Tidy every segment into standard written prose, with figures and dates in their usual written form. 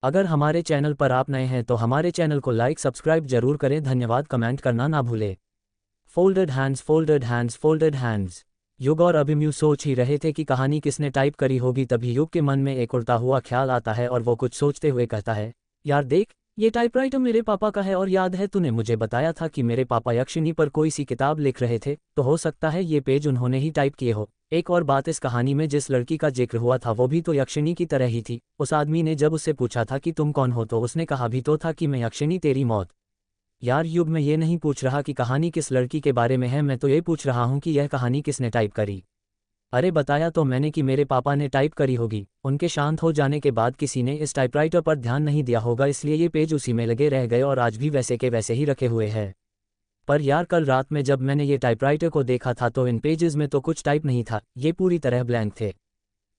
अगर हमारे चैनल पर आप नए हैं तो हमारे चैनल को लाइक सब्सक्राइब जरूर करें। धन्यवाद। कमेंट करना ना भूले। Folded hands, folded hands, folded hands. युग और अभिमन्यु सोच ही रहे थे कि कहानी किसने टाइप करी होगी, तभी युग के मन में एक उड़ता हुआ ख्याल आता है और वो कुछ सोचते हुए कहता है, यार देख, ये टाइपराइटर मेरे पापा का है और याद है तूने मुझे बताया था कि मेरे पापा यक्षिणी पर कोई सी किताब लिख रहे थे, तो हो सकता है ये पेज उन्होंने ही टाइप किए हो। एक और बात, इस कहानी में जिस लड़की का जिक्र हुआ था वो भी तो यक्षिणी की तरह ही थी। उस आदमी ने जब उससे पूछा था कि तुम कौन हो तो उसने कहा भी तो था कि मैं यक्षिणी तेरी मौत। यार युग, मैं ये नहीं पूछ रहा कि कहानी किस लड़की के बारे में है, मैं तो ये पूछ रहा हूँ कि यह कहानी किसने टाइप करी। अरे बताया तो मैंने कि मेरे पापा ने टाइप करी होगी। उनके शांत हो जाने के बाद किसी ने इस टाइपराइटर पर ध्यान नहीं दिया होगा, इसलिए ये पेज उसी में लगे रह गए और आज भी वैसे के वैसे ही रखे हुए हैं। पर यार कल रात में जब मैंने ये टाइपराइटर को देखा था तो इन पेजेस में तो कुछ टाइप नहीं था, ये पूरी तरह ब्लैंक थे।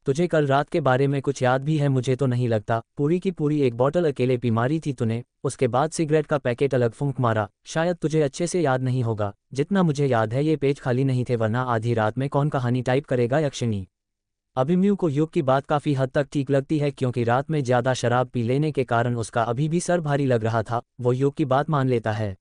तुझे कल रात के बारे में कुछ याद भी है? मुझे तो नहीं लगता। पूरी की पूरी एक बॉटल अकेले पी मारी थी तूने, उसके बाद सिगरेट का पैकेट अलग फूंक मारा। शायद तुझे अच्छे से याद नहीं होगा। जितना मुझे याद है ये पेज खाली नहीं थे, वरना आधी रात में कौन कहानी टाइप करेगा यक्षिणी। अभिमन्यु को युग की बात काफ़ी हद तक ठीक लगती है, क्योंकि रात में ज़्यादा शराब पी लेने के कारण उसका अभी भी सर भारी लग रहा था। वो युग की बात मान लेता है।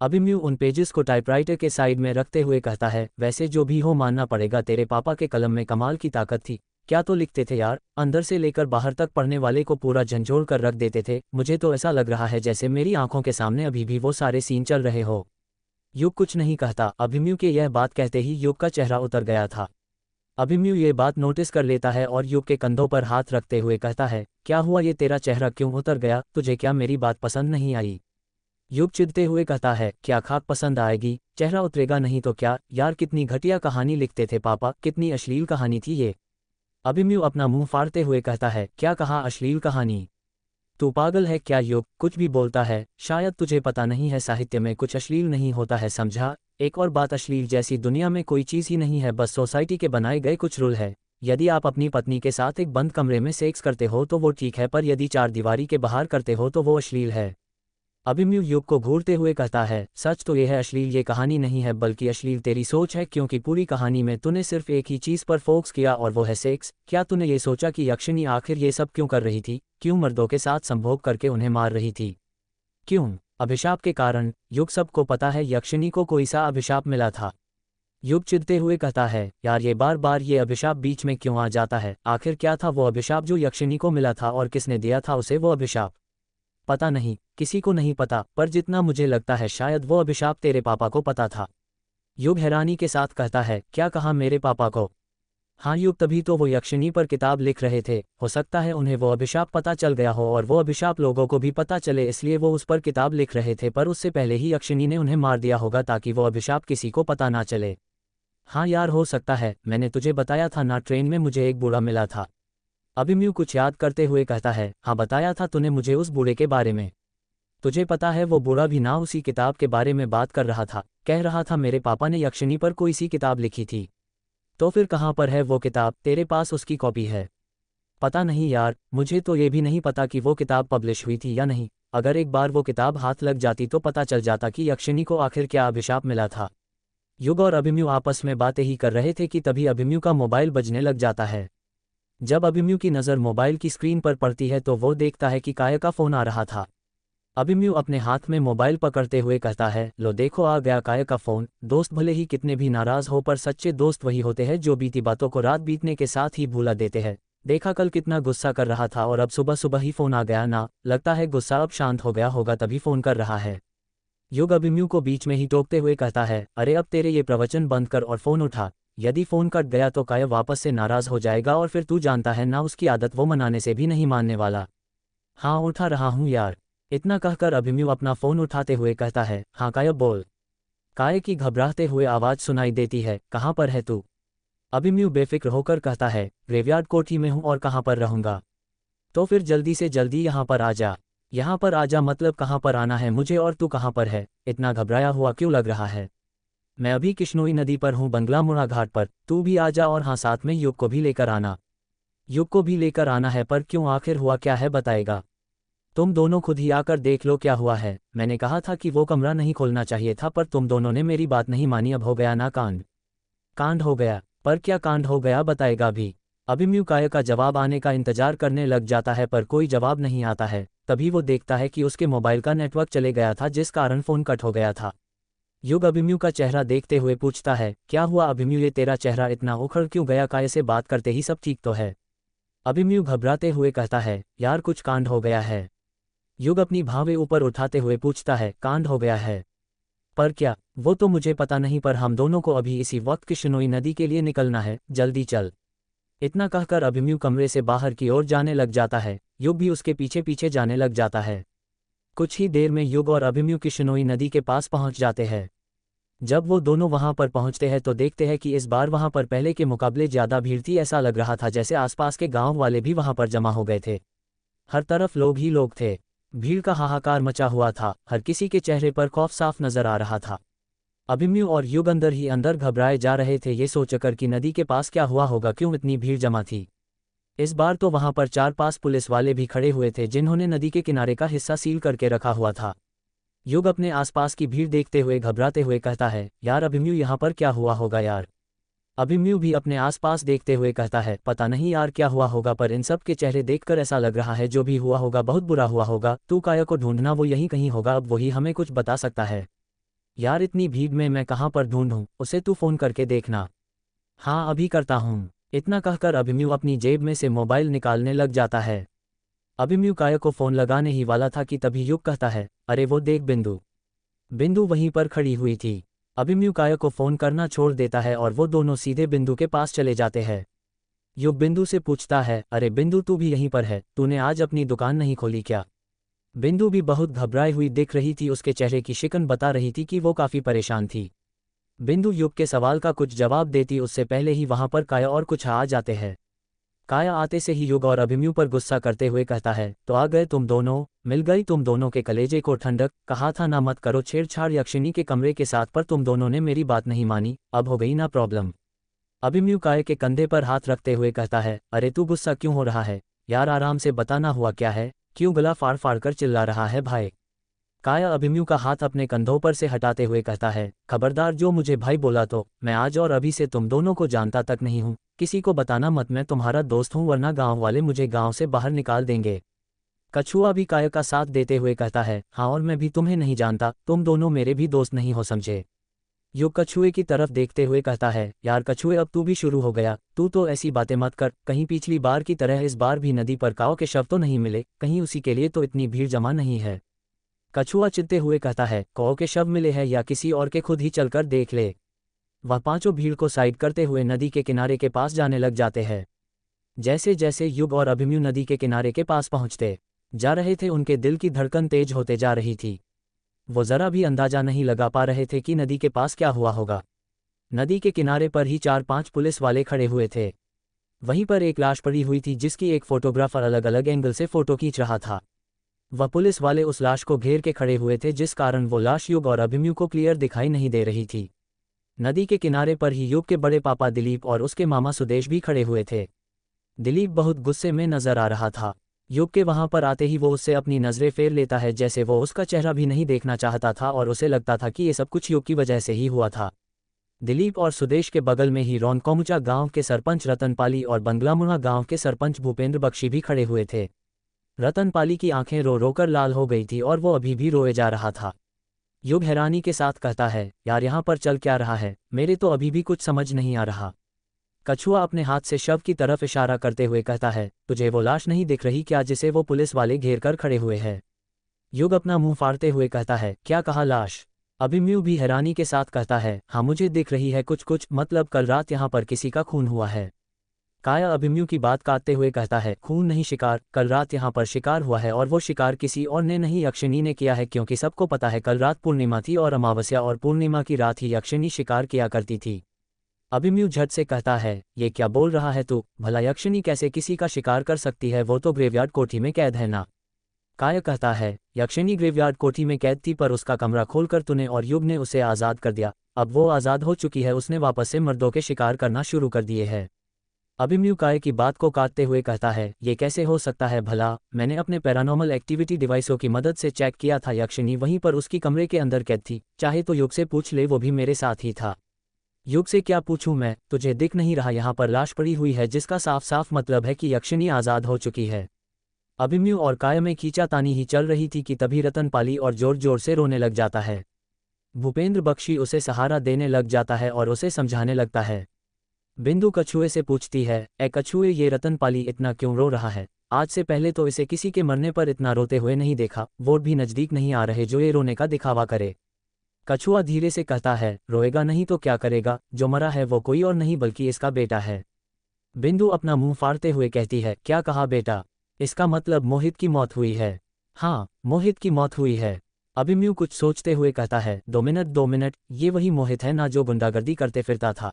अभिमन्यु उन पेजेस को टाइपराइटर के साइड में रखते हुए कहता है, वैसे जो भी हो मानना पड़ेगा, तेरे पापा के कलम में कमाल की ताकत थी। क्या तो लिखते थे यार, अंदर से लेकर बाहर तक पढ़ने वाले को पूरा झंझोड़ कर रख देते थे। मुझे तो ऐसा लग रहा है जैसे मेरी आंखों के सामने अभी भी वो सारे सीन चल रहे हो। युग कुछ नहीं कहता। अभिमन्यु के यह बात कहते ही युग का चेहरा उतर गया था। अभिमन्यु ये बात नोटिस कर लेता है और युग के कंधों पर हाथ रखते हुए कहता है, क्या हुआ, ये तेरा चेहरा क्यों उतर गया? तुझे क्या मेरी बात पसंद नहीं आई? युग चिढ़ते हुए कहता है, क्या खाक पसंद आएगी, चेहरा उतरेगा नहीं तो क्या? यार कितनी घटिया कहानी लिखते थे पापा, कितनी अश्लील कहानी थी ये। अभिमन्यु अपना मुंह फाड़ते हुए कहता है, क्या कहा अश्लील कहानी? तू पागल है क्या युग, कुछ भी बोलता है? शायद तुझे पता नहीं है, साहित्य में कुछ अश्लील नहीं होता है, समझा? एक और बात, अश्लील जैसी दुनिया में कोई चीज़ ही नहीं है, बस सोसाइटी के बनाए गए कुछ रूल है। यदि आप अपनी पत्नी के साथ एक बंद कमरे में सेक्स करते हो तो वो ठीक है, पर यदि चार दीवारी के बाहर करते हो तो वो अश्लील है। अभिमन्यु युग को घूरते हुए कहता है, सच तो यह है, अश्लील ये कहानी नहीं है, बल्कि अश्लील तेरी सोच है, क्योंकि पूरी कहानी में तूने सिर्फ एक ही चीज़ पर फोकस किया और वो है सेक्स। क्या तूने ये सोचा कि यक्षिणी आखिर ये सब क्यों कर रही थी? क्यों मर्दों के साथ संभोग करके उन्हें मार रही थी? क्यों? अभिशाप के कारण। युग सबको पता है, यक्षिणी को कोई सा अभिशाप मिला था। युग चिढ़ते हुए कहता है, यार ये बार बार ये अभिशाप बीच में क्यों आ जाता है? आखिर क्या था वो अभिशाप जो यक्षिणी को मिला था और किसने दिया था उसे वो अभिशाप? पता नहीं, किसी को नहीं पता, पर जितना मुझे लगता है शायद वो अभिशाप तेरे पापा को पता था। युग हैरानी के साथ कहता है, क्या कहा मेरे पापा को? हाँ युग, तभी तो वो यक्षिणी पर किताब लिख रहे थे। हो सकता है उन्हें वो अभिशाप पता चल गया हो और वो अभिशाप लोगों को भी पता चले, इसलिए वो उस पर किताब लिख रहे थे, पर उससे पहले ही यक्षिणी ने उन्हें मार दिया होगा ताकि वो अभिशाप किसी को पता ना चले। हाँ यार हो सकता है, मैंने तुझे बताया था ना, ट्रेन में मुझे एक बूढ़ा मिला था। अभिमन्यु कुछ याद करते हुए कहता है, हाँ बताया था तूने मुझे उस बूढ़े के बारे में। तुझे पता है वो बूढ़ा भी ना उसी किताब के बारे में बात कर रहा था, कह रहा था मेरे पापा ने यक्षिणी पर कोई सी किताब लिखी थी। तो फिर कहाँ पर है वो किताब? तेरे पास उसकी कॉपी है? पता नहीं यार, मुझे तो ये भी नहीं पता कि वो किताब पब्लिश हुई थी या नहीं। अगर एक बार वो किताब हाथ लग जाती तो पता चल जाता कि यक्षिणी को आखिर क्या अभिशाप मिला था। युग और अभिमन्यु आपस में बातें ही कर रहे थे कि तभी अभिमन्यु का मोबाइल बजने लग जाता है। जब अभिमन्यु की नज़र मोबाइल की स्क्रीन पर पड़ती है तो वो देखता है कि काया का फ़ोन आ रहा था। अभिमन्यु अपने हाथ में मोबाइल पकड़ते हुए कहता है, लो देखो आ गया काया का फ़ोन। दोस्त भले ही कितने भी नाराज़ हो, पर सच्चे दोस्त वही होते हैं जो बीती बातों को रात बीतने के साथ ही भूला देते हैं। देखा कल कितना गुस्सा कर रहा था और अब सुबह सुबह ही फ़ोन आ गया ना, लगता है गुस्सा अब शांत हो गया होगा तभी फ़ोन कर रहा है। युग अभिमन्यु को बीच में ही टोकते हुए कहता है, अरे अब तेरे ये प्रवचन बंद कर और फ़ोन उठा। यदि फ़ोन कट गया तो काया वापस से नाराज़ हो जाएगा और फिर तू जानता है ना, उसकी आदत वो मनाने से भी नहीं मानने वाला। हाँ उठा रहा हूँ यार। इतना कहकर अभिमन्यु अपना फ़ोन उठाते हुए कहता है, हाँ काया बोल। काया की घबराते हुए आवाज़ सुनाई देती है, कहाँ पर है तू? अभिमन्यु बेफिक्र होकर कहता है, ग्रेवयार्ड कोठी में हूँ और कहाँ पर रहूँगा? तो फिर जल्दी से जल्दी यहाँ पर आ जा। यहाँ पर आ जा मतलब कहाँ पर आना है मुझे, और तू कहाँ पर है? इतना घबराया हुआ क्यों लग रहा है? मैं अभी किश्नोई नदी पर हूँ, बंगला मुड़ा घाट पर। तू भी आ जा और हाँ साथ में युग को भी लेकर आना। युग को भी लेकर आना है? पर क्यों, आखिर हुआ क्या है बताएगा? तुम दोनों खुद ही आकर देख लो क्या हुआ है। मैंने कहा था कि वो कमरा नहीं खोलना चाहिए था, पर तुम दोनों ने मेरी बात नहीं मानी। अब हो गया ना कांड। कांड हो गया? पर क्या कांड हो गया बताएगा भी? अभिमन्यु काया का जवाब आने का इंतजार करने लग जाता है पर कोई जवाब नहीं आता है। तभी वो देखता है कि उसके मोबाइल का नेटवर्क चले गया था जिस कारण फ़ोन कट हो गया था। युग अभिमन्यु का चेहरा देखते हुए पूछता है, क्या हुआ अभिमन्यु, ये तेरा चेहरा इतना उखड़ क्यों गया? काया से बात करते ही सब ठीक तो है? अभिमन्यु घबराते हुए कहता है, यार कुछ कांड हो गया है। युग अपनी भावें ऊपर उठाते हुए पूछता है, कांड हो गया है? पर क्या? वो तो मुझे पता नहीं, पर हम दोनों को अभी इसी वक्त किश्नोई नदी के लिए निकलना है, जल्दी चल। इतना कहकर अभिमन्यु कमरे से बाहर की ओर जाने लग जाता है। युग भी उसके पीछे पीछे जाने लग जाता है। कुछ ही देर में युग और अभिमन्यु किश्नोई नदी के पास पहुंच जाते हैं। जब वो दोनों वहां पर पहुंचते हैं तो देखते हैं कि इस बार वहां पर पहले के मुकाबले ज़्यादा भीड़ थी। ऐसा लग रहा था जैसे आसपास के गांव वाले भी वहां पर जमा हो गए थे। हर तरफ लोग ही लोग थे। भीड़ का हाहाकार मचा हुआ था। हर किसी के चेहरे पर खौफ साफ नजर आ रहा था। अभिमन्यु और युग अंदर ही अंदर घबराए जा रहे थे, ये सोचकर कि नदी के पास क्या हुआ होगा, क्यों इतनी भीड़ जमा थी। इस बार तो वहां पर 4-5 पुलिस वाले भी खड़े हुए थे जिन्होंने नदी के किनारे का हिस्सा सील करके रखा हुआ था। युग अपने आसपास की भीड़ देखते हुए घबराते हुए कहता है, यार अभिमन्यु, यहाँ पर क्या हुआ होगा यार? अभिमन्यु भी अपने आसपास देखते हुए कहता है, पता नहीं यार क्या हुआ होगा, पर इन सब के चेहरे देखकर ऐसा लग रहा है जो भी हुआ होगा बहुत बुरा हुआ होगा। तू काया को ढूंढना, वो यहीं कहीं होगा, अब वही हमें कुछ बता सकता है। यार इतनी भीड़ में मैं कहाँ पर ढूंढूं उसे, तू फ़ोन करके देखना। हाँ अभी करता हूँ। इतना कहकर अभिमन्यु अपनी जेब में से मोबाइल निकालने लग जाता है। अभिमन्यु काया को फ़ोन लगाने ही वाला था कि तभी युग कहता है, अरे वो देख बिंदु। बिंदु वहीं पर खड़ी हुई थी। अभिमन्यु काया को फ़ोन करना छोड़ देता है और वो दोनों सीधे बिंदु के पास चले जाते हैं। युग बिंदु से पूछता है, अरे बिंदु तू भी यहीं पर है, तूने आज अपनी दुकान नहीं खोली क्या? बिंदु भी बहुत घबराई हुई दिख रही थी, उसके चेहरे की शिकन बता रही थी कि वो काफ़ी परेशान थी। बिंदु युग के सवाल का कुछ जवाब देती उससे पहले ही वहां पर काया और कुछ आ जाते हैं। काया आते से ही युग और अभिमन्यु पर गुस्सा करते हुए कहता है, तो आ गए तुम दोनों, मिल गई तुम दोनों के कलेजे को ठंडक। कहा था ना मत करो छेड़छाड़ यक्षिणी के कमरे के साथ, पर तुम दोनों ने मेरी बात नहीं मानी, अब हो गई ना प्रॉब्लम। अभिमन्यु काया के कंधे पर हाथ रखते हुए कहता है, अरे तू गुस्सा क्यों हो रहा है यार, आराम से बताना हुआ क्या है, क्यों गला फाड़ फाड़ कर चिल्ला रहा है भाई? काया अभिमन्यु का हाथ अपने कंधों पर से हटाते हुए कहता है, खबरदार जो मुझे भाई बोला तो मैं आज और अभी से तुम दोनों को जानता तक नहीं हूँ, किसी को बताना मत, मैं तुम्हारा दोस्त हूँ वरना गांव वाले मुझे गांव से बाहर निकाल देंगे। कछुआ भी काया का साथ देते हुए कहता है, हाँ और मैं भी तुम्हें नहीं जानता, तुम दोनों मेरे भी दोस्त नहीं हो समझे। युग कछुए की तरफ देखते हुए कहता है, यार कछुए अब तू भी शुरू हो गया, तू तो ऐसी बातें मत कर, कहीं पिछली बार की तरह इस बार भी नदी पर काऊ के शव तो नहीं मिले, कहीं उसी के लिए तो इतनी भीड़ जमा नहीं है। कछुआ चिढ़ते हुए कहता है, कौ के शव मिले हैं या किसी और के, खुद ही चलकर देख ले। वह पांचों भीड़ को साइड करते हुए नदी के किनारे के पास जाने लग जाते हैं। जैसे जैसे युग और अभिमन्यु नदी के किनारे के पास पहुंचते जा रहे थे उनके दिल की धड़कन तेज होते जा रही थी। वो जरा भी अंदाजा नहीं लगा पा रहे थे कि नदी के पास क्या हुआ होगा। नदी के किनारे पर ही 4-5 पुलिस वाले खड़े हुए थे। वहीं पर एक लाश पड़ी हुई थी जिसकी एक फोटोग्राफर अलग अलग एंगल से फोटो खींच रहा था। वह पुलिस वाले उस लाश को घेर के खड़े हुए थे जिस कारण वो लाश युग और अभिमन्यु को क्लियर दिखाई नहीं दे रही थी। नदी के किनारे पर ही युग के बड़े पापा दिलीप और उसके मामा सुदेश भी खड़े हुए थे। दिलीप बहुत गुस्से में नजर आ रहा था। युग के वहां पर आते ही वो उससे अपनी नजरें फेर लेता है जैसे वो उसका चेहरा भी नहीं देखना चाहता था और उसे लगता था कि ये सब कुछ युग की वजह से ही हुआ था। दिलीप और सुदेश के बगल में ही रौनकोमुचा गांव के सरपंच रतनपाली और बंगलामुड़ा गांव के सरपंच भूपेंद्र बख्शी भी खड़े हुए थे। रतनपाली की आंखें रो रो कर लाल हो गई थी और वो अभी भी रोए जा रहा था। युग हैरानी के साथ कहता है, यार यहाँ पर चल क्या रहा है, मेरे तो अभी भी कुछ समझ नहीं आ रहा। कछुआ अपने हाथ से शव की तरफ इशारा करते हुए कहता है, तुझे वो लाश नहीं दिख रही क्या जिसे वो पुलिस वाले घेर कर खड़े हुए हैं? युग अपना मुंह फाड़ते हुए कहता है, क्या कहा लाश? अभिमन्यु भी हैरानी के साथ कहता है, हाँ मुझे दिख रही है कुछ कुछ, मतलब कल रात यहाँ पर किसी का खून हुआ है। काया अभिमन्यु की बात काटते हुए कहता है, खून नहीं शिकार, कल रात यहाँ पर शिकार हुआ है और वो शिकार किसी और ने नहीं यक्षिणी ने किया है, क्योंकि सबको पता है कल रात पूर्णिमा थी और अमावस्या और पूर्णिमा की रात ही यक्षिणी शिकार किया करती थी। अभिमन्यु झट से कहता है, ये क्या बोल रहा है तू, भला यक्षिणी कैसे किसी का शिकार कर सकती है, वो तो ग्रेवयार्ड कोठी में कैद है ना। काया कहता है, यक्षिणी ग्रेवयार्ड कोठी में कैद थी पर उसका कमरा खोलकर तूने और युग ने उसे आज़ाद कर दिया, अब वो आज़ाद हो चुकी है, उसने वापस से मर्दों के शिकार करना शुरू कर दिए है। अभिमन्यु काया की बात को काटते हुए कहता है, ये कैसे हो सकता है भला, मैंने अपने पैरानॉर्मल एक्टिविटी डिवाइसों की मदद से चेक किया था, यक्षिणी वहीं पर उसकी कमरे के अंदर कैद थी, चाहे तो युग से पूछ ले, वो भी मेरे साथ ही था। युग से क्या पूछूं मैं, तुझे दिख नहीं रहा यहाँ पर लाश पड़ी हुई है, जिसका साफ साफ मतलब है कि यक्षिणी आज़ाद हो चुकी है। अभिमन्यु और काया में खींचातानी ही चल रही थी कि तभी रतनपाली और जोर जोर से रोने लग जाता है। भूपेंद्र बख्शी उसे सहारा देने लग जाता है और उसे समझाने लगता है। बिंदु कछुए से पूछती है, ए कछुए, ये रतनपाली इतना क्यों रो रहा है? आज से पहले तो इसे किसी के मरने पर इतना रोते हुए नहीं देखा, वोट भी नज़दीक नहीं आ रहे जो ये रोने का दिखावा करे। कछुआ धीरे से कहता है, रोएगा नहीं तो क्या करेगा, जो मरा है वो कोई और नहीं बल्कि इसका बेटा है। बिंदु अपना मुंह फाड़ते हुए कहती है, क्या कहा बेटा? इसका मतलब मोहित की मौत हुई है। हाँ, मोहित की मौत हुई है। अभिमन्यु कुछ सोचते हुए कहता है, 2 मिनट, ये वही मोहित है ना जो गुंडागर्दी करते फिरता था?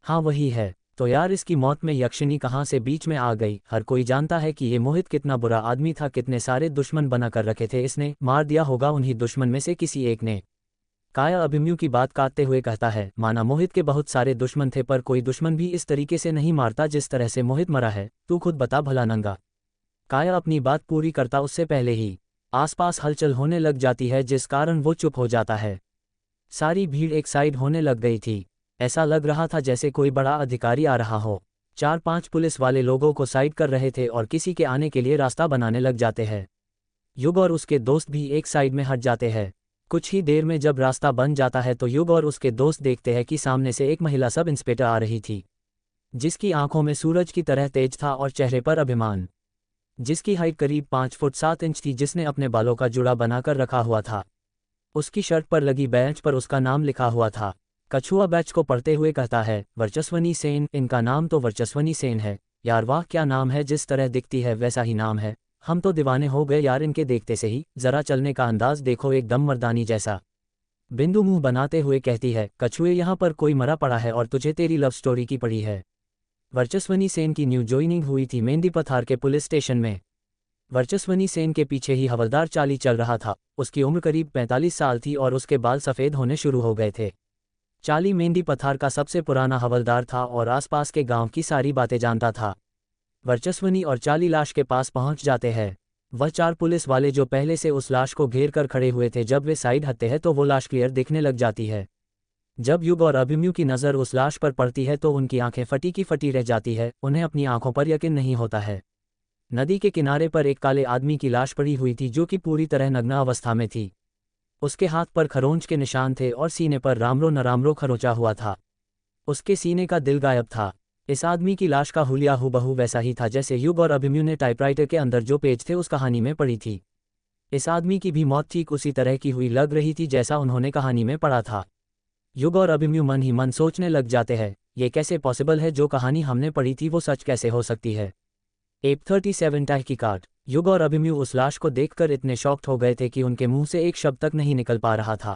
हाँ वही है। तो यार इसकी मौत में यक्षिणी कहाँ से बीच में आ गई? हर कोई जानता है कि ये मोहित कितना बुरा आदमी था, कितने सारे दुश्मन बना कर रखे थे इसने, मार दिया होगा उन्हीं दुश्मन में से किसी एक ने। काया अभिमन्यु की बात काटते हुए कहता है, माना मोहित के बहुत सारे दुश्मन थे पर कोई दुश्मन भी इस तरीके से नहीं मारता जिस तरह से मोहित मरा है, तू खुद बता भला नंगा। काया अपनी बात पूरी करता उससे पहले ही आसपास हलचल होने लग जाती है जिस कारण वो चुप हो जाता है। सारी भीड़ एक साइड होने लग गई थी। ऐसा लग रहा था जैसे कोई बड़ा अधिकारी आ रहा हो। 4-5 पुलिस वाले लोगों को साइड कर रहे थे और किसी के आने के लिए रास्ता बनाने लग जाते हैं। युग और उसके दोस्त भी एक साइड में हट जाते हैं। कुछ ही देर में जब रास्ता बन जाता है तो युग और उसके दोस्त देखते हैं कि सामने से एक महिला सब इंस्पेक्टर आ रही थी, जिसकी आंखों में सूरज की तरह तेज था और चेहरे पर अभिमान, जिसकी हाइट करीब 5 फुट 7 इंच थी, जिसने अपने बालों का जुड़ा बनाकर रखा हुआ था। उसकी शर्ट पर लगी बैच पर उसका नाम लिखा हुआ था। कछुआ बैच को पढ़ते हुए कहता है, वर्चस्वनी सेन, इनका नाम तो वर्चस्वनी सेन है। यार वाह, क्या नाम है, जिस तरह दिखती है वैसा ही नाम है। हम तो दीवाने हो गए यार इनके देखते से ही, जरा चलने का अंदाज देखो, एकदम मर्दानी जैसा। बिंदु मुंह बनाते हुए कहती है, कछुए यहाँ पर कोई मरा पड़ा है और तुझे तेरी लव स्टोरी की पड़ी है। वर्चस्वनी सेन की न्यू ज्वाइनिंग हुई थी मेहंदी पथार के पुलिस स्टेशन में। वर्चस्वनी सेन के पीछे ही हवलदार चाली चल रहा था। उसकी उम्र करीब 45 साल थी और उसके बाल सफ़ेद होने शुरू हो गए थे। चाली मेहंदी पथार का सबसे पुराना हवलदार था और आसपास के गांव की सारी बातें जानता था। वर्चस्वनी और चाली लाश के पास पहुंच जाते हैं। वह 4 पुलिस वाले जो पहले से उस लाश को घेर कर खड़े हुए थे, जब वे साइड हटते हैं तो वो लाश क्लियर दिखने लग जाती है। जब युग और अभिमन्यु की नज़र उस लाश पर पड़ती है तो उनकी आंखें फटी की फटी रह जाती है, उन्हें अपनी आंखों पर यकीन नहीं होता है। नदी के किनारे पर एक काले आदमी की लाश पड़ी हुई थी जो कि पूरी तरह नग्न अवस्था में थी। उसके हाथ पर खरोंच के निशान थे और सीने पर रामरो नरामरो खरोंचा हुआ था। उसके सीने का दिल गायब था। इस आदमी की लाश का हुलिया हूबहू वैसा ही था जैसे युग और अभिमन्यु ने टाइपराइटर के अंदर जो पेज थे उस कहानी में पढ़ी थी। इस आदमी की भी मौत ठीक उसी तरह की हुई लग रही थी जैसा उन्होंने कहानी में पढ़ा था। युग और अभिमन्यु मन ही मन सोचने लग जाते हैं, ये कैसे पॉसिबल है, जो कहानी हमने पढ़ी थी वो सच कैसे हो सकती है। एप 37 तहकीकात। युग और अभिमन्यु उस लाश को देखकर इतने शॉक्ड हो गए थे कि उनके मुंह से एक शब्द तक नहीं निकल पा रहा था।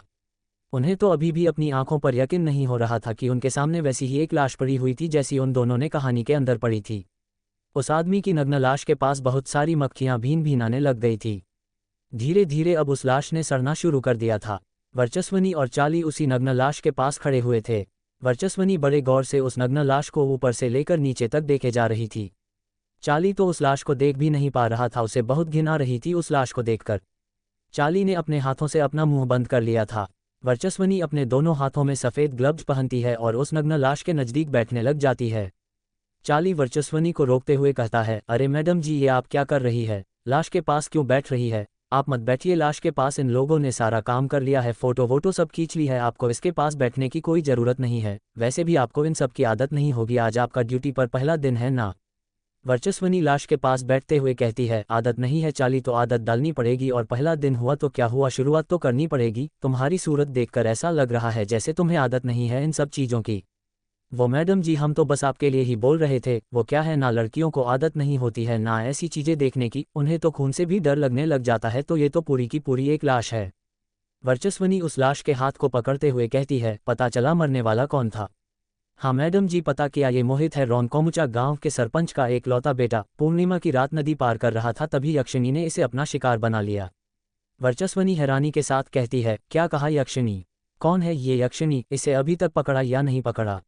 उन्हें तो अभी भी अपनी आंखों पर यकीन नहीं हो रहा था कि उनके सामने वैसी ही एक लाश पड़ी हुई थी जैसी उन दोनों ने कहानी के अंदर पड़ी थी। उस आदमी की नग्न लाश के पास बहुत सारी मक्खियां भीन भीनाने लग गई थी। धीरे धीरे अब उस लाश ने सड़ना शुरू कर दिया था। वर्चस्वनी और चाली उसी नग्न लाश के पास खड़े हुए थे। वर्चस्वनी बड़े गौर से उस नग्न लाश को ऊपर से लेकर नीचे तक देखे जा रही थी। चाली तो उस लाश को देख भी नहीं पा रहा था, उसे बहुत घिन आ रही थी उस लाश को देखकर। चाली ने अपने हाथों से अपना मुंह बंद कर लिया था। वर्चस्वनी अपने दोनों हाथों में सफ़ेद ग्लव्स पहनती है और उस नग्न लाश के नज़दीक बैठने लग जाती है। चाली वर्चस्वनी को रोकते हुए कहता है, अरे मैडम जी, ये आप क्या कर रही है? लाश के पास क्यों बैठ रही है? आप मत बैठिए, लाश के पास इन लोगों ने सारा काम कर लिया है, फ़ोटो वोटो सब खींच ली है, आपको इसके पास बैठने की कोई ज़रूरत नहीं है। वैसे भी आपको इन सब की आदत नहीं होगी, आज आपका ड्यूटी पर पहला दिन है ना। वर्चस्वनी लाश के पास बैठते हुए कहती है, आदत नहीं है चाली, तो आदत डालनी पड़ेगी, और पहला दिन हुआ तो क्या हुआ, शुरुआत तो करनी पड़ेगी। तुम्हारी सूरत देखकर ऐसा लग रहा है जैसे तुम्हें आदत नहीं है इन सब चीज़ों की। वो मैडम जी, हम तो बस आपके लिए ही बोल रहे थे। वो क्या है ना, लड़कियों को आदत नहीं होती है ना ऐसी चीज़ें देखने की, उन्हें तो खून से भी डर लगने लग जाता है, तो ये तो पूरी की पूरी एक लाश है। वर्चस्वनी उस लाश के हाथ को पकड़ते हुए कहती है, पता चला मरने वाला कौन था? हाँ मैडम जी, पता किया, ये मोहित है, रोनकोमुचा गांव के सरपंच का एक लौता बेटा। पूर्णिमा की रात नदी पार कर रहा था, तभी यक्षिणी ने इसे अपना शिकार बना लिया। वर्चस्वनी हैरानी के साथ कहती है, क्या कहा यक्षिणी? कौन है ये यक्षिणी? इसे अभी तक पकड़ा या नहीं पकड़ा?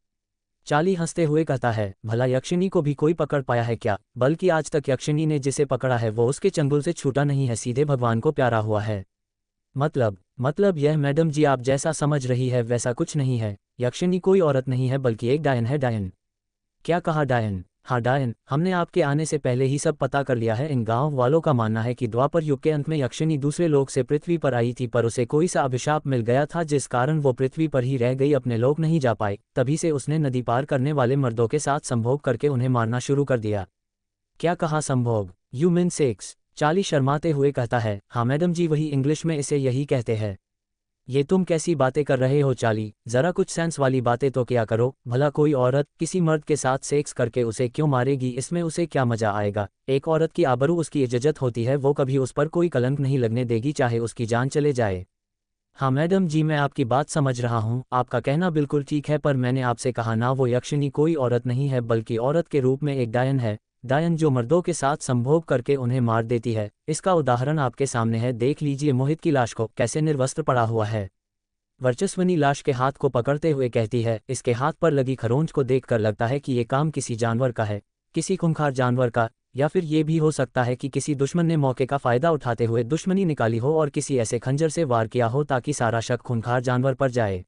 चाली हंसते हुए कहता है, भला यक्षिणी को भी कोई पकड़ पाया है क्या? बल्कि आज तक यक्षिणी ने जिसे पकड़ा है वो उसके चंगुल से छूटा नहीं है, सीधे भगवान को प्यारा हुआ है। मतलब यह मैडम जी, आप जैसा समझ रही है वैसा कुछ नहीं है। यक्षिनी कोई औरत नहीं है बल्कि एक डायन है। डायन? क्या कहा? डायन? हाँ डायन, हमने आपके आने से पहले ही सब पता कर लिया है। इन गांव वालों का मानना है कि द्वापर युग के अंत में यक्षिनी दूसरे लोक से पृथ्वी पर आई थी, पर उसे कोई सा अभिशाप मिल गया था जिस कारण वो पृथ्वी पर ही रह गई, अपने लोक नहीं जा पाई। तभी से उसने नदी पार करने वाले मर्दों के साथ संभोग करके उन्हें मारना शुरू कर दिया। क्या कहा? संभोग? You mean sex? चार्ली शर्माते हुए कहता है, हाँ मैडम जी, वही, इंग्लिश में इसे यही कहते हैं। ये तुम कैसी बातें कर रहे हो चार्ली? जरा कुछ सेंस वाली बातें तो क्या करो। भला कोई औरत किसी मर्द के साथ सेक्स करके उसे क्यों मारेगी? इसमें उसे क्या मजा आएगा? एक औरत की आबरू उसकी इज्जत होती है, वो कभी उस पर कोई कलंक नहीं लगने देगी, चाहे उसकी जान चले जाए। हाँ मैडम जी, मैं आपकी बात समझ रहा हूँ, आपका कहना बिल्कुल ठीक है, पर मैंने आपसे कहा ना, वो यक्षिनी कोई औरत नहीं है बल्कि औरत के रूप में एक डायन है। डायन जो मर्दों के साथ संभोग करके उन्हें मार देती है। इसका उदाहरण आपके सामने है, देख लीजिए मोहित की लाश को, कैसे निर्वस्त्र पड़ा हुआ है। वर्चस्वनी लाश के हाथ को पकड़ते हुए कहती है, इसके हाथ पर लगी खरोंच को देखकर लगता है कि ये काम किसी जानवर का है, किसी खूंखार जानवर का, या फिर ये भी हो सकता है कि किसी दुश्मन ने मौके का फायदा उठाते हुए दुश्मनी निकाली हो और किसी ऐसे खंजर से वार किया हो ताकि सारा शक खूंखार जानवर पर जाए।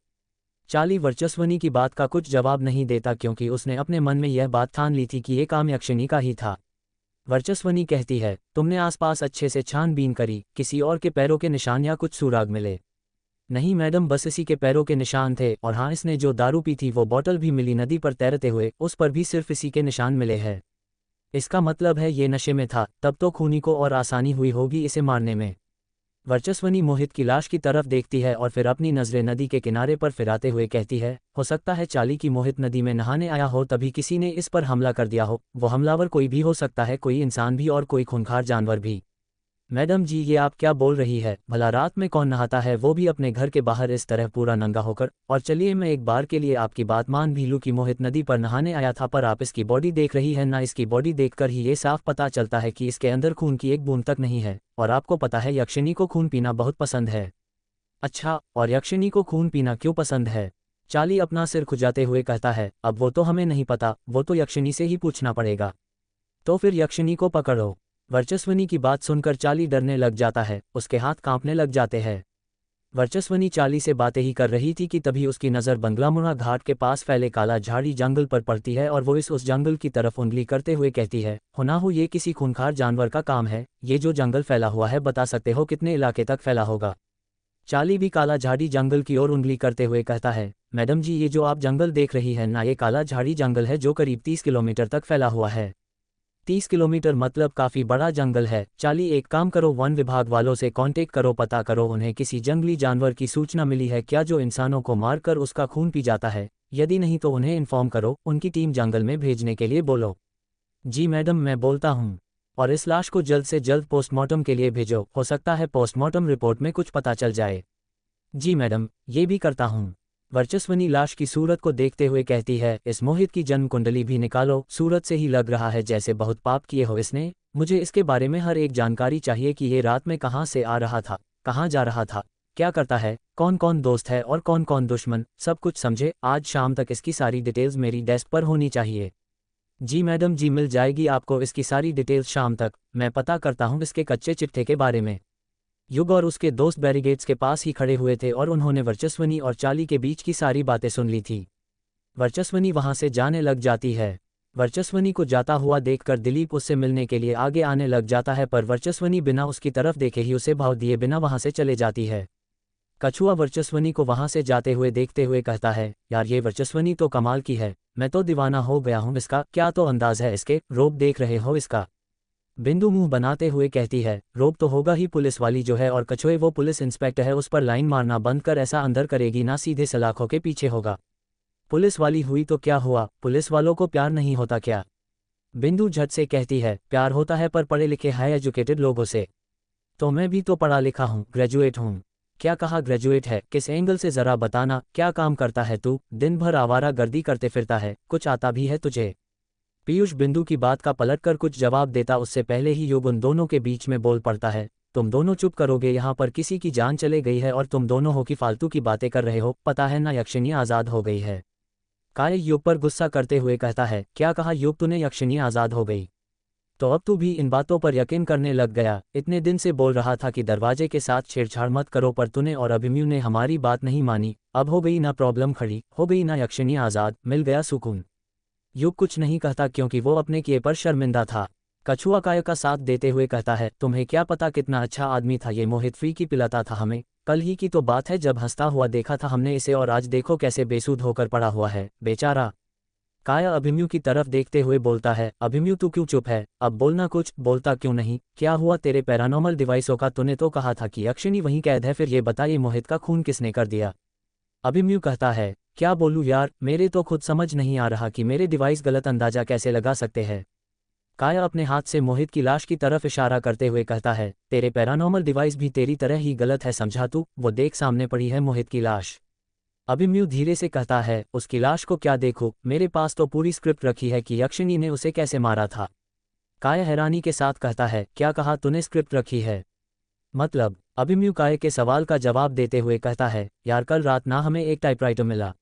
चार्ली वर्चस्वनी की बात का कुछ जवाब नहीं देता, क्योंकि उसने अपने मन में यह बात ठान ली थी कि ये काम यक्षिनी का ही था। वर्चस्वनी कहती है, तुमने आसपास अच्छे से छानबीन करी, किसी और के पैरों के निशान या कुछ सुराग मिले? नहीं मैडम, बस इसी के पैरों के निशान थे, और हाँ, इसने जो दारू पी थी वो बोतल भी मिली नदी पर तैरते हुए, उस पर भी सिर्फ इसी के निशान मिले हैं। इसका मतलब है ये नशे में था, तब तो खूनी को और आसानी हुई होगी इसे मारने में। वर्चस्वनी मोहित की लाश की तरफ देखती है और फिर अपनी नज़रें नदी के किनारे पर फिराते हुए कहती है, हो सकता है चार्ली की मोहित नदी में नहाने आया हो, तभी किसी ने इस पर हमला कर दिया हो। वो हमलावर कोई भी हो सकता है, कोई इंसान भी और कोई खूंखार जानवर भी। मैडम जी, ये आप क्या बोल रही है? भला रात में कौन नहाता है, वो भी अपने घर के बाहर इस तरह पूरा नंगा होकर? और चलिए मैं एक बार के लिए आपकी बात मान भी लूं कि मोहित नदी पर नहाने आया था, पर आप इसकी बॉडी देख रही है ना, इसकी बॉडी देखकर ही ये साफ पता चलता है कि इसके अंदर खून की एक बूंद तक नहीं है। और आपको पता है यक्षिनी को खून पीना बहुत पसंद है। अच्छा, और यक्षिनी को खून पीना क्यों पसंद है? चार्ली अपना सिर खुजाते हुए कहता है, अब वो तो हमें नहीं पता, वो तो यक्षिनी से ही पूछना पड़ेगा। तो फिर यक्षिनी को पकड़ो। वर्चस्वनी की बात सुनकर चार्ली डरने लग जाता है, उसके हाथ कांपने लग जाते हैं। वर्चस्वनी चार्ली से बातें ही कर रही थी कि तभी उसकी नज़र बंगलामुरा घाट के पास फैले काला झाड़ी जंगल पर पड़ती है, और वो उस जंगल की तरफ उंगली करते हुए कहती है, हो ना हो ये किसी खूंखार जानवर का काम है। ये जो जंगल फैला हुआ है, बता सकते हो कितने इलाके तक फैला होगा? चार्ली भी काला झाड़ी जंगल की ओर उंगली करते हुए कहता है, मैडम जी, ये जो आप जंगल देख रही है ना, ये काला झाड़ी जंगल है जो करीब 30 किलोमीटर तक फैला हुआ है। 30 किलोमीटर मतलब काफ़ी बड़ा जंगल है। चार्ली, एक काम करो, वन विभाग वालों से कांटेक्ट करो, पता करो उन्हें किसी जंगली जानवर की सूचना मिली है क्या जो इंसानों को मारकर उसका खून पी जाता है। यदि नहीं तो उन्हें इन्फॉर्म करो, उनकी टीम जंगल में भेजने के लिए बोलो। जी मैडम, मैं बोलता हूँ। और इस लाश को जल्द से जल्द पोस्टमार्टम के लिए भेजो, हो सकता है पोस्टमार्टम रिपोर्ट में कुछ पता चल जाए। जी मैडम, ये भी करता हूँ। वर्चस्वनी लाश की सूरत को देखते हुए कहती है, इस मोहित की जन्म कुंडली भी निकालो, सूरत से ही लग रहा है जैसे बहुत पाप किए हो इसने। मुझे इसके बारे में हर एक जानकारी चाहिए कि ये रात में कहाँ से आ रहा था, कहाँ जा रहा था, क्या करता है, कौन कौन दोस्त है और कौन कौन दुश्मन, सब कुछ समझे। आज शाम तक इसकी सारी डिटेल्स मेरी डेस्क पर होनी चाहिए। जी मैडम जी, मिल जाएगी आपको इसकी सारी डिटेल्स शाम तक। मैं पता करता हूँ इसके कच्चे चिट्ठे के बारे में। युग और उसके दोस्त बैरिगेट्स के पास ही खड़े हुए थे और उन्होंने वर्चस्वनी और चार्ली के बीच की सारी बातें सुन ली थी। वर्चस्वनी वहां से जाने लग जाती है। वर्चस्वनी को जाता हुआ देखकर दिलीप उससे मिलने के लिए आगे आने लग जाता है, पर वर्चस्वनी बिना उसकी तरफ देखे ही उसे भाव दिए बिना वहां से चले जाती है। कछुआ वर्चस्वनी को वहां से जाते हुए देखते हुए कहता है, यार ये वर्चस्वनी तो कमाल की है, मैं तो दीवाना हो गया हूँ इसका, क्या तो अंदाज है इसके, रोब देख रहे हो इसका? बिंदु मुंह बनाते हुए कहती है, रोब तो होगा ही, पुलिस वाली जो है, और कछुए वो पुलिस इंस्पेक्टर है, उस पर लाइन मारना बंद कर, ऐसा अंदर करेगी ना सीधे सलाखों के पीछे होगा। पुलिस वाली हुई तो क्या हुआ, पुलिस वालों को प्यार नहीं होता क्या? बिंदु झट से कहती है, प्यार होता है पर पढ़े लिखे हाई एजुकेटेड लोगों से। तो मैं भी तो पढ़ा लिखा हूँ, ग्रेजुएट हूँ। क्या कहा ग्रेजुएट है, किस एंगल से जरा बताना, क्या काम करता है तू, दिन भर आवारा गर्दी करते फिरता है, कुछ आता भी है तुझे? पीयूष बिंदु की बात का पलटकर कुछ जवाब देता उससे पहले ही युग उन दोनों के बीच में बोल पड़ता है, तुम दोनों चुप करोगे, यहाँ पर किसी की जान चले गई है और तुम दोनों हो कि फालतू की बातें कर रहे हो, पता है ना यक्षिनी आज़ाद हो गई है। काय युग पर गुस्सा करते हुए कहता है, क्या कहा युग, तूने यक्षिनी आज़ाद हो गई? तो अब तू भी इन बातों पर यकीन करने लग गया। इतने दिन से बोल रहा था कि दरवाजे के साथ छेड़छाड़ मत करो, पर तूने और अभिमन्यु ने हमारी बात नहीं मानी। अब हो गई ना प्रॉब्लम खड़ी, हो गई ना यक्षिणी आज़ाद, मिल गया सुकून। युग कुछ नहीं कहता क्योंकि वो अपने किए पर शर्मिंदा था। कछुआ काय का साथ देते हुए कहता है, तुम्हें क्या पता कितना अच्छा आदमी था ये, मोहित फ्री की पिलाता था हमें। कल ही की तो बात है जब हंसता हुआ देखा था हमने इसे, और आज देखो कैसे बेसुध होकर पड़ा हुआ है, बेचारा। काया अभिमन्यु की तरफ देखते हुए बोलता है, अभिमन्यु तू क्यों चुप है, अब बोलना कुछ, बोलता क्यों नहीं, क्या हुआ तेरे पैरानॉर्मल डिवाइसों का, तूने तो कहा था कि यक्षिणी वहीं कैद है, फिर ये बता ये मोहित का खून किसने कर दिया। अभिमन्यु कहता है, क्या बोलूं यार, मेरे तो खुद समझ नहीं आ रहा कि मेरे डिवाइस गलत अंदाजा कैसे लगा सकते हैं। काया अपने हाथ से मोहित की लाश की तरफ इशारा करते हुए कहता है, तेरे पैरानॉर्मल डिवाइस भी तेरी तरह ही गलत है समझा तू, वो देख सामने पड़ी है मोहित की लाश। अभिमन्यु धीरे से कहता है, उसकी लाश को क्या देखूं, मेरे पास तो पूरी स्क्रिप्ट रखी है कि यक्षिणी ने उसे कैसे मारा था। काया हैरानी के साथ कहता है, क्या कहा तूने, स्क्रिप्ट रखी है मतलब। अभिमन्यु काया के सवाल का जवाब देते हुए कहता है, यार कल रात ना हमें एक टाइपराइटर मिला।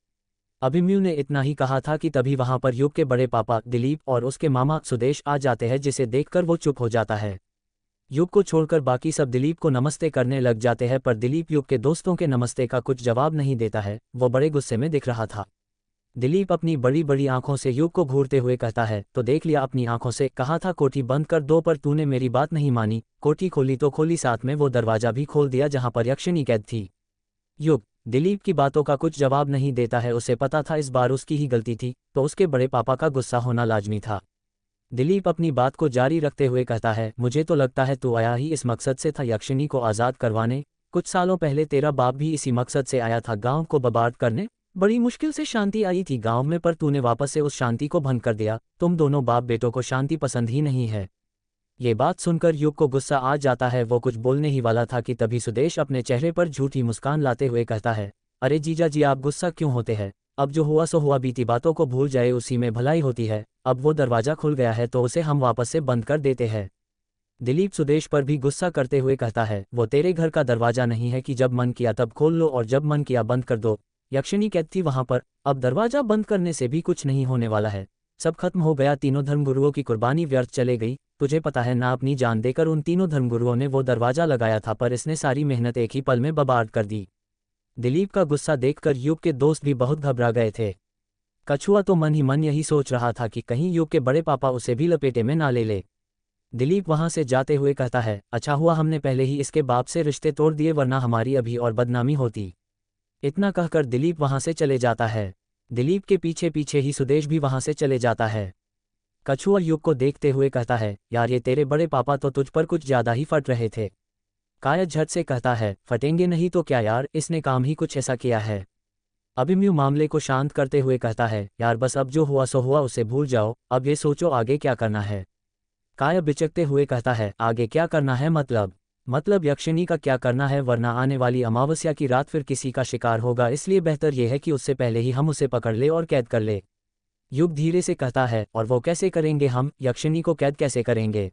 अभिमन्यु ने इतना ही कहा था कि तभी वहां पर युग के बड़े पापा दिलीप और उसके मामा सुदेश आ जाते हैं, जिसे देखकर वो चुप हो जाता है। युग को छोड़कर बाकी सब दिलीप को नमस्ते करने लग जाते हैं, पर दिलीप युग के दोस्तों के नमस्ते का कुछ जवाब नहीं देता है, वो बड़े गुस्से में दिख रहा था। दिलीप अपनी बड़ी बड़ी आंखों से युग को घूरते हुए कहता है, तो देख लिया अपनी आंखों से, कहा था कोठी बंद कर दो पर तूने मेरी बात नहीं मानी, कोठी खोली तो खोली, साथ में वो दरवाजा भी खोल दिया जहां पर यक्षिणी कैद थी। युग दिलीप की बातों का कुछ जवाब नहीं देता है, उसे पता था इस बार उसकी ही गलती थी, तो उसके बड़े पापा का गुस्सा होना लाजमी था। दिलीप अपनी बात को जारी रखते हुए कहता है, मुझे तो लगता है तू आया ही इस मकसद से था, यक्षिणी को आज़ाद करवाने। कुछ सालों पहले तेरा बाप भी इसी मकसद से आया था, गांव को बर्बाद करने। बड़ी मुश्किल से शांति आई थी गांव में, पर तूने वापस से उस शांति को भंग कर दिया। तुम दोनों बाप बेटों को शांति पसंद ही नहीं है। ये बात सुनकर युग को गुस्सा आ जाता है, वो कुछ बोलने ही वाला था कि तभी सुदेश अपने चेहरे पर झूठी मुस्कान लाते हुए कहता है, अरे जीजा जी आप गुस्सा क्यों होते हैं, अब जो हुआ सो हुआ, बीती बातों को भूल जाए, उसी में भलाई होती है। अब वो दरवाजा खुल गया है तो उसे हम वापस से बंद कर देते हैं। दिलीप सुदेश पर भी गुस्सा करते हुए कहता है, वो तेरे घर का दरवाजा नहीं है कि जब मन किया तब खोल लो और जब मन किया बंद कर दो। यक्षिणी कैद थी वहां पर, अब दरवाजा बंद करने से भी कुछ नहीं होने वाला है। सब खत्म हो गया, तीनों धर्मगुरुओं की कुर्बानी व्यर्थ चले गई। तुझे पता है ना, अपनी जान देकर उन तीनों धर्मगुरुओं ने वो दरवाजा लगाया था, पर इसने सारी मेहनत एक ही पल में बर्बाद कर दी। दिलीप का गुस्सा देखकर युग के दोस्त भी बहुत घबरा गए थे। कछुआ तो मन ही मन यही सोच रहा था कि कहीं युग के बड़े पापा उसे भी लपेटे में ना ले ले। दिलीप वहां से जाते हुए कहता है, अच्छा हुआ हमने पहले ही इसके बाप से रिश्ते तोड़ दिए, वरना हमारी अभी और बदनामी होती। इतना कहकर दिलीप वहां से चले जाता है। दिलीप के पीछे पीछे ही सुदेश भी वहां से चले जाता है। कछुआ युग को देखते हुए कहता है, यार ये तेरे बड़े पापा तो तुझ पर कुछ ज्यादा ही फट रहे थे। काया झट से कहता है, फटेंगे नहीं तो क्या यार, इसने काम ही कुछ ऐसा किया है। अभिमन्यु मामले को शांत करते हुए कहता है, यार बस अब जो हुआ सो हुआ, उसे भूल जाओ, अब ये सोचो आगे क्या करना है। काया बिचकते हुए कहता है, आगे क्या करना है मतलब यक्षिणी का क्या करना है, वरना आने वाली अमावस्या की रात फिर किसी का शिकार होगा, इसलिए बेहतर यह है कि उससे पहले ही हम उसे पकड़ ले और कैद कर ले। युग धीरे से कहता है, और वो कैसे करेंगे, हम यक्षिणी को कैद कैसे करेंगे।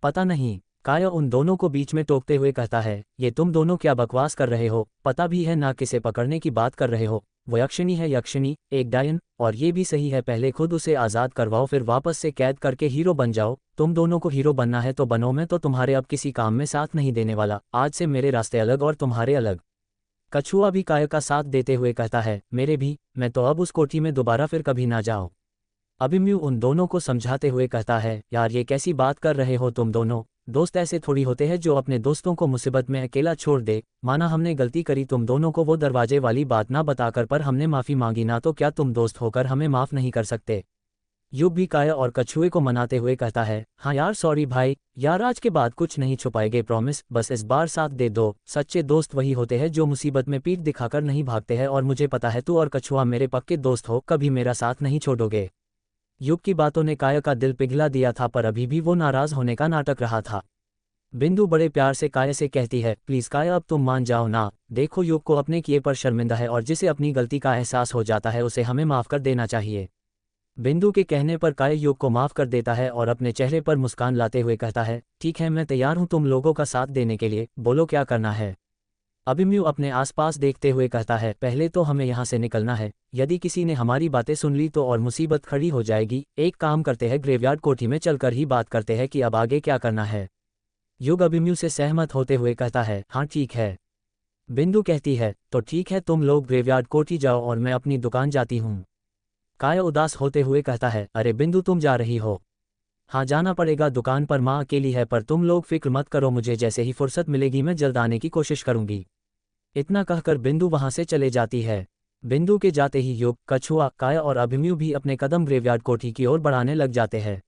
पता नहीं। काया उन दोनों को बीच में टोकते हुए कहता है, ये तुम दोनों क्या बकवास कर रहे हो, पता भी है ना किसे पकड़ने की बात कर रहे हो। वो यक्षिणी है, यक्षिणी एक डायन, और ये भी सही है, पहले खुद उसे आज़ाद करवाओ फिर वापस से कैद करके हीरो बन जाओ। तुम दोनों को हीरो बनना है तो बनो, मैं तो तुम्हारे अब किसी काम में साथ नहीं देने वाला, आज से मेरे रास्ते अलग और तुम्हारे अलग। कछुआ भी काया का साथ देते हुए कहता है, मेरे भी, मैं तो अब उस कोठी में दोबारा फिर कभी ना जाऊं। अभिमन्यु उन दोनों को समझाते हुए कहता है, यार ये कैसी बात कर रहे हो तुम दोनों, दोस्त ऐसे थोड़ी होते हैं जो अपने दोस्तों को मुसीबत में अकेला छोड़ दे। माना हमने गलती करी तुम दोनों को वो दरवाजे वाली बात ना बताकर, पर हमने माफ़ी मांगी ना, तो क्या तुम दोस्त होकर हमें माफ़ नहीं कर सकते। युग भी काया और कछुए को मनाते हुए कहता है, हाँ यार सॉरी भाई, यार आज के बाद कुछ नहीं छुपाएंगे, प्रॉमिस, बस इस बार साथ दे दो। सच्चे दोस्त वही होते हैं जो मुसीबत में पीठ दिखाकर नहीं भागते हैं, और मुझे पता है तू और कछुआ मेरे पक्के दोस्त हो, कभी मेरा साथ नहीं छोड़ोगे। युग की बातों ने काया का दिल पिघला दिया था, पर अभी भी वो नाराज होने का नाटक रहा था। बिंदु बड़े प्यार से काया से कहती है, प्लीज़ काया अब तुम मान जाओ ना, देखो युग को अपने किए पर शर्मिंदा है, और जिसे अपनी गलती का एहसास हो जाता है उसे हमें माफ़ कर देना चाहिए। बिंदु के कहने पर काया युग को माफ़ कर देता है और अपने चेहरे पर मुस्कान लाते हुए कहता है, ठीक है मैं तैयार हूँ तुम लोगों का साथ देने के लिए, बोलो क्या करना है। अभिमन्यु अपने आसपास देखते हुए कहता है, पहले तो हमें यहाँ से निकलना है, यदि किसी ने हमारी बातें सुन ली तो और मुसीबत खड़ी हो जाएगी। एक काम करते हैं, ग्रेवयार्ड कोठी में चलकर ही बात करते हैं कि अब आगे क्या करना है। युग अभिमन्यु से सहमत होते हुए कहता है, हाँ ठीक है। बिंदु कहती है, तो ठीक है, तुम लोग ग्रेवयार्ड कोठी जाओ और मैं अपनी दुकान जाती हूँ। काया उदास होते हुए कहता है, अरे बिंदु तुम जा रही हो? हाँ जाना पड़ेगा, दुकान पर माँ अकेली है, पर तुम लोग फिक्र मत करो, मुझे जैसे ही फुर्सत मिलेगी मैं जल्द आने की कोशिश करूंगी। इतना कहकर बिंदु वहां से चले जाती है। बिंदु के जाते ही युग, कछुआ, काया और अभिमन्यु भी अपने कदम ग्रेवयार्ड कोठी की ओर बढ़ाने लग जाते हैं।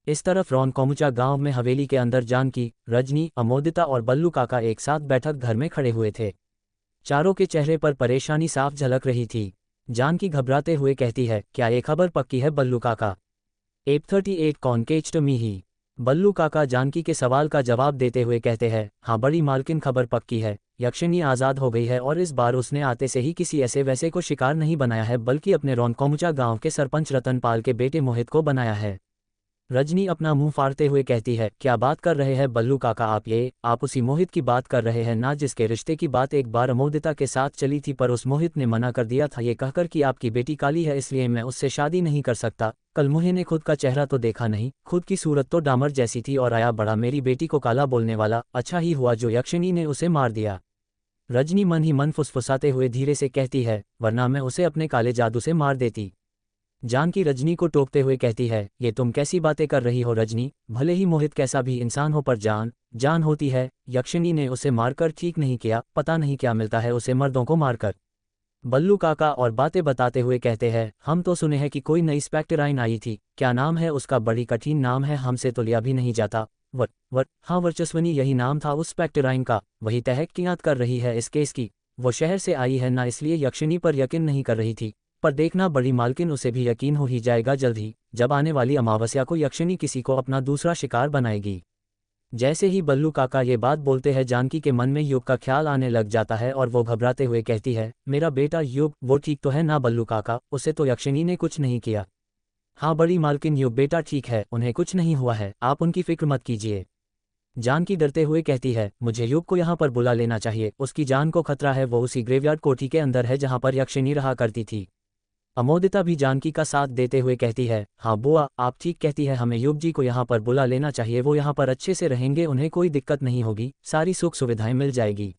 इस तरफ रौनकोमुचा गांव में हवेली के अंदर जानकी, रजनी, अमोदिता और बल्लू काका एक साथ बैठक घर में खड़े हुए थे। चारों के चेहरे पर परेशानी साफ झलक रही थी। जानकी घबराते हुए कहती है, क्या ये खबर पक्की है बल्लू काका? F38 कॉन्केस्ट मी ही। बल्लू काका जानकी के सवाल का जवाब देते हुए कहते हैं, हाँ बड़ी मालकिन, खबर पक्की है। यक्षिणी आज़ाद हो गई है और इस बार उसने आते से ही किसी ऐसे वैसे को शिकार नहीं बनाया है, बल्कि अपने रौनकोमुचा गांव के सरपंच रतनपाल के बेटे मोहित को बनाया है। रजनी अपना मुंह फाड़ते हुए कहती है, क्या बात कर रहे हैं बल्लू काका आप उसी मोहित की बात कर रहे हैं ना, जिसके रिश्ते की बात एक बार अमोदिता के साथ चली थी, पर उस मोहित ने मना कर दिया था, ये कहकर कि आपकी बेटी काली है इसलिए मैं उससे शादी नहीं कर सकता। कल मोहित ने खुद का चेहरा तो देखा नहीं, खुद की सूरत तो डामर जैसी थी, और आया बड़ा मेरी बेटी को काला बोलने वाला। अच्छा ही हुआ जो यक्षिणी ने उसे मार दिया। रजनी मन ही मन फुसफुसाते हुए धीरे से कहती है, वरना मैं उसे अपने काले जादू से मार देती। जानकी रजनी को टोकते हुए कहती है, ये तुम कैसी बातें कर रही हो रजनी, भले ही मोहित कैसा भी इंसान हो पर जान होती है। यक्षिणी ने उसे मारकर ठीक नहीं किया, पता नहीं क्या मिलता है उसे मर्दों को मारकर। बल्लू काका और बातें बताते हुए कहते हैं, हम तो सुने हैं कि कोई नई स्पेक्टराइन आई थी, क्या नाम है उसका? बड़ी कठिन नाम है, हमसे तो लिया भी नहीं जाता। हाँ वर्चस्वनी यही नाम था उस स्पेक्टराइन का, वही तहकीकात कर रही है इस केस की। वो शहर से आई है ना, इसलिए यक्षिणी पर यकीन नहीं कर रही थी, पर देखना बड़ी मालकिन उसे भी यकीन हो ही जाएगा जल्द ही, जब आने वाली अमावस्या को यक्षिणी किसी को अपना दूसरा शिकार बनाएगी। जैसे ही बल्लू काका ये बात बोलते हैं, जानकी के मन में युग का ख्याल आने लग जाता है और वो घबराते हुए कहती है, मेरा बेटा युग, वो ठीक तो है ना बल्लू काका? उसे तो यक्षिणी ने कुछ नहीं किया। हाँ बड़ी मालकिन, युग बेटा ठीक है, उन्हें कुछ नहीं हुआ है, आप उनकी फिक्र मत कीजिए। जानकी डरते हुए कहती है, मुझे युग को यहाँ पर बुला लेना चाहिए, उसकी जान को खतरा है, वो उसी ग्रेवयार्ड कोठी के अंदर है जहाँ पर यक्षिणी रहा करती थी। अमोदिता भी जानकी का साथ देते हुए कहती है, हाँ बुआ आप ठीक कहती है, हमें युग जी को यहाँ पर बुला लेना चाहिए, वो यहाँ पर अच्छे से रहेंगे, उन्हें कोई दिक्कत नहीं होगी, सारी सुख सुविधाएं मिल जाएगी।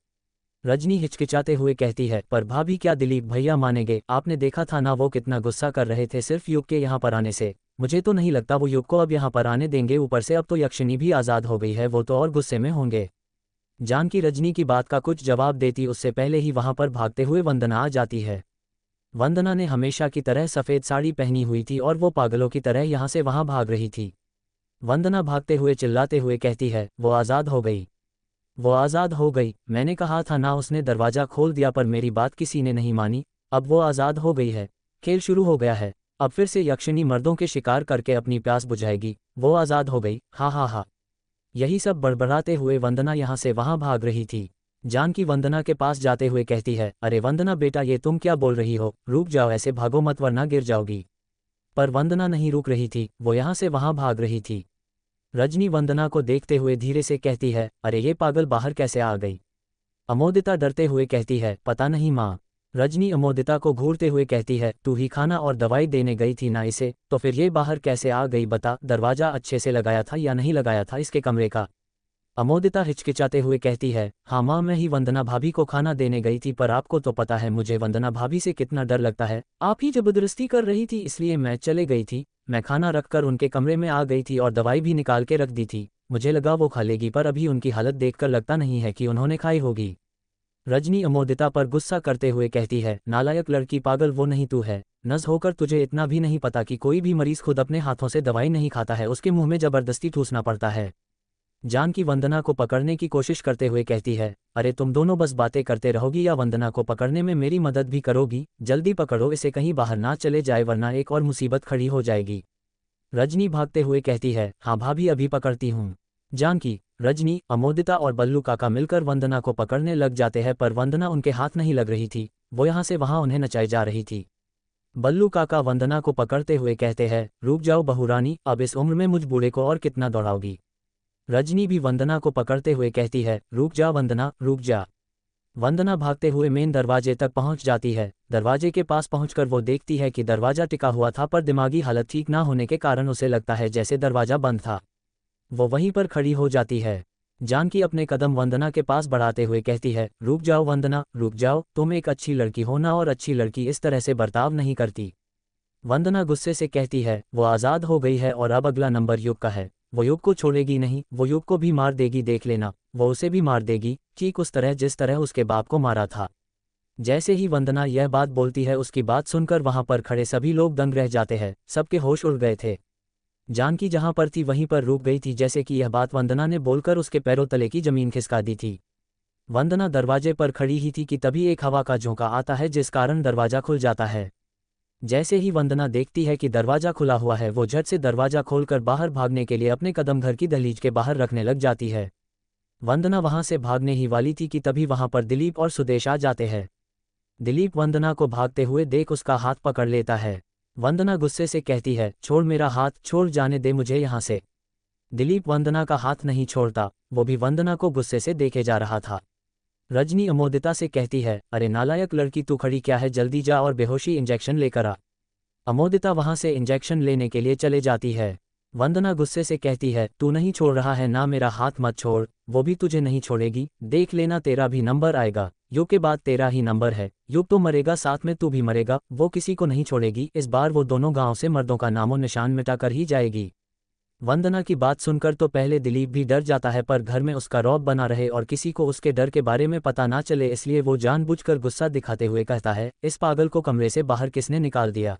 रजनी हिचकिचाते हुए कहती है, पर भाभी क्या दिलीप भैया मानेंगे? आपने देखा था ना वो कितना गुस्सा कर रहे थे सिर्फ युग के यहाँ पर आने से, मुझे तो नहीं लगता वो युग को अब यहाँ पर आने देंगे, ऊपर से अब तो यक्षिणी भी आज़ाद हो गई है, वो तो और गुस्से में होंगे। जानकी रजनी की बात का कुछ जवाब देती उससे पहले ही वहां पर भागते हुए वंदना आ जाती है। वंदना ने हमेशा की तरह सफ़ेद साड़ी पहनी हुई थी और वो पागलों की तरह यहाँ से वहां भाग रही थी। वंदना भागते हुए चिल्लाते हुए कहती है, वो आज़ाद हो गई, वो आज़ाद हो गई, मैंने कहा था ना, उसने दरवाज़ा खोल दिया पर मेरी बात किसी ने नहीं मानी, अब वो आज़ाद हो गई है, खेल शुरू हो गया है, अब फिर से यक्षिणी मर्दों के शिकार करके अपनी प्यास बुझाएगी, वो आज़ाद हो गई, हा हा हा। यही सब बड़बड़ाते हुए वंदना यहाँ से वहां भाग रही थी। जानकी वंदना के पास जाते हुए कहती है, अरे वंदना बेटा ये तुम क्या बोल रही हो, रुक जाओ, ऐसे भागो मत वरना गिर जाओगी। पर वंदना नहीं रुक रही थी, वो यहाँ से वहां भाग रही थी। रजनी वंदना को देखते हुए धीरे से कहती है, अरे ये पागल बाहर कैसे आ गई? अमोदिता डरते हुए कहती है, पता नहीं माँ। रजनी अमोदिता को घूरते हुए कहती है, तू ही खाना और दवाई देने गई थी ना इसे, तो फिर ये बाहर कैसे आ गई बता, दरवाज़ा अच्छे से लगाया था या नहीं लगाया था इसके कमरे का? अमोदिता हिचकिचाते हुए कहती है, हाँ माँ मैं ही वंदना भाभी को खाना देने गई थी, पर आपको तो पता है मुझे वंदना भाभी से कितना डर लगता है, आप ही जबरदस्ती कर रही थी इसलिए मैं चले गई थी, मैं खाना रखकर उनके कमरे में आ गई थी और दवाई भी निकाल के रख दी थी, मुझे लगा वो खा लेगी, पर अभी उनकी हालत देखकर लगता नहीं है कि उन्होंने खाई होगी। रजनी अमोदिता पर गुस्सा करते हुए कहती है, नालायक लड़की, पागल वो नहीं तू है, नज़ होकर तुझे इतना भी नहीं पता कि कोई भी मरीज खुद अपने हाथों से दवाई नहीं खाता है, उसके मुंह में जबरदस्ती ठूसना पड़ता है। जानकी वंदना को पकड़ने की कोशिश करते हुए कहती है, अरे तुम दोनों बस बातें करते रहोगी या वंदना को पकड़ने में मेरी मदद भी करोगी? जल्दी पकड़ो इसे, कहीं बाहर ना चले जाए वरना एक और मुसीबत खड़ी हो जाएगी। रजनी भागते हुए कहती है, हाँ भाभी अभी पकड़ती हूँ। जानकी, रजनी, अमोदिता और बल्लू काका मिलकर वंदना को पकड़ने लग जाते हैं, पर वंदना उनके हाथ नहीं लग रही थी, वो यहाँ से वहाँ उन्हें नचाई जा रही थी। बल्लू काका वंदना को पकड़ते हुए कहते हैं, रुक जाओ बहुरानी, अब इस उम्र में मुझ बूढ़े को और कितना दौड़ाओगी? रजनी भी वंदना को पकड़ते हुए कहती है, रुक जा वंदना, रुक जा। वंदना भागते हुए मेन दरवाजे तक पहुंच जाती है। दरवाजे के पास पहुंचकर वो देखती है कि दरवाजा टिका हुआ था, पर दिमागी हालत ठीक ना होने के कारण उसे लगता है जैसे दरवाजा बंद था। वो वहीं पर खड़ी हो जाती है। जानकी अपने कदम वंदना के पास बढ़ाते हुए कहती है, रुक जाओ वंदना, रुक जाओ, तुम एक अच्छी लड़की हो ना, और अच्छी लड़की इस तरह से बर्ताव नहीं करती। वंदना गुस्से से कहती है, वो आज़ाद हो गई है और अब अगला नंबर युग का है। वो युग को छोड़ेगी नहीं, वो युग को भी मार देगी, देख लेना, वो उसे भी मार देगी, ठीक उस तरह जिस तरह उसके बाप को मारा था। जैसे ही वंदना यह बात बोलती है, उसकी बात सुनकर वहां पर खड़े सभी लोग दंग रह जाते हैं। सबके होश उड़ गए थे। जानकी जहां पर थी वहीं पर रुक गई थी, जैसे कि यह बात वंदना ने बोलकर उसके पैरों तले की जमीन खिसका दी थी। वंदना दरवाजे पर खड़ी ही थी कि तभी एक हवा का झोंका आता है, जिस कारण दरवाजा खुल जाता है। जैसे ही वंदना देखती है कि दरवाजा खुला हुआ है, वो झट से दरवाजा खोलकर बाहर भागने के लिए अपने कदम घर की दहलीज के बाहर रखने लग जाती है। वंदना वहां से भागने ही वाली थी कि तभी वहां पर दिलीप और सुदेश आ जाते हैं। दिलीप वंदना को भागते हुए देख उसका हाथ पकड़ लेता है। वंदना गुस्से से कहती है, छोड़ मेरा हाथ, छोड़, जाने दे मुझे यहाँ से। दिलीप वंदना का हाथ नहीं छोड़ता, वो भी वंदना को गुस्से से देखे जा रहा था। रजनी अमोदिता से कहती है, अरे नालायक लड़की, तू खड़ी क्या है, जल्दी जा और बेहोशी इंजेक्शन लेकर आ। अमोदिता वहां से इंजेक्शन लेने के लिए चले जाती है। वंदना गुस्से से कहती है, तू नहीं छोड़ रहा है ना, मेरा हाथ मत छोड़, वो भी तुझे नहीं छोड़ेगी, देख लेना तेरा भी नंबर आएगा, युग के बाद तेरा ही नंबर है, युग तो मरेगा, साथ में तू भी मरेगा, वो किसी को नहीं छोड़ेगी, इस बार वो दोनों गांव से मर्दों का नामो निशान मिटाकर ही जाएगी। वंदना की बात सुनकर तो पहले दिलीप भी डर जाता है, पर घर में उसका रौब बना रहे और किसी को उसके डर के बारे में पता ना चले, इसलिए वो जानबूझकर गुस्सा दिखाते हुए कहता है, इस पागल को कमरे से बाहर किसने निकाल दिया।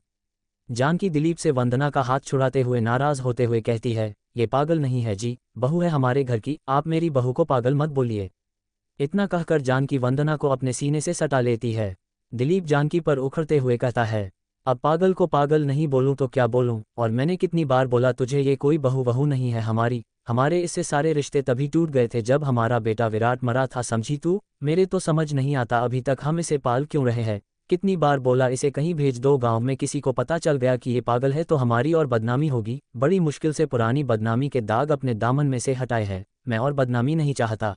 जानकी दिलीप से वंदना का हाथ छुड़ाते हुए नाराज होते हुए कहती है, ये पागल नहीं है जी, बहू है हमारे घर की, आप मेरी बहू को पागल मत बोलिए। इतना कहकर जानकी वंदना को अपने सीने से सटा लेती है। दिलीप जानकी पर उखड़ते हुए कहता है, अब पागल को पागल नहीं बोलूं तो क्या बोलूं, और मैंने कितनी बार बोला तुझे, ये कोई बहू वहू नहीं है हमारी, हमारे इससे सारे रिश्ते तभी टूट गए थे जब हमारा बेटा विराट मरा था, समझी तू, मेरे तो समझ नहीं आता अभी तक हम इसे पाल क्यों रहे हैं, कितनी बार बोला इसे कहीं भेज दो, गांव में किसी को पता चल गया कि ये पागल है तो हमारी और बदनामी होगी, बड़ी मुश्किल से पुरानी बदनामी के दाग अपने दामन में से हटाए हैं, मैं और बदनामी नहीं चाहता।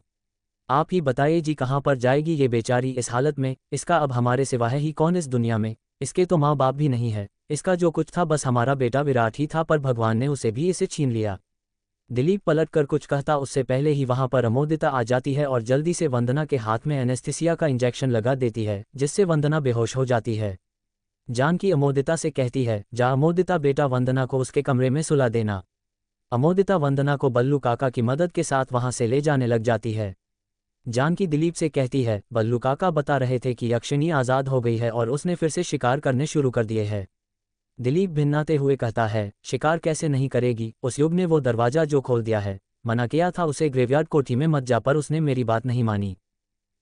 आप ही बताइए जी, कहाँ पर जाएगी ये बेचारी इस हालत में, इसका अब हमारे सिवा है ही कौन इस दुनिया में, इसके तो माँ बाप भी नहीं है, इसका जो कुछ था बस हमारा बेटा विराट ही था, पर भगवान ने उसे भी इसे छीन लिया। दिलीप पलट कर कुछ कहता उससे पहले ही वहां पर अमोदिता आ जाती है और जल्दी से वंदना के हाथ में एनेस्थीसिया का इंजेक्शन लगा देती है, जिससे वंदना बेहोश हो जाती है। जानकी अमोदिता से कहती है, जा अमोदिता बेटा, वंदना को उसके कमरे में सुला देना। अमोदिता वंदना को बल्लू काका की मदद के साथ वहां से ले जाने लग जाती है। जानकी दिलीप से कहती है, बल्लू काका बता रहे थे कि यक्षिणी आज़ाद हो गई है और उसने फिर से शिकार करने शुरू कर दिए हैं। दिलीप भिन्नाते हुए कहता है, शिकार कैसे नहीं करेगी, उस युग ने वो दरवाजा जो खोल दिया है, मना किया था उसे ग्रेवयार्ड कोठी में मत जा, पर उसने मेरी बात नहीं मानी।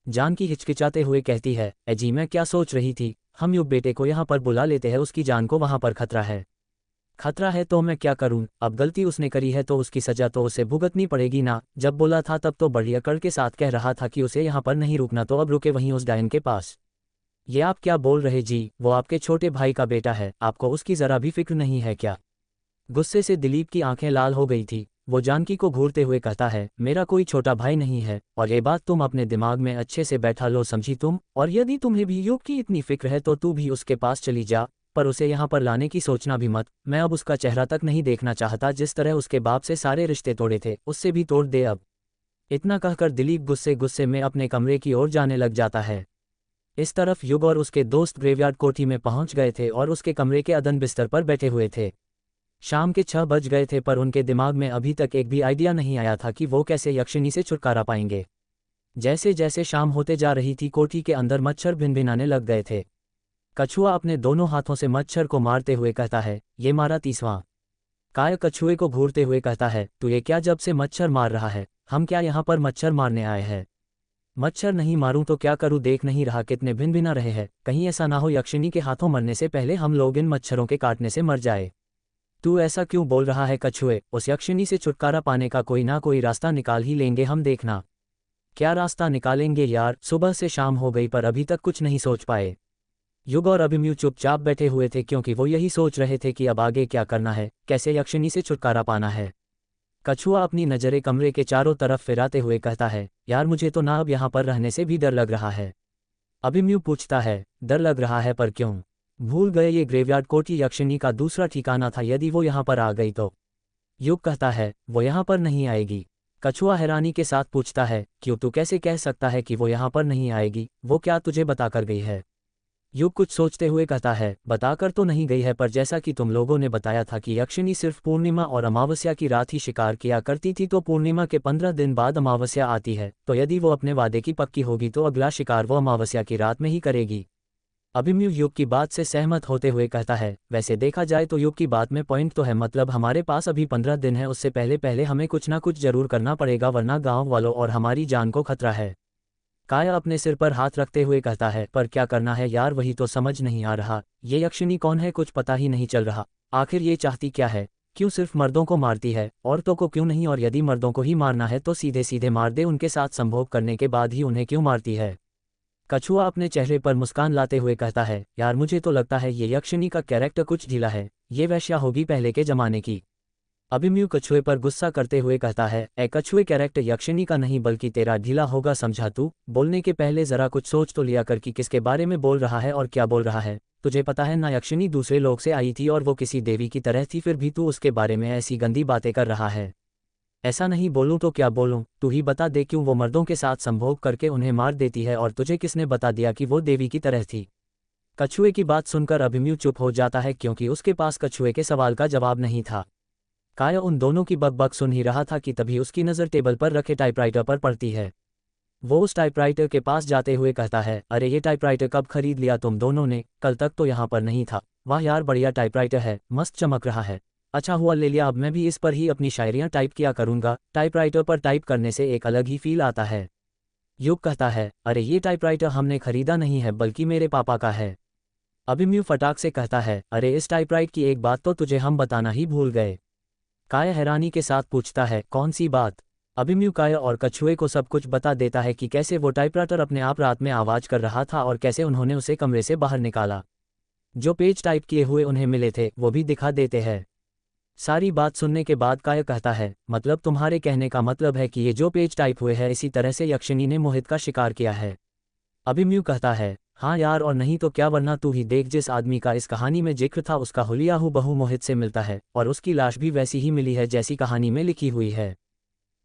जानकी हिचकिचाते हुए कहती है, जी मैं क्या सोच रही थी, हम युग बेटे को यहाँ पर बुला लेते हैं, उसकी जान को वहाँ पर खतरा है। खतरा है तो मैं क्या करूं, अब गलती उसने करी है तो उसकी सजा तो उसे भुगतनी पड़ेगी ना, जब बोला था तब तो बड़ी अकड़ के साथ कह रहा था कि उसे यहाँ पर नहीं रुकना, तो अब रुके वहीं उस डायन के पास। ये आप क्या बोल रहे जी, वो आपके छोटे भाई का बेटा है, आपको उसकी जरा भी फिक्र नहीं है क्या। गुस्से से दिलीप की आंखें लाल हो गई थी। वो जानकी को घूरते हुए कहता है, मेरा कोई छोटा भाई नहीं है, और ये बात तुम अपने दिमाग में अच्छे से बैठा लो, समझी तुम, और यदि तुम्हें भी युग की इतनी फिक्र है तो तू भी उसके पास चली जा, पर उसे यहाँ पर लाने की सोचना भी मत, मैं अब उसका चेहरा तक नहीं देखना चाहता, जिस तरह उसके बाप से सारे रिश्ते तोड़े थे उससे भी तोड़ दे अब। इतना कहकर दिलीप गुस्से गुस्से में अपने कमरे की ओर जाने लग जाता है। इस तरफ युग और उसके दोस्त ग्रेवयार्ड कोठी में पहुंच गए थे और उसके कमरे के अदन बिस्तर पर बैठे हुए थे। शाम के 6 बज गए थे, पर उनके दिमाग में अभी तक एक भी आइडिया नहीं आया था कि वो कैसे यक्षिणी से छुटकारा पाएंगे। जैसे जैसे शाम होते जा रही थी, कोठी के अंदर मच्छर भिनभिनाने लग गए थे। कछुआ अपने दोनों हाथों से मच्छर को मारते हुए कहता है, ये मारा 30वां। काय कछुए को घूरते हुए कहता है, तू ये क्या जब से मच्छर मार रहा है, हम क्या यहाँ पर मच्छर मारने आए हैं। मच्छर नहीं मारूं तो क्या करूं, देख नहीं रहा कितने भिनभिना रहे हैं, कहीं ऐसा ना हो यक्षिणी के हाथों मरने से पहले हम लोग इन मच्छरों के काटने से मर जाए। तू ऐसा क्यों बोल रहा है कछुए, उस यक्षिणी से छुटकारा पाने का कोई ना कोई रास्ता निकाल ही लेंगे हम, देखना। क्या रास्ता निकालेंगे यार, सुबह से शाम हो गई पर अभी तक कुछ नहीं सोच पाए। युग और अभिमन्यु चुपचाप बैठे हुए थे, क्योंकि वो यही सोच रहे थे कि अब आगे क्या करना है, कैसे यक्षिणी से छुटकारा पाना है। कछुआ अपनी नज़रें कमरे के चारों तरफ फिराते हुए कहता है, यार मुझे तो ना अब यहाँ पर रहने से भी डर लग रहा है। अभिमन्यु पूछता है, डर लग रहा है पर क्यों? भूल गए ये ग्रेवयार्ड कोठी यक्षिणी का दूसरा ठिकाना था, यदि वो यहाँ पर आ गई तो? युग कहता है, वो यहाँ पर नहीं आएगी। कछुआ हैरानी के साथ पूछता है, क्यों? तू कैसे कह सकता है कि वो यहाँ पर नहीं आएगी? वो क्या तुझे बताकर गई है? युग कुछ सोचते हुए कहता है, बताकर तो नहीं गई है, पर जैसा कि तुम लोगों ने बताया था कि यक्षिणी सिर्फ पूर्णिमा और अमावस्या की रात ही शिकार किया करती थी, तो पूर्णिमा के 15 दिन बाद अमावस्या आती है, तो यदि वो अपने वादे की पक्की होगी तो अगला शिकार वो अमावस्या की रात में ही करेगी। अभिमन्यु युग की बात से सहमत होते हुए कहता है, वैसे देखा जाए तो युग की बात में पॉइंट तो है, मतलब हमारे पास अभी 15 दिन है, उससे पहले पहले हमें कुछ ना कुछ जरूर करना पड़ेगा, वरना गाँव वालों और हमारी जान को खतरा है। काया अपने सिर पर हाथ रखते हुए कहता है, पर क्या करना है यार, वही तो समझ नहीं आ रहा। ये यक्षिणी कौन है, कुछ पता ही नहीं चल रहा। आखिर ये चाहती क्या है? क्यों सिर्फ मर्दों को मारती है, औरतों को क्यों नहीं? और यदि मर्दों को ही मारना है तो सीधे सीधे मार दे, उनके साथ संभोग करने के बाद ही उन्हें क्यों मारती है? कछुआ अपने चेहरे पर मुस्कान लाते हुए कहता है, यार मुझे तो लगता है ये यक्षिणी का कैरेक्टर कुछ ढीला है, ये वैश्या होगी पहले के जमाने की। अभिमन्यु कछुए पर गुस्सा करते हुए कहता है, ए कछुए, कैरेक्टर यक्षिणी का नहीं बल्कि तेरा ढीला होगा, समझा तू? बोलने के पहले जरा कुछ सोच तो लिया कर कि किसके बारे में बोल रहा है और क्या बोल रहा है। तुझे पता है ना, यक्षिणी दूसरे लोक से आई थी और वो किसी देवी की तरह थी, फिर भी तू उसके बारे में ऐसी गंदी बातें कर रहा है। ऐसा नहीं बोलूं तो क्या बोलूं? तू ही बता दे, क्यों वो मर्दों के साथ संभोग करके उन्हें मार देती है, और तुझे किसने बता दिया कि वो देवी की तरह थी? कछुए की बात सुनकर अभिमन्यु चुप हो जाता है, क्योंकि उसके पास कछुए के सवाल का जवाब नहीं था। काया उन दोनों की बकबक सुन ही रहा था कि तभी उसकी नज़र टेबल पर रखे टाइपराइटर पर पड़ती है। वो उस टाइपराइटर के पास जाते हुए कहता है, अरे ये टाइपराइटर कब खरीद लिया तुम दोनों ने? कल तक तो यहाँ पर नहीं था। वाह यार, बढ़िया टाइपराइटर है, मस्त चमक रहा है। अच्छा हुआ ले लिया, अब मैं भी इस पर ही अपनी शायरियाँ टाइप किया करूँगा। टाइपराइटर पर टाइप करने से एक अलग ही फील आता है। युग कहता है, अरे ये टाइपराइटर हमने खरीदा नहीं है, बल्कि मेरे पापा का है। अभिमन्यु फटाक से कहता है, अरे इस टाइपराइट की एक बात तो तुझे हम बताना ही भूल गए। काया हैरानी के साथ पूछता है, कौन सी बात? अभिमन्यु काया और कछुए को सब कुछ बता देता है कि कैसे वो टाइपराइटर अपने आप रात में आवाज कर रहा था और कैसे उन्होंने उसे कमरे से बाहर निकाला। जो पेज टाइप किए हुए उन्हें मिले थे वो भी दिखा देते हैं। सारी बात सुनने के बाद काया कहता है, मतलब तुम्हारे कहने का मतलब है कि ये जो पेज टाइप हुए हैं इसी तरह से यक्षिणी ने मोहित का शिकार किया है? अभिमन्यु कहता है, हाँ यार, और नहीं तो क्या, वरना तू ही देख, जिस आदमी का इस कहानी में जिक्र था उसका हुलिया हूबहू मोहित से मिलता है, और उसकी लाश भी वैसी ही मिली है जैसी कहानी में लिखी हुई है।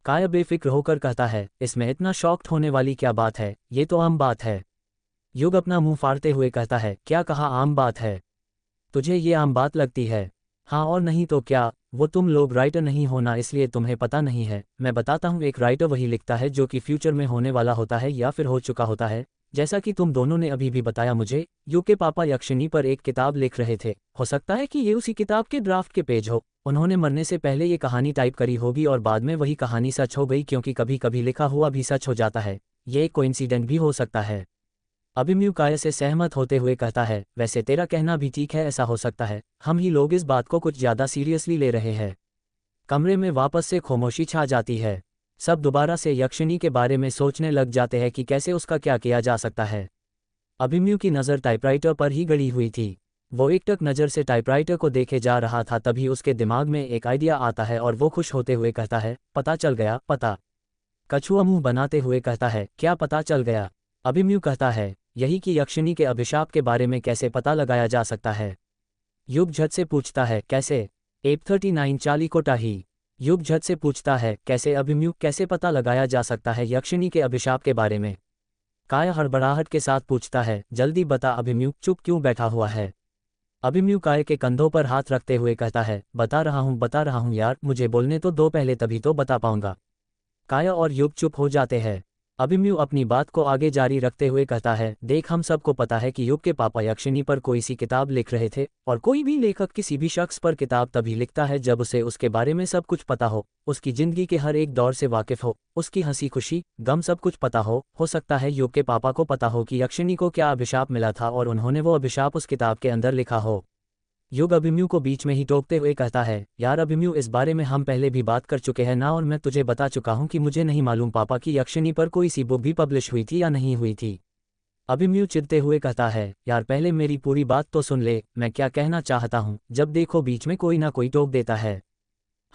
काया बेफिक्र होकर कहता है, इसमें इतना शॉक्ड होने वाली क्या बात है, ये तो आम बात है। युग अपना मुंह फाड़ते हुए कहता है, क्या कहा आम बात है? तुझे ये आम बात लगती है? हाँ और नहीं तो क्या, वो तुम लोग राइटर नहीं होना इसलिए तुम्हें पता नहीं है। मैं बताता हूँ, एक राइटर वही लिखता है जो कि फ्यूचर में होने वाला होता है या फिर हो चुका होता है। जैसा कि तुम दोनों ने अभी भी बताया मुझे, युग के पापा यक्षिणी पर एक किताब लिख रहे थे। हो सकता है कि ये उसी किताब के ड्राफ्ट के पेज हो। उन्होंने मरने से पहले ये कहानी टाइप करी होगी और बाद में वही कहानी सच हो गई, क्योंकि कभी कभी लिखा हुआ भी सच हो जाता है। ये एक कोइंसिडेंट भी हो सकता है। अभिमन्यु काया से सहमत होते हुए कहता है, वैसे तेरा कहना भी ठीक है, ऐसा हो सकता है। हम ही लोग इस बात को कुछ ज़्यादा सीरियसली ले रहे हैं। कमरे में वापस से खामोशी छा जाती है। सब दोबारा से यक्षिणी के बारे में सोचने लग जाते हैं कि कैसे उसका क्या किया जा सकता है। अभिमन्यु की नज़र टाइपराइटर पर ही गड़ी हुई थी। वो एकटक नज़र से टाइपराइटर को देखे जा रहा था, तभी उसके दिमाग में एक आइडिया आता है और वो खुश होते हुए कहता है, पता चल गया, पता। कछुआ मुंह बनाते हुए कहता है, क्या पता चल गया? अभिमन्यु कहता है, यही कि यक्षिणी के अभिशाप के बारे में कैसे पता लगाया जा सकता है। युग झट से पूछता है, कैसे? एप 39 चाली कोटाही। युग झट से पूछता है, कैसे अभिमन्यु, कैसे पता लगाया जा सकता है यक्षिणी के अभिशाप के बारे में? काया हड़बड़ाहट के साथ पूछता है, जल्दी बता अभिमन्यु, चुप क्यों बैठा हुआ है? अभिमन्यु काया के कंधों पर हाथ रखते हुए कहता है, बता रहा हूँ यार, मुझे बोलने तो दो पहले, तभी तो बता पाऊंगा। काया और युग चुप हो जाते हैं। अभिमन्यु अपनी बात को आगे जारी रखते हुए कहता है, देख, हम सबको पता है कि युग के पापा यक्षिणी पर कोई सी किताब लिख रहे थे, और कोई भी लेखक किसी भी शख्स पर किताब तभी लिखता है जब उसे उसके बारे में सब कुछ पता हो, उसकी जिंदगी के हर एक दौर से वाकिफ हो, उसकी हंसी खुशी गम सब कुछ पता हो सकता है युग के पापा को पता हो कि यक्षिणी को क्या अभिशाप मिला था और उन्होंने वो अभिशाप उस किताब के अंदर लिखा हो। युग अभिमन्यु को बीच में ही टोकते हुए कहता है, यार अभिमन्यु, इस बारे में हम पहले भी बात कर चुके हैं ना, और मैं तुझे बता चुका हूं कि मुझे नहीं मालूम पापा की यक्षिणी पर कोई सी बुक भी पब्लिश हुई थी या नहीं हुई थी। अभिमन्यु चिढ़ते हुए कहता है, यार पहले मेरी पूरी बात तो सुन ले, मैं क्या कहना चाहता हूँ। जब देखो बीच में कोई ना कोई टोक देता है।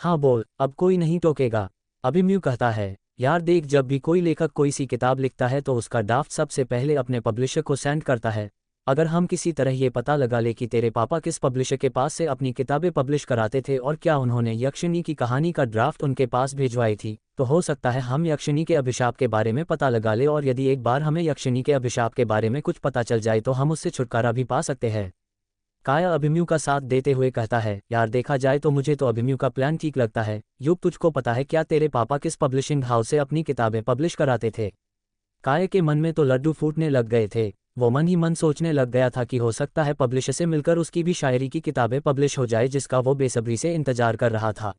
हाँ बोल, अब कोई नहीं टोकेगा। अभिमन्यु कहता है, यार देख, जब भी कोई लेखक कोई सी किताब लिखता है तो उसका ड्राफ्ट सबसे पहले अपने पब्लिशर को सेंड करता है। अगर हम किसी तरह ये पता लगा ले कि तेरे पापा किस पब्लिशर के पास से अपनी किताबें पब्लिश कराते थे और क्या उन्होंने यक्षिणी की कहानी का ड्राफ्ट उनके पास भिजवाई थी, तो हो सकता है हम यक्षिणी के अभिशाप के बारे में पता लगा ले, और यदि एक बार हमें यक्षिणी के अभिशाप के बारे में कुछ पता चल जाए तो हम उससे छुटकारा भी पा सकते हैं। काया अभिमन्यु का साथ देते हुए कहता है, यार देखा जाए तो मुझे तो अभिमन्यु का प्लान ठीक लगता है। युग, तुझको पता है क्या तेरे पापा किस पब्लिशिंग हाउस से अपनी किताबें पब्लिश कराते थे? काया के मन में तो लड्डू फूटने लग गए थे। वो मन ही मन सोचने लग गया था कि हो सकता है पब्लिशर से मिलकर उसकी भी शायरी की किताबें पब्लिश हो जाए, जिसका वो बेसब्री से इंतजार कर रहा था।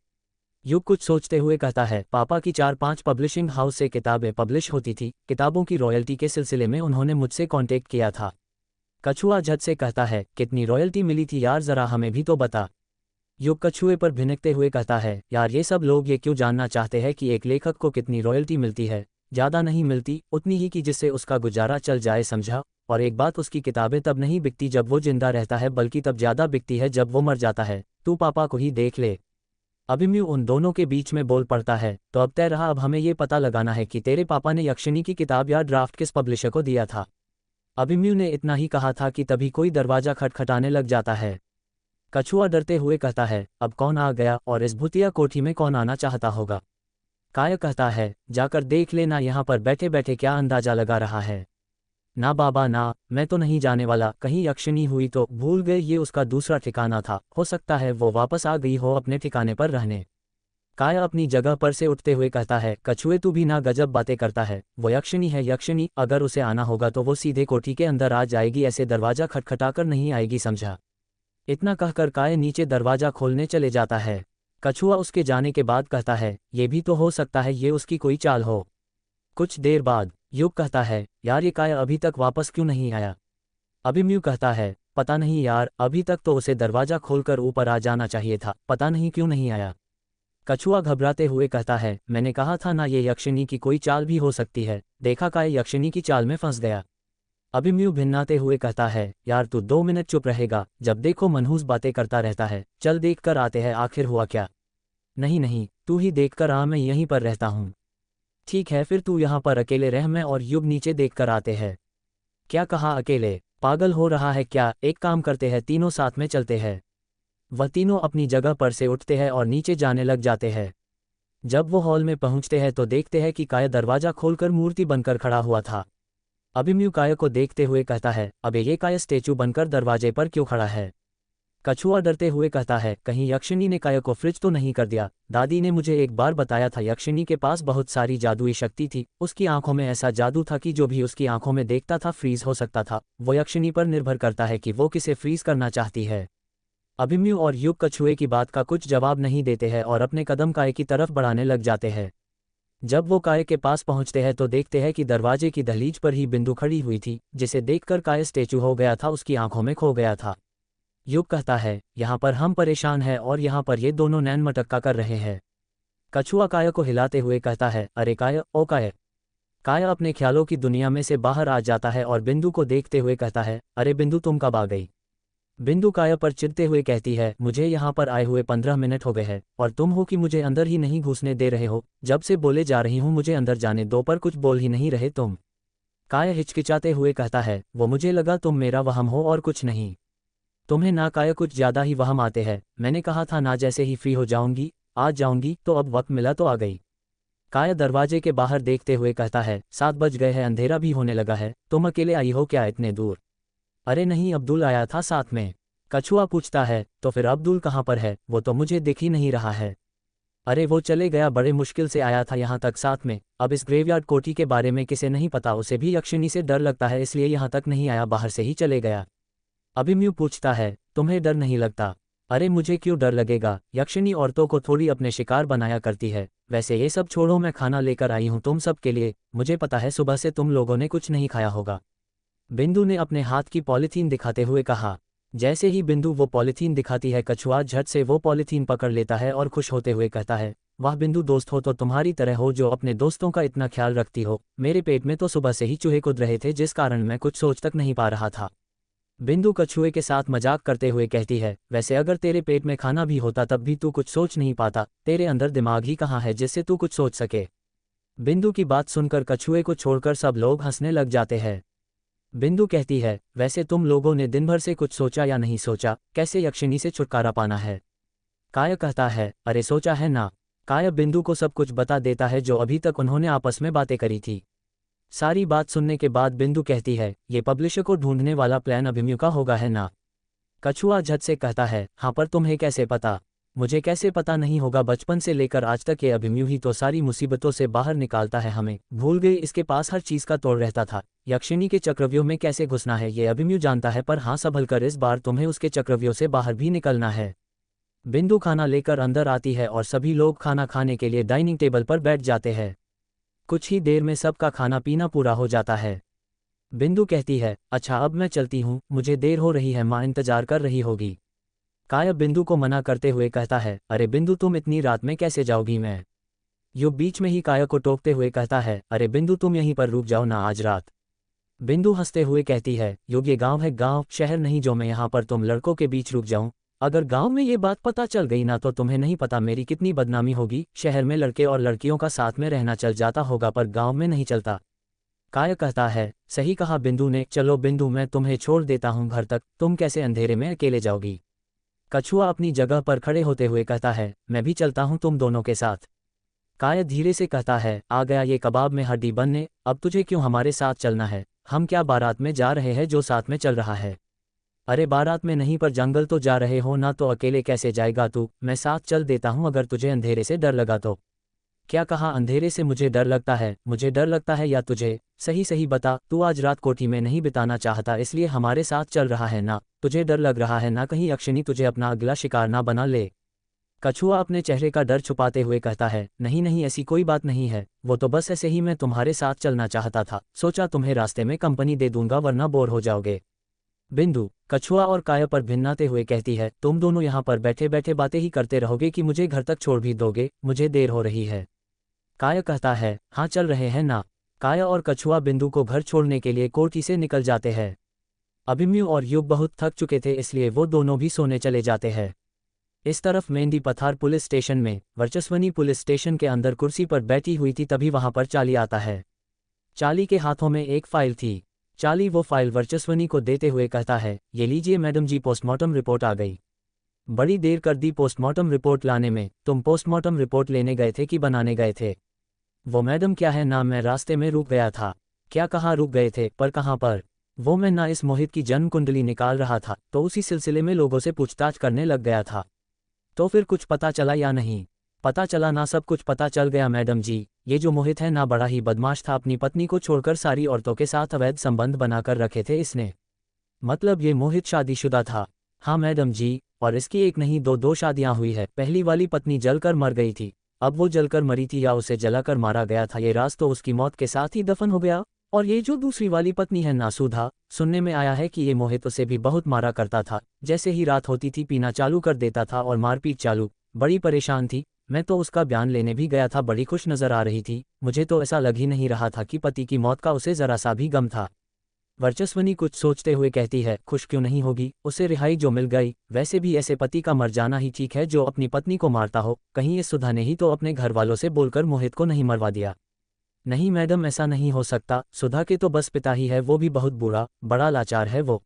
युग कुछ सोचते हुए कहता है, पापा की 4-5 पब्लिशिंग हाउस से किताबें पब्लिश होती थी। किताबों की रॉयल्टी के सिलसिले में उन्होंने मुझसे कॉन्टेक्ट किया था। कछुआ झट से कहता है, कितनी रॉयल्टी मिली थी यार, जरा हमें भी तो बता। युग कछुए पर भिनकते हुए कहता है, यार ये सब लोग ये क्यों जानना चाहते हैं कि एक लेखक को कितनी रॉयल्टी मिलती है? ज़्यादा नहीं मिलती, उतनी ही कि जिससे उसका गुजारा चल जाए, समझा? और एक बात, उसकी किताबें तब नहीं बिकती जब वो जिंदा रहता है, बल्कि तब ज़्यादा बिकती है जब वो मर जाता है। तू पापा को ही देख ले। अभिमन्यु उन दोनों के बीच में बोल पड़ता है, तो अब तय रहा, अब हमें ये पता लगाना है कि तेरे पापा ने यक्षिणी की किताब या ड्राफ्ट किस पब्लिशर को दिया था। अभिमन्यु ने इतना ही कहा था कि तभी कोई दरवाजा खटखटाने लग जाता है। कछुआ डरते हुए कहता है, अब कौन आ गया और इस भूतिया कोठी में कौन आना चाहता होगा? काया कहता है, जाकर देख लेना, यहाँ पर बैठे बैठे क्या अंदाजा लगा रहा है। ना बाबा ना, मैं तो नहीं जाने वाला। कहीं यक्षिणी हुई तो भूल गए, ये उसका दूसरा ठिकाना था, हो सकता है वो वापस आ गई हो अपने ठिकाने पर रहने। काया अपनी जगह पर से उठते हुए कहता है, कछुए तू भी ना गजब बातें करता है। वो यक्षिणी है यक्षिणी, अगर उसे आना होगा तो वो सीधे कोठी के अंदर आ जाएगी, ऐसे दरवाजा खटखटाकर नहीं आएगी, समझा? इतना कहकर काया नीचे दरवाजा खोलने चले जाता है। कछुआ उसके जाने के बाद कहता है, ये भी तो हो सकता है ये उसकी कोई चाल हो। कुछ देर बाद युग कहता है, यार ये काया अभी तक वापस क्यों नहीं आया? अभिमन्यु कहता है, पता नहीं यार, अभी तक तो उसे दरवाजा खोलकर ऊपर आ जाना चाहिए था, पता नहीं क्यों नहीं आया। कछुआ घबराते हुए कहता है, मैंने कहा था ना, ये यक्षिणी की कोई चाल भी हो सकती है। देखा, काया यक्षिणी की चाल में फंस गया। अभिमन्यु भिन्नाते हुए कहता है, यार तू 2 मिनट चुप रहेगा? जब देखो मनहूस बातें करता रहता है। चल देख कर आते हैं आखिर हुआ क्या। नहीं नहीं, तू ही देख कर आ, मैं यहीं पर रहता हूँ। ठीक है, फिर तू यहाँ पर अकेले रह, मैं और युग नीचे देख कर आते हैं। क्या कहा अकेले? पागल हो रहा है क्या? एक काम करते हैं, तीनों साथ में चलते हैं। वह तीनों अपनी जगह पर से उठते हैं और नीचे जाने लग जाते हैं। जब वो हॉल में पहुंचते हैं तो देखते हैं कि काया दरवाजा खोलकर मूर्ति बनकर खड़ा हुआ था। अभिमन्यु काया को देखते हुए कहता है, अबे ये काया स्टेचू बनकर दरवाजे पर क्यों खड़ा है? कछुआ डरते हुए कहता है, कहीं यक्षिणी ने काया को फ्रिज तो नहीं कर दिया? दादी ने मुझे एक बार बताया था यक्षिणी के पास बहुत सारी जादुई शक्ति थी, उसकी आंखों में ऐसा जादू था कि जो भी उसकी आंखों में देखता था फ्रीज हो सकता था। वो यक्षिणी पर निर्भर करता है कि वो किसे फ्रीज करना चाहती है। अभिमन्यु और युग कछुए की बात का कुछ जवाब नहीं देते हैं और अपने कदम काया की तरफ बढ़ाने लग जाते हैं। जब वो काया के पास पहुंचते हैं तो देखते हैं कि दरवाजे की दहलीज पर ही बिंदु खड़ी हुई थी, जिसे देखकर काया स्टेचू हो गया था, उसकी आंखों में खो गया था। युग कहता है, यहाँ पर हम परेशान हैं और यहाँ पर ये दोनों नैन मटक्का कर रहे हैं। कछुआ काया को हिलाते हुए कहता है, अरे काया, ओ काया। काया अपने ख्यालों की दुनिया में से बाहर आ जाता है और बिंदु को देखते हुए कहता है, अरे बिंदु, तुम कब आ गई? बिंदु काया पर चिढ़ते हुए कहती है, मुझे यहाँ पर आए हुए 15 मिनट हो गए हैं और तुम हो कि मुझे अंदर ही नहीं घुसने दे रहे हो। जब से बोले जा रही हूँ मुझे अंदर जाने दो, पर कुछ बोल ही नहीं रहे तुम। काया हिचकिचाते हुए कहता है, वो मुझे लगा तुम मेरा वहम हो और कुछ नहीं। तुम्हें ना काया कुछ ज्यादा ही वहम आते हैं। मैंने कहा था ना, जैसे ही फ्री हो जाऊंगी आज जाऊंगी, तो अब वक्त मिला तो आ गई। काया दरवाजे के बाहर देखते हुए कहता है, 7 बज गए हैं, अंधेरा भी होने लगा है, तुम अकेले आई हो क्या इतने दूर? अरे नहीं, अब्दुल आया था साथ में। कछुआ पूछता है, तो फिर अब्दुल कहाँ पर है? वो तो मुझे दिख ही नहीं रहा है। अरे वो चले गया, बड़े मुश्किल से आया था यहाँ तक साथ में। अब इस ग्रेवयार्ड कोठी के बारे में किसे नहीं पता, उसे भी यक्षिणी से डर लगता है, इसलिए यहाँ तक नहीं आया, बाहर से ही चले गया। अभिमन्यु पूछता है, तुम्हें डर नहीं लगता? अरे मुझे क्यों डर लगेगा, यक्षिणी औरतों को थोड़ी अपने शिकार बनाया करती है। वैसे ये सब छोड़ो, मैं खाना लेकर आई हूँ तुम सब के लिए। मुझे पता है सुबह से तुम लोगों ने कुछ नहीं खाया होगा। बिंदु ने अपने हाथ की पॉलीथीन दिखाते हुए कहा। जैसे ही बिंदु वो पॉलीथीन दिखाती है, कछुआ झट से वो पॉलीथीन पकड़ लेता है और खुश होते हुए कहता है, वाह बिंदु, दोस्त हो तो तुम्हारी तरह हो जो अपने दोस्तों का इतना ख्याल रखती हो। मेरे पेट में तो सुबह से ही चूहे कूद रहे थे, जिस कारण मैं कुछ सोच तक नहीं पा रहा था। बिंदु कछुए के साथ मजाक करते हुए कहती है, वैसे अगर तेरे पेट में खाना भी होता तब भी तू कुछ सोच नहीं पाता, तेरे अंदर दिमाग ही कहाँ है जिससे तू कुछ सोच सके। बिंदु की बात सुनकर कछुए को छोड़कर सब लोग हंसने लग जाते हैं। बिंदु कहती है, वैसे तुम लोगों ने दिन भर से कुछ सोचा या नहीं सोचा, कैसे यक्षिणी से छुटकारा पाना है। काया कहता है, अरे सोचा है ना। काया बिंदु को सब कुछ बता देता है जो अभी तक उन्होंने आपस में बातें करी थी। सारी बात सुनने के बाद बिंदु कहती है, ये पब्लिशर को ढूंढने वाला प्लान अभिमन्यु का होगा है ना। कछुआ झट से कहता है, हाँ पर तुम्हें कैसे पता। मुझे कैसे पता नहीं होगा, बचपन से लेकर आज तक ये अभिमन्यु ही तो सारी मुसीबतों से बाहर निकालता है हमें। भूल गई, इसके पास हर चीज का तोड़ रहता था। यक्षिणी के चक्रव्यूह में कैसे घुसना है ये अभिमन्यु जानता है, पर हाँ संभल कर इस बार तुम्हें उसके चक्रव्यूह से बाहर भी निकलना है। बिंदु खाना लेकर अंदर आती है और सभी लोग खाना खाने के लिए डाइनिंग टेबल पर बैठ जाते हैं। कुछ ही देर में सबका खाना पीना पूरा हो जाता है। बिंदु कहती है, अच्छा अब मैं चलती हूँ, मुझे देर हो रही है, माँ इंतजार कर रही होगी। काया बिंदु को मना करते हुए कहता है, अरे बिंदु तुम इतनी रात में कैसे जाओगी। मैं युग बीच में ही काया को टोकते हुए कहता है, अरे बिंदु तुम यहीं पर रुक जाओ ना आज रात। बिंदु हंसते हुए कहती है, युग ये गांव है, गांव शहर नहीं जो मैं यहाँ पर तुम लड़कों के बीच रुक जाऊं। अगर गांव में ये बात पता चल गई ना तो तुम्हें नहीं पता मेरी कितनी बदनामी होगी। शहर में लड़के और लड़कियों का साथ में रहना चल जाता होगा पर गांव में नहीं चलता। काया कहता है, सही कहा बिंदु ने, चलो बिंदु मैं तुम्हें छोड़ देता हूँ घर तक, तुम कैसे अंधेरे में अकेले जाओगी। कछुआ अपनी जगह पर खड़े होते हुए कहता है, मैं भी चलता हूँ तुम दोनों के साथ। काया धीरे से कहता है, आ गया ये कबाब में हड्डी बनने, अब तुझे क्यों हमारे साथ चलना है। हम क्या बारात में जा रहे हैं जो साथ में चल रहा है। अरे बारात में नहीं पर जंगल तो जा रहे हो ना, तो अकेले कैसे जाएगा तू। मैं साथ चल देता हूँ अगर तुझे अंधेरे से डर लगा तो। क्या कहा, अंधेरे से मुझे डर लगता है। मुझे डर लगता है या तुझे। सही सही बता, तू आज रात कोठी में नहीं बिताना चाहता इसलिए हमारे साथ चल रहा है ना। तुझे डर लग रहा है ना कहीं यक्षिणी तुझे अपना अगला शिकार ना बना ले। कछुआ अपने चेहरे का डर छुपाते हुए कहता है, नहीं नहीं ऐसी कोई बात नहीं है, वो तो बस ऐसे ही मैं तुम्हारे साथ चलना चाहता था, सोचा तुम्हें रास्ते में कंपनी दे दूंगा वरना बोर हो जाओगे। बिंदु कछुआ और काया पर भिन्नाते हुए कहती है, तुम दोनों यहाँ पर बैठे बैठे बातें ही करते रहोगे कि मुझे घर तक छोड़ भी दोगे, मुझे देर हो रही है। काया कहता है, हाँ चल रहे हैं ना। काया और कछुआ बिंदु को घर छोड़ने के लिए कोठी से निकल जाते हैं। अभिमन्यु और युग बहुत थक चुके थे इसलिए वो दोनों भी सोने चले जाते हैं। इस तरफ मेहंदी पथार पुलिस स्टेशन में वर्चस्वनी पुलिस स्टेशन के अंदर कुर्सी पर बैठी हुई थी, तभी वहां पर चाली आता है। चाली के हाथों में एक फाइल थी। चाली वो फाइल वर्चस्वनी को देते हुए कहता है, ये लीजिए मैडम जी, पोस्टमार्टम रिपोर्ट आ गई। बड़ी देर कर दी पोस्टमार्टम रिपोर्ट लाने में। तुम पोस्टमार्टम रिपोर्ट लेने गए थे कि बनाने गए थे। वो मैडम क्या है ना, मैं रास्ते में रुक गया था। क्या कहाँ रुक गए थे, पर कहाँ पर। वो मैं ना इस मोहित की जन्म कुंडली निकाल रहा था तो उसी सिलसिले में लोगों से पूछताछ करने लग गया था। तो फिर कुछ पता चला या नहीं। पता चला ना, सब कुछ पता चल गया मैडम जी। ये जो मोहित है ना बड़ा ही बदमाश था, अपनी पत्नी को छोड़कर सारी औरतों के साथ अवैध संबंध बनाकर रखे थे इसने। मतलब ये मोहित शादीशुदा था। हाँ मैडम जी, और इसकी एक नहीं दो शादियां हुई है। पहली वाली पत्नी जलकर मर गई थी। अब वो जलकर मरी थी या उसे जलाकर मारा गया था, ये राज तो उसकी मौत के साथ ही दफन हो गया। और ये जो दूसरी वाली पत्नी है ना सुधा, सुनने में आया है कि ये मोहित उसे भी बहुत मारा करता था। जैसे ही रात होती थी पीना चालू कर देता था और मारपीट चालू। बड़ी परेशान थी। मैं तो उसका बयान लेने भी गया था, बड़ी खुश नजर आ रही थी। मुझे तो ऐसा लग ही नहीं रहा था कि पति की मौत का उसे जरा सा भी गम था। वर्चस्वनी कुछ सोचते हुए कहती है, खुश क्यों नहीं होगी, उसे रिहाई जो मिल गई। वैसे भी ऐसे पति का मर जाना ही ठीक है जो अपनी पत्नी को मारता हो। कहीं इस सुधा ने ही तो अपने घर वालों से बोलकर मोहित को नहीं मरवा दिया। नहीं मैडम ऐसा नहीं हो सकता, सुधा के तो बस पिता ही है, वो भी बहुत बुरा, बड़ा लाचार है वो।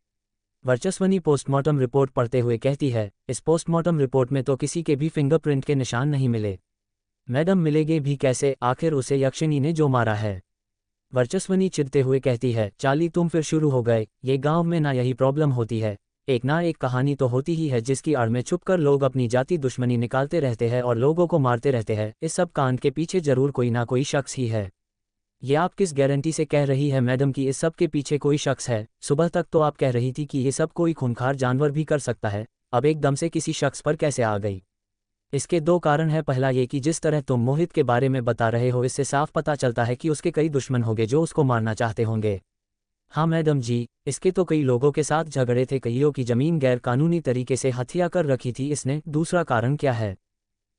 वर्चस्वनी पोस्टमार्टम रिपोर्ट पढ़ते हुए कहती है, इस पोस्टमार्टम रिपोर्ट में तो किसी के भी फिंगरप्रिंट के निशान नहीं मिले। मैडम मिलेंगे भी कैसे, आखिर उसे यक्षिणी ने जो मारा है। वर्चस्वनी चिढ़ते हुए कहती है, चाली तुम फिर शुरू हो गए। ये गांव में ना यही प्रॉब्लम होती है, एक ना एक कहानी तो होती ही है जिसकी आड़ में छुपकर लोग अपनी जाति दुश्मनी निकालते रहते हैं और लोगों को मारते रहते हैं। इस सब कांड के पीछे जरूर कोई ना कोई शख्स ही है। ये आप किस गारंटी से कह रही है मैडम कि इस सब के पीछे कोई शख्स है। सुबह तक तो आप कह रही थी कि ये सब कोई खूंखार जानवर भी कर सकता है, अब एकदम से किसी शख्स पर कैसे आ गई। इसके दो कारण हैं। पहला ये कि जिस तरह तुम मोहित के बारे में बता रहे हो इससे साफ पता चलता है कि उसके कई दुश्मन होंगे जो उसको मारना चाहते होंगे। हाँ मैडम जी, इसके तो कई लोगों के साथ झगड़े थे, कईयों की जमीन गैर कानूनी तरीके से हथिया कर रखी थी इसने। दूसरा कारण क्या है।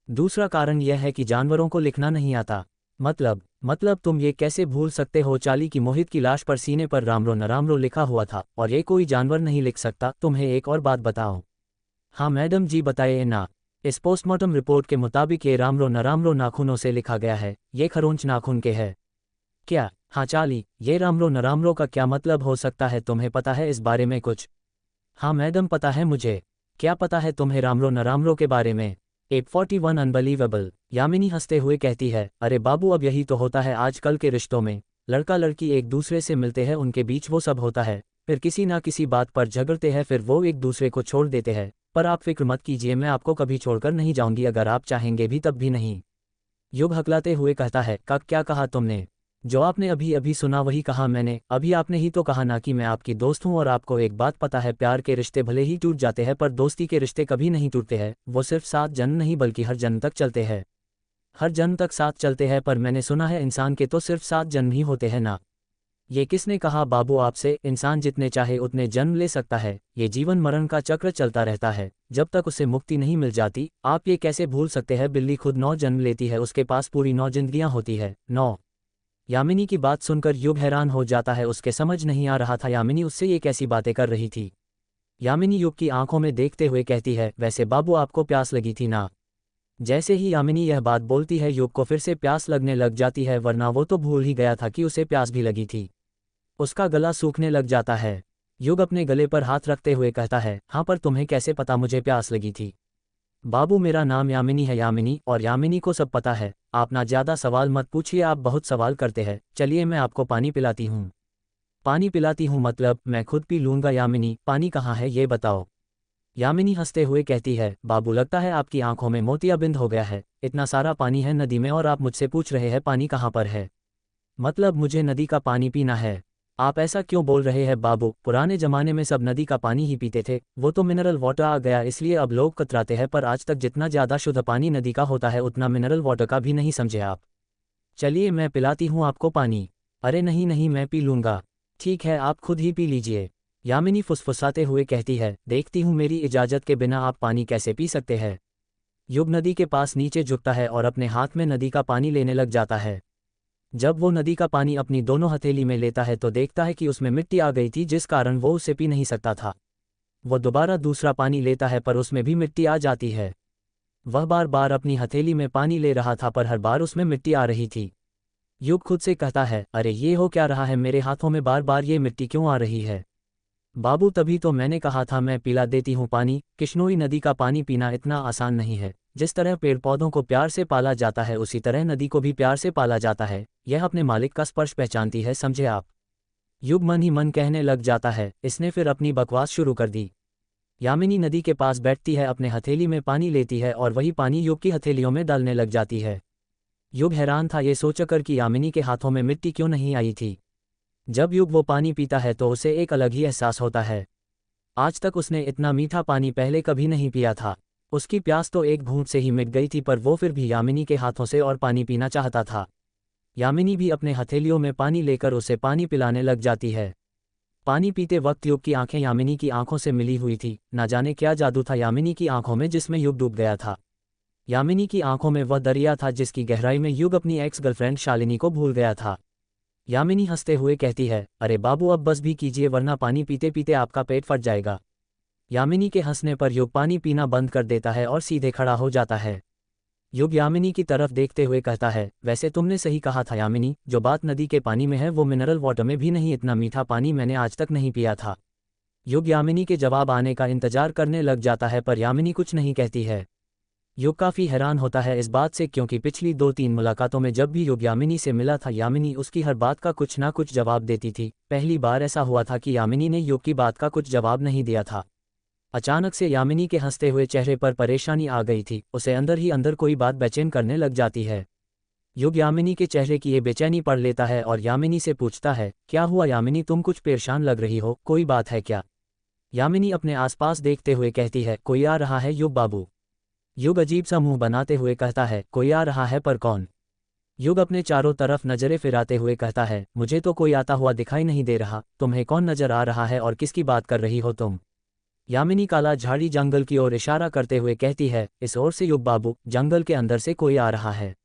दूसरा कारण यह है कि जानवरों को लिखना नहीं आता। मतलब तुम ये कैसे भूल सकते हो चाली की मोहित की लाश पर सीने पर रामरो नरामरो लिखा हुआ था और ये कोई जानवर नहीं लिख सकता। तुम्हें एक और बात बताओ। हाँ मैडम जी बताइए ना। इस पोस्टमार्टम रिपोर्ट के मुताबिक ये रामरो नरामरो नाखूनों से लिखा गया है, ये खरोंच नाखून के है। क्या? हाँ चाली, ये रामरो नरामरो का क्या मतलब हो सकता है? तुम्हें पता है इस बारे में कुछ? हाँ मैडम पता है मुझे। क्या पता है तुम्हें रामरो नरामरो के बारे में? एप 41 अनबलीवेबल। यामिनी हंसते हुए कहती है, अरे बाबू अब यही तो होता है आजकल के रिश्तों में। लड़का लड़की एक दूसरे से मिलते हैं, उनके बीच वो सब होता है, फिर किसी ना किसी बात पर झगड़ते हैं, फिर वो एक दूसरे को छोड़ देते हैं। पर आप फिक्र मत कीजिए, मैं आपको कभी छोड़कर नहीं जाऊंगी, अगर आप चाहेंगे भी तब भी नहीं। युग हकलाते हुए कहता है, क्या कहा तुमने? जो आपने अभी अभी सुना वही कहा मैंने। अभी आपने ही तो कहा ना कि मैं आपकी दोस्त हूं। और आपको एक बात पता है, प्यार के रिश्ते भले ही टूट जाते हैं पर दोस्ती के रिश्ते कभी नहीं टूटते हैं। वो सिर्फ 7 जन्म नहीं बल्कि हर जन्म तक चलते हैं। हर जन्म तक साथ चलते हैं। पर मैंने सुना है इंसान के तो सिर्फ 7 जन्म ही होते हैं ना। ये किसने कहा बाबू आपसे? इंसान जितने चाहे उतने जन्म ले सकता है। ये जीवन मरण का चक्र चलता रहता है जब तक उसे मुक्ति नहीं मिल जाती। आप ये कैसे भूल सकते हैं? बिल्ली खुद 9 जन्म लेती है, उसके पास पूरी 9 जिंदगियां होती है। 9। यामिनी की बात सुनकर युग हैरान हो जाता है। उसके समझ नहीं आ रहा था यामिनी उससे ये कैसी बातें कर रही थी। यामिनी युग की आंखों में देखते हुए कहती है, वैसे बाबू आपको प्यास लगी थी ना? जैसे ही यामिनी यह बात बोलती है युग को फिर से प्यास लगने लग जाती है, वरना वो तो भूल ही गया था कि उसे प्यास भी लगी थी। उसका गला सूखने लग जाता है। युग अपने गले पर हाथ रखते हुए कहता है, हाँ पर तुम्हें कैसे पता मुझे प्यास लगी थी? बाबू मेरा नाम यामिनी है यामिनी, और यामिनी को सब पता है। आप ना ज़्यादा सवाल मत पूछिए, आप बहुत सवाल करते हैं। चलिए मैं आपको पानी पिलाती हूँ। पानी पिलाती हूँ मतलब मैं खुद पी लूँगा। यामिनी पानी कहाँ है ये बताओ। यामिनी हंसते हुए कहती है, बाबू लगता है आपकी आंखों में मोतियाबिंद हो गया है। इतना सारा पानी है नदी में और आप मुझसे पूछ रहे हैं पानी कहाँ पर है। मतलब मुझे नदी का पानी पीना है। आप ऐसा क्यों बोल रहे हैं बाबू? पुराने जमाने में सब नदी का पानी ही पीते थे, वो तो मिनरल वाटर आ गया इसलिए अब लोग कतराते हैं। पर आज तक जितना ज़्यादा शुद्ध पानी नदी का होता है उतना मिनरल वाटर का भी नहीं समझे आप। चलिए मैं पिलाती हूँ आपको पानी। अरे नहीं नहीं मैं पी लूँगा। ठीक है आप खुद ही पी लीजिए। यामिनी फुसफुसाते हुए कहती है, देखती हूँ मेरी इजाज़त के बिना आप पानी कैसे पी सकते हैं। युग नदी के पास नीचे झुकता है और अपने हाथ में नदी का पानी लेने लग जाता है। जब वो नदी का पानी अपनी दोनों हथेली में लेता है तो देखता है कि उसमें मिट्टी आ गई थी, जिस कारण वो उसे पी नहीं सकता था। वो दोबारा दूसरा पानी लेता है पर उसमें भी मिट्टी आ जाती है। वह बार बार अपनी हथेली में पानी ले रहा था पर हर बार उसमें मिट्टी आ रही थी। युग खुद से कहता है, अरे ये हो क्या रहा है, मेरे हाथों में बार बार ये मिट्टी क्यों आ रही है? बाबू तभी तो मैंने कहा था मैं पिला देती हूँ पानी। किश्नोई नदी का पानी पीना इतना आसान नहीं है। जिस तरह पेड़ पौधों को प्यार से पाला जाता है उसी तरह नदी को भी प्यार से पाला जाता है। यह अपने मालिक का स्पर्श पहचानती है, समझे आप? युग मन ही मन कहने लग जाता है। इसने फिर अपनी बकवास शुरू कर दी। यामिनी नदी के पास बैठती है, अपने हथेली में पानी लेती है और वही पानी युग की हथेलियों में डालने लग जाती है। युग हैरान था ये सोचकर कि यामिनी के हाथों में मिट्टी क्यों नहीं आई थी। जब युग वो पानी पीता है तो उसे एक अलग ही एहसास होता है। आज तक उसने इतना मीठा पानी पहले कभी नहीं पिया था। उसकी प्यास तो एक घूंट से ही मिट गई थी पर वो फिर भी यामिनी के हाथों से और पानी पीना चाहता था। यामिनी भी अपने हथेलियों में पानी लेकर उसे पानी पिलाने लग जाती है। पानी पीते वक्त युग की आंखें यामिनी की आंखों से मिली हुई थी। ना जाने क्या जादू था यामिनी की आंखों में जिसमें युग डूब गया था। यामिनी की आंखों में वह दरिया था जिसकी गहराई में युग अपनी एक्स गर्लफ्रेंड शालिनी को भूल गया था। यामिनी हंसते हुए कहती है, अरे बाबू अब बस भी कीजिए वरना पानी पीते पीते आपका पेट फट जाएगा। यामिनी के हंसने पर युग पानी पीना बंद कर देता है और सीधे खड़ा हो जाता है। युग यामिनी की तरफ देखते हुए कहता है, वैसे तुमने सही कहा था यामिनी, जो बात नदी के पानी में है वो मिनरल वाटर में भी नहीं। इतना मीठा पानी मैंने आज तक नहीं पिया था। युग यामिनी के जवाब आने का इंतजार करने लग जाता है पर यामिनी कुछ नहीं कहती है। युग काफ़ी हैरान होता है इस बात से, क्योंकि पिछली 2-3 मुलाकातों में जब भी युग यामिनी से मिला था यामिनी उसकी हर बात का कुछ ना कुछ जवाब देती थी। पहली बार ऐसा हुआ था कि यामिनी ने युग की बात का कुछ जवाब नहीं दिया था। अचानक से यामिनी के हंसते हुए चेहरे पर परेशानी आ गई थी। उसे अंदर ही अंदर कोई बात बेचैन करने लग जाती है। युग यामिनी के चेहरे की ये बेचैनी पढ़ लेता है और यामिनी से पूछता है, क्या हुआ यामिनी, तुम कुछ परेशान लग रही हो, कोई बात है क्या? यामिनी अपने आसपास देखते हुए कहती है, कोई आ रहा है युग बाबू। युग अजीब सा मुंह बनाते हुए कहता है, कोई आ रहा है पर कौन? युग अपने चारों तरफ नजरें फिराते हुए कहता है, मुझे तो कोई आता हुआ दिखाई नहीं दे रहा। तुम्हें कौन नजर आ रहा है और किसकी बात कर रही हो तुम? यामिनी काला झाड़ी जंगल की ओर इशारा करते हुए कहती है, इस ओर से युग बाबू, जंगल के अंदर से कोई आ रहा है।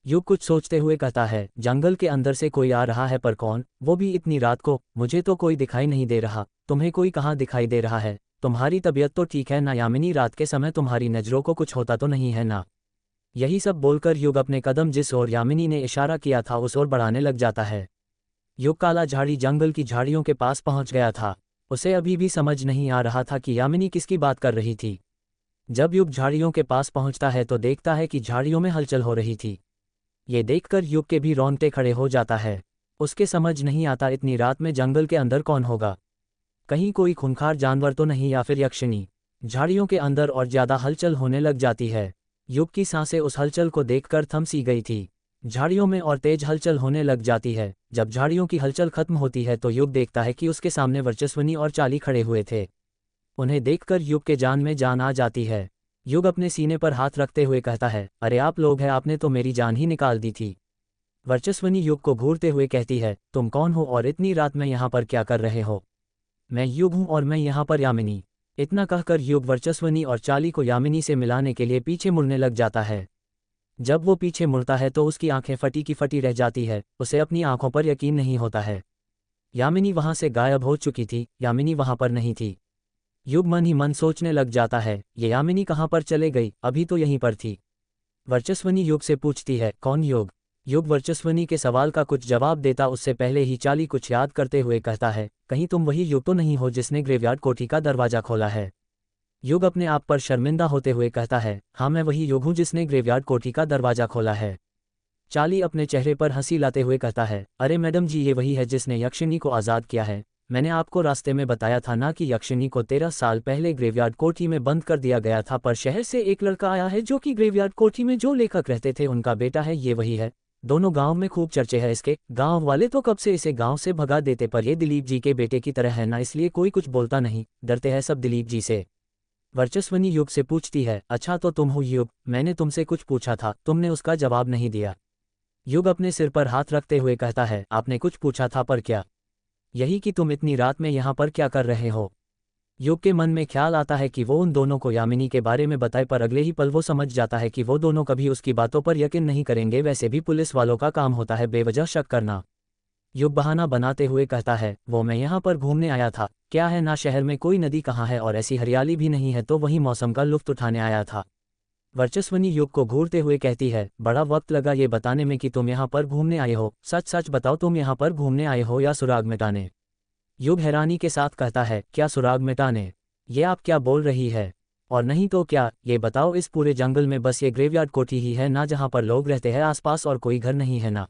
युग कुछ सोचते हुए कहता है, जंगल के अंदर से कोई आ रहा है, पर कौन, वो भी इतनी रात को? मुझे तो कोई दिखाई नहीं दे रहा। तुम्हें कोई कहाँ दिखाई दे रहा है? तुम्हारी तबीयत तो ठीक है ना यामिनी? रात के समय तुम्हारी नज़रों को कुछ होता तो नहीं है ना? यही सब बोलकर युग अपने कदम जिस ओर यामिनी ने इशारा किया था उस ओर बढ़ाने लग जाता है। युग काला झाड़ी जंगल की झाड़ियों के पास पहुंच गया था। उसे अभी भी समझ नहीं आ रहा था कि यामिनी किसकी बात कर रही थी। जब युग झाड़ियों के पास पहुंचता है तो देखता है कि झाड़ियों में हलचल हो रही थी। ये देखकर युग के भी रोंगटे खड़े हो जाता है। उसके समझ नहीं आता इतनी रात में जंगल के अंदर कौन होगा। कहीं कोई खूंखार जानवर तो नहीं या फिर यक्षिणी। झाड़ियों के अंदर और ज्यादा हलचल होने लग जाती है। युग की सांसें उस हलचल को देखकर थम सी गई थी। झाड़ियों में और तेज हलचल होने लग जाती है। जब झाड़ियों की हलचल खत्म होती है तो युग देखता है कि उसके सामने वर्चस्वनी और चाली खड़े हुए थे। उन्हें देखकर युग के जान में जान आ जाती है। युग अपने सीने पर हाथ रखते हुए कहता है, अरे आप लोग हैं, आपने तो मेरी जान ही निकाल दी थी। वर्चस्वनी युग को घूरते हुए कहती है, तुम कौन हो और इतनी रात में यहाँ पर क्या कर रहे हो? मैं युग हूँ और मैं यहाँ पर यामिनी। इतना कहकर युग वर्चस्वनी और चाली को यामिनी से मिलाने के लिए पीछे मुड़ने लग जाता है। जब वो पीछे मुड़ता है तो उसकी आंखें फटी की फटी रह जाती है। उसे अपनी आंखों पर यकीन नहीं होता है। यामिनी वहां से गायब हो चुकी थी। यामिनी वहां पर नहीं थी। युग मन ही मन सोचने लग जाता है, ये यामिनी कहाँ पर चले गई? अभी तो यहीं पर थी। वर्चस्वनी युग से पूछती है, कौन युग? युग वर्चस्वनी के सवाल का कुछ जवाब देता उससे पहले ही चाली कुछ याद करते हुए कहता है, कहीं तुम वही युग तो नहीं हो जिसने ग्रेवयार्ड कोठी का दरवाजा खोला है? युग अपने आप पर शर्मिंदा होते हुए कहता है, हाँ मैं वही युग हूँ जिसने ग्रेवयार्ड कोठी का दरवाजा खोला है। चाली अपने चेहरे पर हंसी लाते हुए कहता है, अरे मैडम जी, ये वही है जिसने यक्षिणी को आज़ाद किया है। मैंने आपको रास्ते में बताया था ना कि यक्षिणी को 13 साल पहले ग्रेवयार्ड कोठी में बंद कर दिया गया था, पर शहर से एक लड़का आया है जो कि ग्रेवयार्ड कोठी में जो लेखक रहते थे उनका बेटा है। ये वही है। दोनों गांव में खूब चर्चे है इसके। गांव वाले तो कब से इसे गांव से भगा देते, पर ये दिलीप जी के बेटे की तरह है ना, इसलिए कोई कुछ बोलता नहीं, डरते हैं सब दिलीप जी से। वर्चस्वनी युग से पूछती है, अच्छा तो तुम हो युग? मैंने तुमसे कुछ पूछा था, तुमने उसका जवाब नहीं दिया। युग अपने सिर पर हाथ रखते हुए कहता है, आपने कुछ पूछा था, पर क्या? यही कि तुम इतनी रात में यहाँ पर क्या कर रहे हो? युग के मन में ख्याल आता है कि वो उन दोनों को यामिनी के बारे में बताए, पर अगले ही पल वो समझ जाता है कि वो दोनों कभी उसकी बातों पर यकीन नहीं करेंगे। वैसे भी पुलिस वालों का काम होता है बेवजह शक करना। युग बहाना बनाते हुए कहता है, वो मैं यहाँ पर घूमने आया था। क्या है ना, शहर में कोई नदी कहाँ है और ऐसी हरियाली भी नहीं है, तो वही मौसम का लुत्फ उठाने आया था। वर्चस्वनी युग को घूरते हुए कहती है, बड़ा वक्त लगा ये बताने में कि तुम यहाँ पर घूमने आए हो। सच सच बताओ, तुम यहाँ पर घूमने आए हो या सुराग मिटाने? युग हैरानी के साथ कहता है, क्या सुराग मिटाने? ये आप क्या बोल रही है? और नहीं तो क्या? ये बताओ, इस पूरे जंगल में बस ये ग्रेवयार्ड कोठी ही है ना जहाँ पर लोग रहते हैं? आसपास और कोई घर नहीं है ना?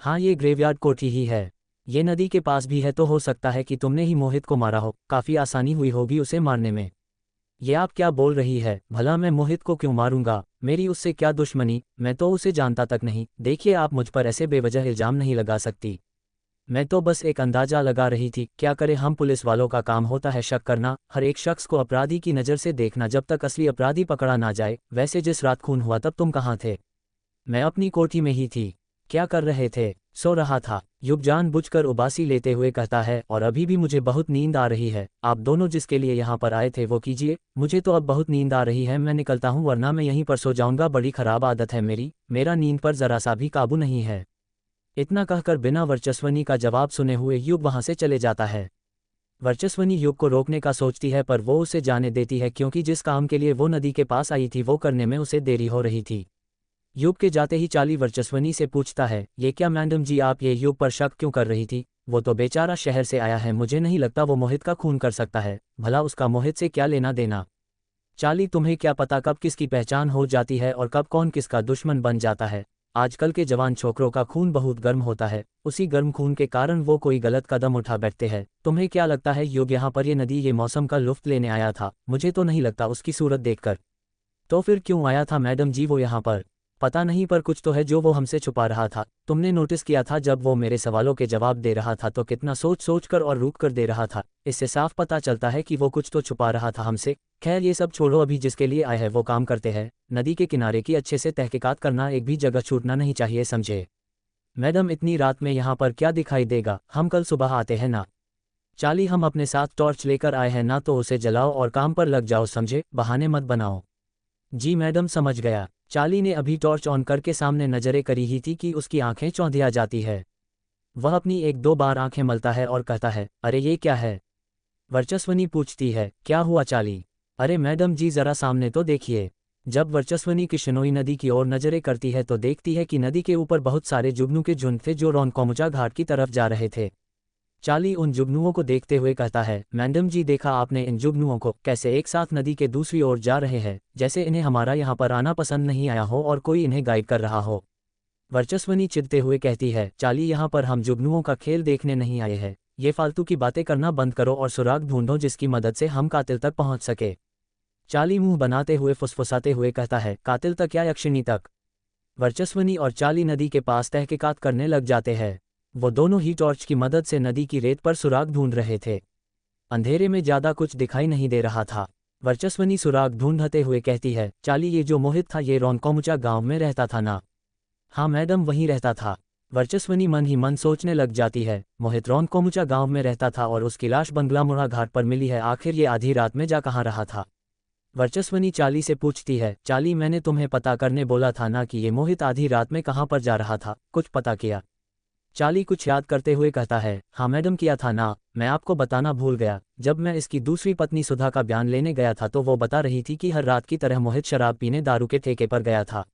हाँ, ये ग्रेवयार्ड कोठी ही है। ये नदी के पास भी है, तो हो सकता है कि तुमने ही मोहित को मारा हो। काफ़ी आसानी हुई होगी उसे मारने में। ये आप क्या बोल रही है? भला मैं मोहित को क्यों मारूंगा? मेरी उससे क्या दुश्मनी? मैं तो उसे जानता तक नहीं। देखिए, आप मुझ पर ऐसे बेवजह इल्जाम नहीं लगा सकती। मैं तो बस एक अंदाजा लगा रही थी। क्या करे, हम पुलिस वालों का काम होता है शक करना, हर एक शख्स को अपराधी की नज़र से देखना जब तक असली अपराधी पकड़ा ना जाए। वैसे जिस रात खून हुआ तब तुम कहाँ थे? मैं अपनी कोठी में ही थी। क्या कर रहे थे? सो रहा था। युग जानबूझकर उबासी लेते हुए कहता है, और अभी भी मुझे बहुत नींद आ रही है। आप दोनों जिसके लिए यहाँ पर आए थे वो कीजिए। मुझे तो अब बहुत नींद आ रही है, मैं निकलता हूँ, वरना मैं यहीं पर सो जाऊंगा। बड़ी खराब आदत है मेरी, मेरा नींद पर जरा सा भी काबू नहीं है। इतना कहकर बिना वर्चस्वनी का जवाब सुने हुए युग वहां से चले जाता है। वर्चस्वनी युग को रोकने का सोचती है, पर वो उसे जाने देती है, क्योंकि जिस काम के लिए वो नदी के पास आई थी वो करने में उसे देरी हो रही थी। युग के जाते ही चाली वर्चस्वनी से पूछता है, ये क्या मैडम जी, आप ये युग पर शक क्यों कर रही थी? वो तो बेचारा शहर से आया है, मुझे नहीं लगता वो मोहित का खून कर सकता है। भला उसका मोहित से क्या लेना देना? चाली, तुम्हें क्या पता कब किसकी पहचान हो जाती है और कब कौन किसका दुश्मन बन जाता है। आजकल के जवान छोकरों का खून बहुत गर्म होता है, उसी गर्म खून के कारण वो कोई गलत कदम उठा बैठते हैं। तुम्हें क्या लगता है युग यहाँ पर ये नदी ये मौसम का लुत्फ लेने आया था? मुझे तो नहीं लगता उसकी सूरत देखकर। तो फिर क्यों आया था मैडम जी वो यहाँ पर? पता नहीं, पर कुछ तो है जो वो हमसे छुपा रहा था। तुमने नोटिस किया था जब वो मेरे सवालों के जवाब दे रहा था तो कितना सोच सोच कर और रुक कर दे रहा था। इससे साफ पता चलता है कि वो कुछ तो छुपा रहा था हमसे। खैर ये सब छोड़ो, अभी जिसके लिए आए हैं वो काम करते हैं। नदी के किनारे की अच्छे से तहकीकात करना, एक भी जगह छूटना नहीं चाहिए, समझे? मैडम, इतनी रात में यहाँ पर क्या दिखाई देगा? हम कल सुबह आते हैं ना। चाली, हम अपने साथ टॉर्च लेकर आए हैं ना, तो उसे जलाओ और काम पर लग जाओ, समझे? बहाने मत बनाओ। जी मैडम, समझ गया। चाली ने अभी टॉर्च ऑन करके सामने नजरें करी ही थी कि उसकी आंखें चौंधिया जाती है। वह अपनी एक दो बार आंखें मलता है और कहता है, अरे ये क्या है? वर्चस्वनी पूछती है, क्या हुआ चाली? अरे मैडम जी जरा सामने तो देखिए। जब वर्चस्वनी किशनोई नदी की ओर नजरें करती है तो देखती है कि नदी के ऊपर बहुत सारे जुगनू के झुंड थे जो रोनकोमुचा घाट की तरफ जा रहे थे। चाली उन जुगनुओं को देखते हुए कहता है, मैडम जी देखा आपने इन जुगनुओं को, कैसे एक साथ नदी के दूसरी ओर जा रहे हैं, जैसे इन्हें हमारा यहाँ पर आना पसंद नहीं आया हो और कोई इन्हें गाइड कर रहा हो। वर्चस्वनी चिढ़ते हुए कहती है, चाली यहाँ पर हम जुगनुओं का खेल देखने नहीं आए हैं, ये फालतू की बातें करना बंद करो और सुराग ढूंढो जिसकी मदद से हम कातिल तक पहुंच सके। चाली मुंह बनाते हुए फुसफुसाते हुए कहता है, कातिल तक या यक्षिणी तक? वर्चस्वनी और चाली नदी के पास तहकीकात करने लग जाते हैं। वो दोनों ही टॉर्च की मदद से नदी की रेत पर सुराग ढूंढ रहे थे। अंधेरे में ज्यादा कुछ दिखाई नहीं दे रहा था। वर्चस्वनी सुराग ढूंढते हुए कहती है, चाली ये जो मोहित था ये रोनकोमुचा गांव में रहता था ना? हाँ मैडम वहीं रहता था। वर्चस्वनी मन ही मन सोचने लग जाती है, मोहित रोनकोमुचा गांव में रहता था और उसकी लाश बंगलामुड़ा घाट पर मिली है, आखिर ये आधी रात में जा कहाँ रहा था? वर्चस्वनी चाली से पूछती है, चाली मैंने तुम्हें पता करने बोला था ना कि ये मोहित आधी रात में कहाँ पर जा रहा था, कुछ पता किया? चाली कुछ याद करते हुए कहता है, हाँ मैडम किया था ना, मैं आपको बताना भूल गया। जब मैं इसकी दूसरी पत्नी सुधा का बयान लेने गया था तो वो बता रही थी कि हर रात की तरह मोहित शराब पीने दारू के ठेके पर गया था।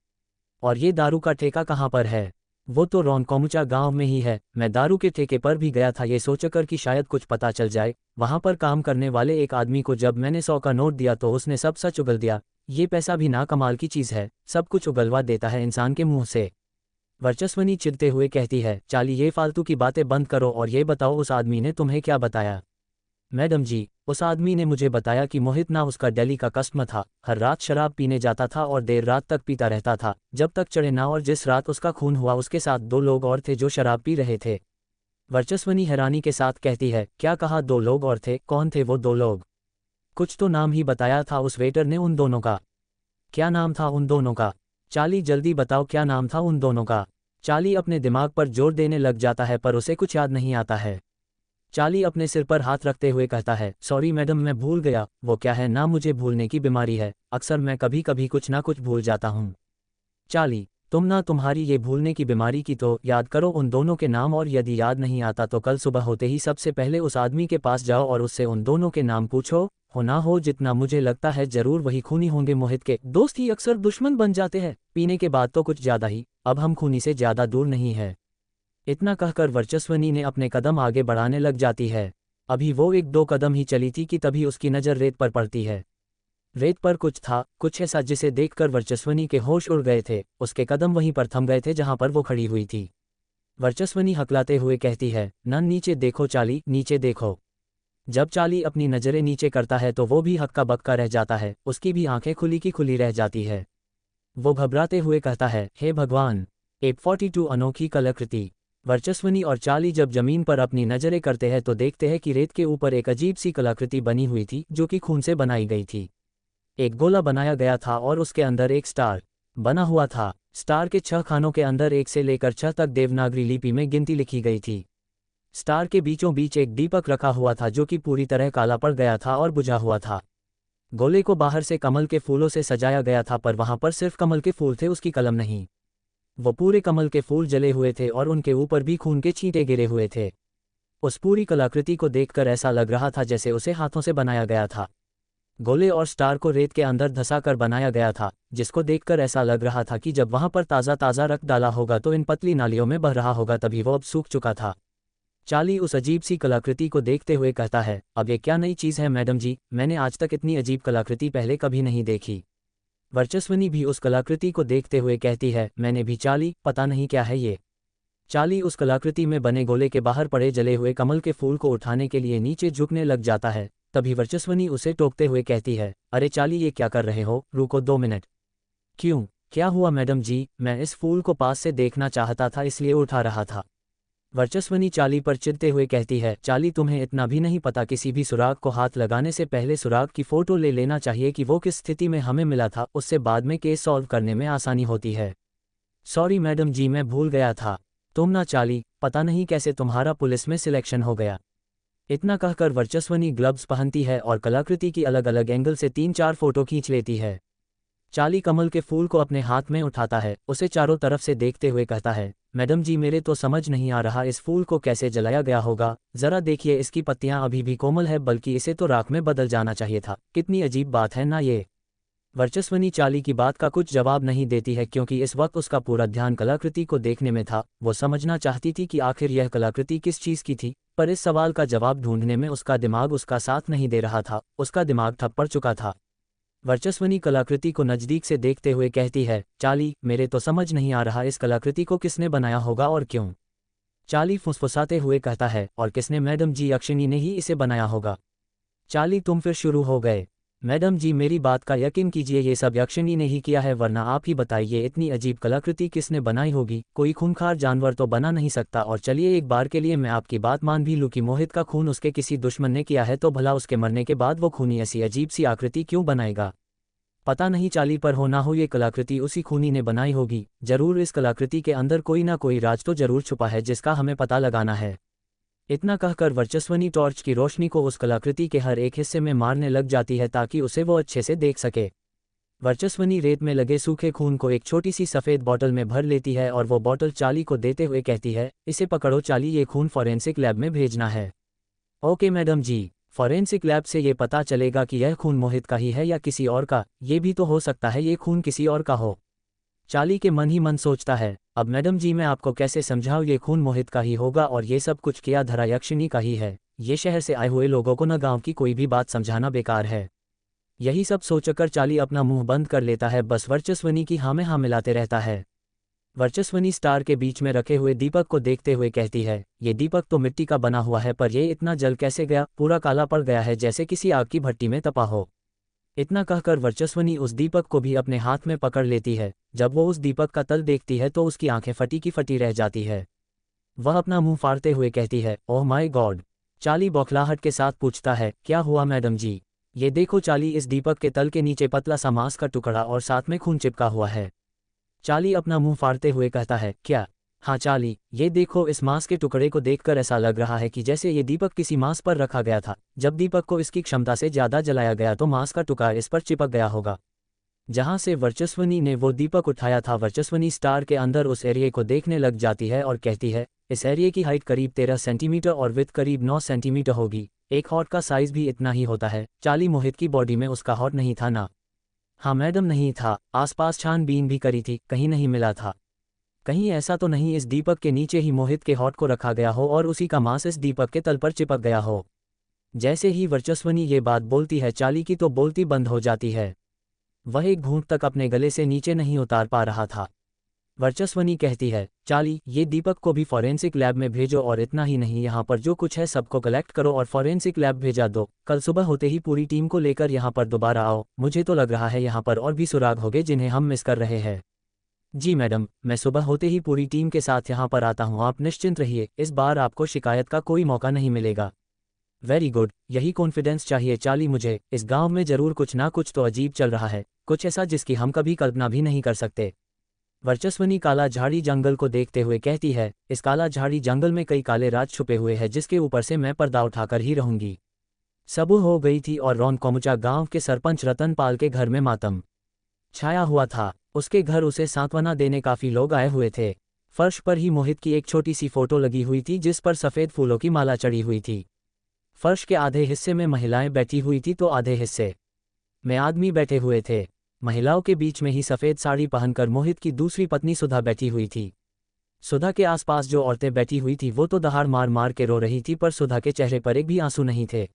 और ये दारू का ठेका कहाँ पर है? वो तो रोनकोमुचा गांव में ही है। मैं दारू के ठेके पर भी गया था ये सोचकर कि शायद कुछ पता चल जाए। वहां पर काम करने वाले एक आदमी को जब मैंने 100 का नोट दिया तो उसने सब सच उगल दिया। ये पैसा भी ना कमाल की चीज़ है, सब कुछ उगलवा देता है इंसान के मुंह से। वर्चस्वनी चिढ़ते हुए कहती है, चाली ये फालतू की बातें बंद करो और ये बताओ उस आदमी ने तुम्हें क्या बताया? मैडम जी, उस आदमी ने मुझे बताया कि मोहित ना उसका दिल्ली का कस्टमर था, हर रात शराब पीने जाता था और देर रात तक पीता रहता था, जब तक चढ़े ना, और जिस रात उसका खून हुआ उसके साथ 2 लोग और थे जो शराब पी रहे थे। वर्चस्वनी हैरानी के साथ कहती है, क्या कहा 2 लोग और थे? कौन थे वो 2 लोग? कुछ तो नाम ही बताया था उस वेटर ने उन दोनों का। क्या नाम था उन दोनों का? चाली जल्दी बताओ क्या नाम था उन दोनों का? चाली अपने दिमाग पर जोर देने लग जाता है पर उसे कुछ याद नहीं आता है। चाली अपने सिर पर हाथ रखते हुए कहता है, सॉरी मैडम मैं भूल गया। वो क्या है ना, मुझे भूलने की बीमारी है, अक्सर मैं कभी कभी कुछ ना कुछ भूल जाता हूँ। चाली, तुम ना, तुम्हारी ये भूलने की बीमारी की तो याद करो उन दोनों के नाम, और यदि याद नहीं आता तो कल सुबह होते ही सबसे पहले उस आदमी के पास जाओ और उससे उन दोनों के नाम पूछो। हो ना हो, जितना मुझे लगता है जरूर वही खूनी होंगे। मोहित के दोस्त ही अक्सर दुश्मन बन जाते हैं, पीने के बाद तो कुछ ज्यादा ही। अब हम खूनी से ज्यादा दूर नहीं है। इतना कहकर वर्चस्वनी ने अपने कदम आगे बढ़ाने लग जाती है। अभी वो 1-2 कदम ही चली थी कि तभी उसकी नज़र रेत पर पड़ती है। रेत पर कुछ था, कुछ ऐसा जिसे देखकर वर्चस्वनी के होश उड़ गए थे। उसके कदम वहीं पर थम गए थे जहां पर वो खड़ी हुई थी। वर्चस्वनी हकलाते हुए कहती है, नन नीचे देखो चाली, नीचे देखो। जब चाली अपनी नज़रें नीचे करता है तो वो भी हक्का बक्का रह जाता है, उसकी भी आंखें खुली की खुली रह जाती है। वो घबराते हुए कहता है, हे भगवान, 842 अनोखी कलाकृति। वर्चस्वनी और चाली जब जमीन पर अपनी नजरें करते हैं तो देखते हैं कि रेत के ऊपर एक अजीब सी कलाकृति बनी हुई थी जो कि खून से बनाई गई थी। एक गोला बनाया गया था और उसके अंदर एक स्टार बना हुआ था। स्टार के 6 खानों के अंदर 1 से लेकर 6 तक देवनागरी लिपि में गिनती लिखी गई थी। स्टार के बीचों बीच एक दीपक रखा हुआ था जो कि पूरी तरह काला पड़ गया था और बुझा हुआ था। गोले को बाहर से कमल के फूलों से सजाया गया था पर वहां पर सिर्फ कमल के फूल थे, उसकी कलम नहीं। वो पूरे कमल के फूल जले हुए थे और उनके ऊपर भी खून के छींटे गिरे हुए थे। उस पूरी कलाकृति को देखकर ऐसा लग रहा था जैसे उसे हाथों से बनाया गया था। गोले और स्टार को रेत के अंदर धंसा कर बनाया गया था, जिसको देखकर ऐसा लग रहा था कि जब वहां पर ताज़ा ताज़ा रक्त डाला होगा तो इन पतली नालियों में बह रहा होगा, तभी वो अब सूख चुका था। चाली उस अजीब सी कलाकृति को देखते हुए कहता है, अब ये क्या नई चीज़ है मैडम जी, मैंने आज तक इतनी अजीब कलाकृति पहले कभी नहीं देखी। वर्चस्वनी भी उस कलाकृति को देखते हुए कहती है, मैंने भी चाली, पता नहीं क्या है ये। चाली उस कलाकृति में बने गोले के बाहर पड़े जले हुए कमल के फूल को उठाने के लिए नीचे झुकने लग जाता है। तभी वर्चस्वनी उसे टोकते हुए कहती है, अरे चाली ये क्या कर रहे हो, रुको 2 मिनट। क्यों, क्या हुआ मैडम जी? मैं इस फूल को पास से देखना चाहता था इसलिए उठा रहा था। वर्चस्वनी चाली पर चिढ़ते हुए कहती है, चाली तुम्हें इतना भी नहीं पता, किसी भी सुराग को हाथ लगाने से पहले सुराग की फोटो ले लेना चाहिए कि वो किस स्थिति में हमें मिला था, उससे बाद में केस सॉल्व करने में आसानी होती है। सॉरी मैडम जी मैं भूल गया था। तुम ना चाली, पता नहीं कैसे तुम्हारा पुलिस में सिलेक्शन हो गया। इतना कहकर वर्चस्वनी ग्लव्स पहनती है और कलाकृति की अलग अलग एंगल से 3-4 फोटो खींच लेती है। चाली कमल के फूल को अपने हाथ में उठाता है, उसे चारों तरफ से देखते हुए कहता है, मैडम जी मेरे तो समझ नहीं आ रहा इस फूल को कैसे जलाया गया होगा, जरा देखिए इसकी पत्तियां अभी भी कोमल है, बल्कि इसे तो राख में बदल जाना चाहिए था। कितनी अजीब बात है ना ये। वर्चस्वनी चाली की बात का कुछ जवाब नहीं देती है क्योंकि इस वक्त उसका पूरा ध्यान कलाकृति को देखने में था। वो समझना चाहती थी कि आखिर यह कलाकृति किस चीज़ की थी, पर इस सवाल का जवाब ढूंढने में उसका दिमाग उसका साथ नहीं दे रहा था, उसका दिमाग ठप पड़ चुका था। वर्चस्वनी कलाकृति को नज़दीक से देखते हुए कहती है, चाली मेरे तो समझ नहीं आ रहा इस कलाकृति को किसने बनाया होगा और क्यों। चाली फुसफुसाते हुए कहता है, और किसने, मैडम जी यक्षिणी ने ही इसे बनाया होगा। चाली तुम फिर शुरू हो गए। मैडम जी मेरी बात का यकीन कीजिए, ये सब यक्षिणी ने ही किया है, वरना आप ही बताइए इतनी अजीब कलाकृति किसने बनाई होगी। कोई खूंखार जानवर तो बना नहीं सकता। और चलिए एक बार के लिए मैं आपकी बात मान भी लूँ कि मोहित का खून उसके किसी दुश्मन ने किया है, तो भला उसके मरने के बाद वो खूनी ऐसी अजीब सी आकृति क्यों बनाएगा। पता नहीं चाली, पर हो ना हो ये कलाकृति उसी खूनी ने बनाई होगी। जरूर इस कलाकृति के अंदर कोई ना कोई राज तो जरूर छुपा है जिसका हमें पता लगाना है। इतना कहकर वर्चस्वनी टॉर्च की रोशनी को उस कलाकृति के हर एक हिस्से में मारने लग जाती है ताकि उसे वो अच्छे से देख सके। वर्चस्वनी रेत में लगे सूखे खून को एक छोटी सी सफ़ेद बॉटल में भर लेती है और वो बॉटल चाली को देते हुए कहती है, इसे पकड़ो चाली, ये खून फॉरेंसिक लैब में भेजना है। ओके मैडम जी। फॉरेंसिक लैब से ये पता चलेगा कि यह खून मोहित का ही है या किसी और का। ये भी तो हो सकता है ये खून किसी और का हो। चाली के मन ही मन सोचता है, अब मैडम जी मैं आपको कैसे समझाऊं, ये खून मोहित का ही होगा और ये सब कुछ किया धरा यक्षिणी का ही है। ये शहर से आए हुए लोगों को न गांव की कोई भी बात समझाना बेकार है। यही सब सोचकर चाली अपना मुंह बंद कर लेता है, बस वर्चस्वनी की हाँ में हाँ मिलाते रहता है। वर्चस्वनी स्टार के बीच में रखे हुए दीपक को देखते हुए कहती है, ये दीपक तो मिट्टी का बना हुआ है, पर ये इतना जल कैसे गया, पूरा काला पड़ गया है जैसे किसी आग की भट्टी में तपा हो। इतना कहकर वर्चस्वनी उस दीपक को भी अपने हाथ में पकड़ लेती है। जब वो उस दीपक का तल देखती है तो उसकी आंखें फटी की फटी रह जाती है। वह अपना मुंह फाड़ते हुए कहती है, ओह माय गॉड। चाली बौखलाहट के साथ पूछता है, क्या हुआ मैडम जी। ये देखो चाली, इस दीपक के तल के नीचे पतला सा मांस का टुकड़ा और साथ में खून चिपका हुआ है। चाली अपना मुंह फाड़ते हुए कहता है, क्या। हाँ चाली, ये देखो, इस मांस के टुकड़े को देखकर ऐसा लग रहा है कि जैसे ये दीपक किसी मांस पर रखा गया था। जब दीपक को इसकी क्षमता से ज़्यादा जलाया गया तो मांस का टुकड़ा इस पर चिपक गया होगा जहां से वर्चस्वनी ने वो दीपक उठाया था। वर्चस्वनी स्टार के अंदर उस एरिया को देखने लग जाती है और कहती है, इस एरिया की हाइट करीब 13 सेंटीमीटर और विड्थ करीब 9 सेंटीमीटर होगी। एक हॉट का साइज भी इतना ही होता है। चाली, मोहित की बॉडी में उसका हॉट नहीं था ना। हाँ मैडम नहीं था, आसपास छानबीन भी करी थी, कहीं नहीं मिला था। कहीं ऐसा तो नहीं इस दीपक के नीचे ही मोहित के हॉट को रखा गया हो और उसी का मांस इस दीपक के तल पर चिपक गया हो। जैसे ही वर्चस्वनी ये बात बोलती है चाली की तो बोलती बंद हो जाती है। वह एक घूंट तक अपने गले से नीचे नहीं उतार पा रहा था। वर्चस्वनी कहती है, चाली ये दीपक को भी फॉरेंसिक लैब में भेजो, और इतना ही नहीं, यहाँ पर जो कुछ है सबको कलेक्ट करो और फॉरेंसिक लैब भेजा दो। कल सुबह होते ही पूरी टीम को लेकर यहाँ पर दोबारा आओ। मुझे तो लग रहा है यहाँ पर और भी सुराग होंगे जिन्हें हम मिस कर रहे हैं। जी मैडम, मैं सुबह होते ही पूरी टीम के साथ यहाँ पर आता हूँ, आप निश्चिंत रहिए, इस बार आपको शिकायत का कोई मौका नहीं मिलेगा। वेरी गुड, यही कॉन्फिडेंस चाहिए चाली मुझे। इस गांव में जरूर कुछ ना कुछ तो अजीब चल रहा है, कुछ ऐसा जिसकी हम कभी कल्पना भी नहीं कर सकते। वर्चस्वनी काला झाड़ी जंगल को देखते हुए कहती है, इस काला झाड़ी जंगल में कई काले राज छुपे हुए हैं जिसके ऊपर से मैं पर्दा उठाकर ही रहूंगी। सुबह हो गई थी और रौनकोमुचा गांव के सरपंच रतनपाल के घर में मातम छाया हुआ था। उसके घर उसे सांत्वना देने काफी लोग आए हुए थे। फर्श पर ही मोहित की एक छोटी सी फोटो लगी हुई थी जिस पर सफ़ेद फूलों की माला चढ़ी हुई थी। फर्श के आधे हिस्से में महिलाएं बैठी हुई थी तो आधे हिस्से में आदमी बैठे हुए थे। महिलाओं के बीच में ही सफ़ेद साड़ी पहनकर मोहित की दूसरी पत्नी सुधा बैठी हुई थी। सुधा के आसपास जो औरतें बैठी हुई थी वो तो दहाड़ मार मार के रो रही थी, पर सुधा के चेहरे पर एक भी आंसू नहीं थे।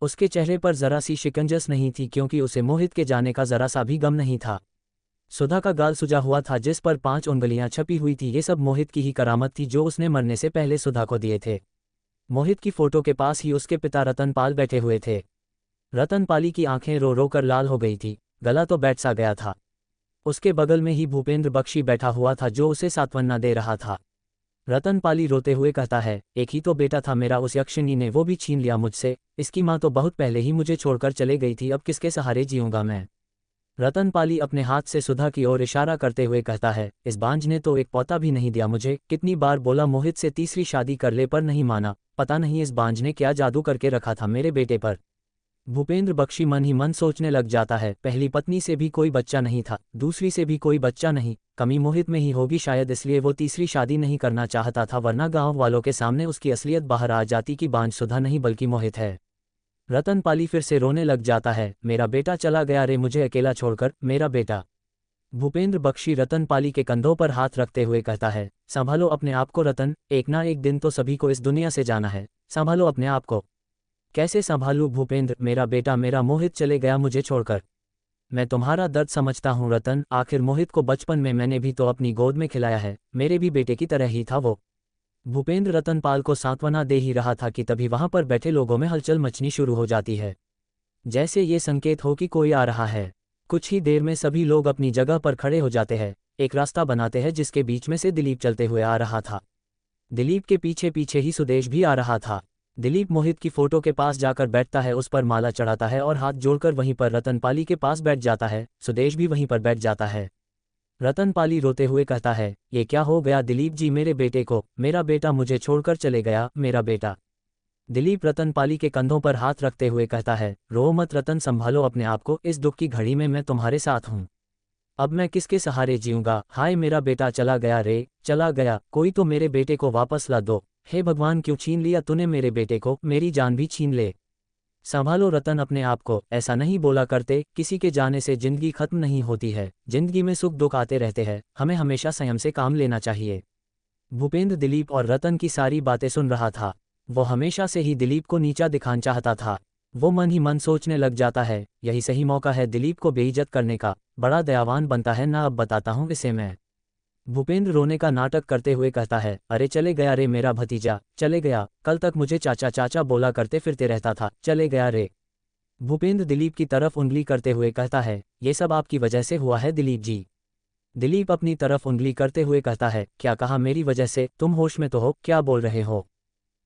उसके चेहरे पर जरा सी शिकंजस नहीं थी क्योंकि उसे मोहित के जाने का जरा सा भी गम नहीं था। सुधा का गाल सुजा हुआ था जिस पर 5 उंगलियां छपी हुई थी। ये सब मोहित की ही करामत थी जो उसने मरने से पहले सुधा को दिए थे। मोहित की फोटो के पास ही उसके पिता रतनपाल बैठे हुए थे। रतनपाली की आंखें रो रो कर लाल हो गई थी, गला तो बैठ सा गया था। उसके बगल में ही भूपेंद्र बख्शी बैठा हुआ था जो उसे सांत्वना दे रहा था। रतनपाली रोते हुए कहता है, एक ही तो बेटा था मेरा, उस यक्षिणी ने वो भी छीन लिया मुझसे। इसकी माँ तो बहुत पहले ही मुझे छोड़कर चले गई थी, अब किसके सहारे जीऊंगा मैं। रतनपाली अपने हाथ से सुधा की ओर इशारा करते हुए कहता है, इस बांझ ने तो एक पोता भी नहीं दिया मुझे। कितनी बार बोला मोहित से तीसरी शादी कर ले पर नहीं माना। पता नहीं इस बांझ ने क्या जादू करके रखा था मेरे बेटे पर। भूपेंद्र बख्शी मन ही मन सोचने लग जाता है, पहली पत्नी से भी कोई बच्चा नहीं था, दूसरी से भी कोई बच्चा नहीं, कमी मोहित में ही होगी शायद, इसलिए वो तीसरी शादी नहीं करना चाहता था, वरना गांव वालों के सामने उसकी असलियत बाहर आ जाती कि बांझ सुधा नहीं बल्कि मोहित है। रतनपाली फिर से रोने लग जाता है, मेरा बेटा चला गया रे, मुझे अकेला छोड़कर, मेरा बेटा। भूपेंद्र बख्शी रतनपाली के कंधों पर हाथ रखते हुए कहता है, संभालो अपने आप को रतन, एक ना एक दिन तो सभी को इस दुनिया से जाना है, संभालो अपने आप को। कैसे संभालूं भूपेंद्र, मेरा बेटा, मेरा मोहित चले गया मुझे छोड़कर। मैं तुम्हारा दर्द समझता हूं रतन, आखिर मोहित को बचपन में मैंने भी तो अपनी गोद में खिलाया है, मेरे भी बेटे की तरह ही था वो। भूपेंद्र रतनपाल को सांत्वना दे ही रहा था कि तभी वहां पर बैठे लोगों में हलचल मचनी शुरू हो जाती है, जैसे ये संकेत हो कि कोई आ रहा है। कुछ ही देर में सभी लोग अपनी जगह पर खड़े हो जाते हैं, एक रास्ता बनाते हैं जिसके बीच में से दिलीप चलते हुए आ रहा था। दिलीप के पीछे पीछे ही सुदेश भी आ रहा था। दिलीप मोहित की फोटो के पास जाकर बैठता है, उस पर माला चढ़ाता है और हाथ जोड़कर वहीं पर रतनपाली के पास बैठ जाता है। सुदेश भी वहीं पर बैठ जाता है। रतनपाली रोते हुए कहता है, ये क्या हो गया दिलीप जी, मेरे बेटे को, मेरा बेटा मुझे छोड़कर चले गया, मेरा बेटा। दिलीप रतनपाली के कंधों पर हाथ रखते हुए कहता है, रो मत रतन, संभालो अपने आप को, इस दुख की घड़ी में मैं तुम्हारे साथ हूँ। अब मैं किसके सहारे जीऊंगा, हाय मेरा बेटा चला गया रे, चला गया, कोई तो मेरे बेटे को वापस ला दो, हे भगवान क्यों छीन लिया तूने मेरे बेटे को, मेरी जान भी छीन ले। संभालो रतन अपने आप को, ऐसा नहीं बोला करते, किसी के जाने से जिंदगी खत्म नहीं होती है, जिंदगी में सुख दुख आते रहते हैं, हमें हमेशा संयम से काम लेना चाहिए। भूपेंद्र दिलीप और रतन की सारी बातें सुन रहा था। वो हमेशा से ही दिलीप को नीचा दिखाना चाहता था। वो मन ही मन सोचने लग जाता है, यही सही मौका है दिलीप को बेइज्जत करने का, बड़ा दयावान बनता है ना, अब बताता हूँ इसे मैं। भूपेंद्र रोने का नाटक करते हुए कहता है, अरे चले गया रे मेरा भतीजा, चले गया, कल तक मुझे चाचा चाचा बोला करते फिरते रहता था, चले गया रे। भूपेंद्र दिलीप की तरफ उंगली करते हुए कहता है, ये सब आपकी वजह से हुआ है दिलीप जी। दिलीप अपनी तरफ उंगली करते हुए कहता है, क्या कहा मेरी वजह से, तुम होश में तो हो, क्या बोल रहे हो।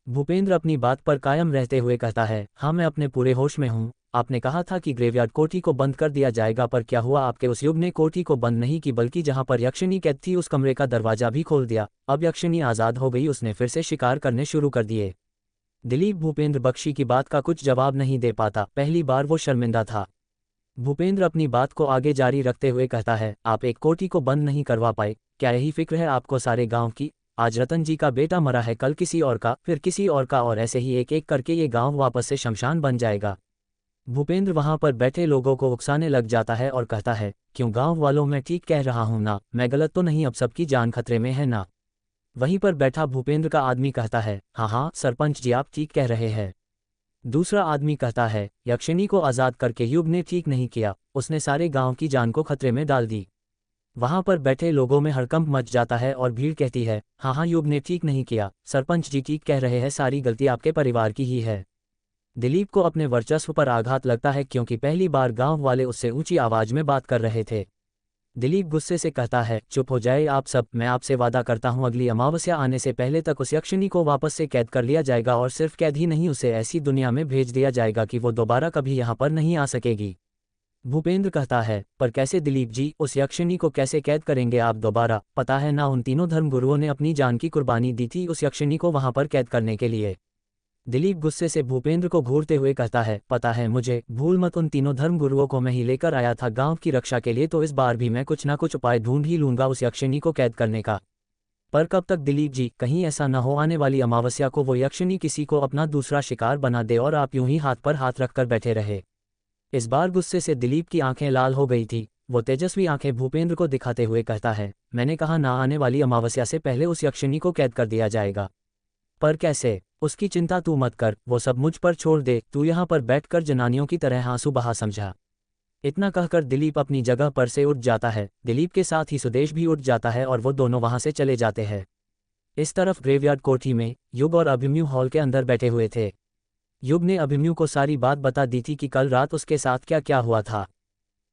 भूपेंद्र अपनी बात पर कायम रहते हुए कहता है, हाँ मैं अपने पूरे होश में हूँ। आपने कहा था कि ग्रेवयार्ड कोठी को बंद कर दिया जाएगा, पर क्या हुआ, आपके उस युग ने कोठी को बंद नहीं की बल्कि जहां पर यक्षिणी कैद थी उस कमरे का दरवाजा भी खोल दिया। अब यक्षिणी आज़ाद हो गई, उसने फिर से शिकार करने शुरू कर दिए। दिलीप भूपेंद्र बख्शी की बात का कुछ जवाब नहीं दे पाता, पहली बार वो शर्मिंदा था। भूपेंद्र अपनी बात को आगे जारी रखते हुए कहता है, आप एक कोठी को बंद नहीं करवा पाए, क्या यही फिक्र है आपको सारे गांव की। आज रतन जी का बेटा मरा है, कल किसी और का, फिर किसी और का, और ऐसे ही एक एक करके ये गांव वापस से शमशान बन जाएगा। भूपेंद्र वहां पर बैठे लोगों को उकसाने लग जाता है और कहता है, क्यों गांव वालों, मैं ठीक कह रहा हूं ना, मैं गलत तो नहीं, अब सबकी जान खतरे में है ना। वहीं पर बैठा भूपेंद्र का आदमी कहता है, हाँ हाँ सरपंच जी आप ठीक कह रहे हैं। दूसरा आदमी कहता है, यक्षिणी को आज़ाद करके युग ने ठीक नहीं किया, उसने सारे गांव की जान को खतरे में डाल दी। वहां पर बैठे लोगों में हड़कंप मच जाता है और भीड़ कहती है, हाँ हाँ युग ने ठीक नहीं किया, सरपंच जी ठीक कह रहे हैं, सारी गलती आपके परिवार की ही है। दिलीप को अपने वर्चस्व पर आघात लगता है, क्योंकि पहली बार गांव वाले उससे ऊंची आवाज में बात कर रहे थे। दिलीप गुस्से से कहता है, चुप हो जाए आप सब, मैं आपसे वादा करता हूं अगली अमावस्या आने से पहले तक उस यक्षिणी को वापस से कैद कर लिया जाएगा, और सिर्फ कैद ही नहीं, उसे ऐसी दुनिया में भेज दिया जाएगा कि वो दोबारा कभी यहाँ पर नहीं आ सकेगी। भूपेंद्र कहता है, पर कैसे दिलीप जी, उस यक्षिणी को कैसे कैद करेंगे आप दोबारा, पता है ना उन तीनों धर्मगुरुओं ने अपनी जान की कुर्बानी दी थी उस यक्षिणी को वहां पर कैद करने के लिए। दिलीप गुस्से से भूपेंद्र को घूरते हुए कहता है, पता है मुझे, भूल मत, उन तीनों धर्मगुरुओं को मैं ही लेकर आया था गांव की रक्षा के लिए, तो इस बार भी मैं कुछ ना कुछ उपाय ढूंढ ही लूंगा उस यक्षिणी को कैद करने का। पर कब तक दिलीप जी, कहीं ऐसा न हो आने वाली अमावस्या को वो यक्षिणी किसी को अपना दूसरा शिकार बना दे और आप यूं ही हाथ पर हाथ रखकर बैठे रहे। इस बार गुस्से से दिलीप की आंखें लाल हो गई थी। वो तेजस्वी आंखें भूपेंद्र को दिखाते हुए कहता है, मैंने कहा ना, आने वाली अमावस्या से पहले उस यक्षिणी को कैद कर दिया जाएगा। पर कैसे, उसकी चिंता तू मत कर, वो सब मुझ पर छोड़ दे, तू यहाँ पर बैठकर जनानियों की तरह आंसू बहा, समझा। इतना कहकर दिलीप अपनी जगह पर से उठ जाता है। दिलीप के साथ ही सुदेश भी उठ जाता है और वो दोनों वहां से चले जाते हैं। इस तरफ ग्रेवयार्ड कोठी में युग और अभिमन्यु हॉल के अंदर बैठे हुए थे। युग ने अभिमन्यु को सारी बात बता दी थी कि कल रात उसके साथ क्या क्या हुआ था।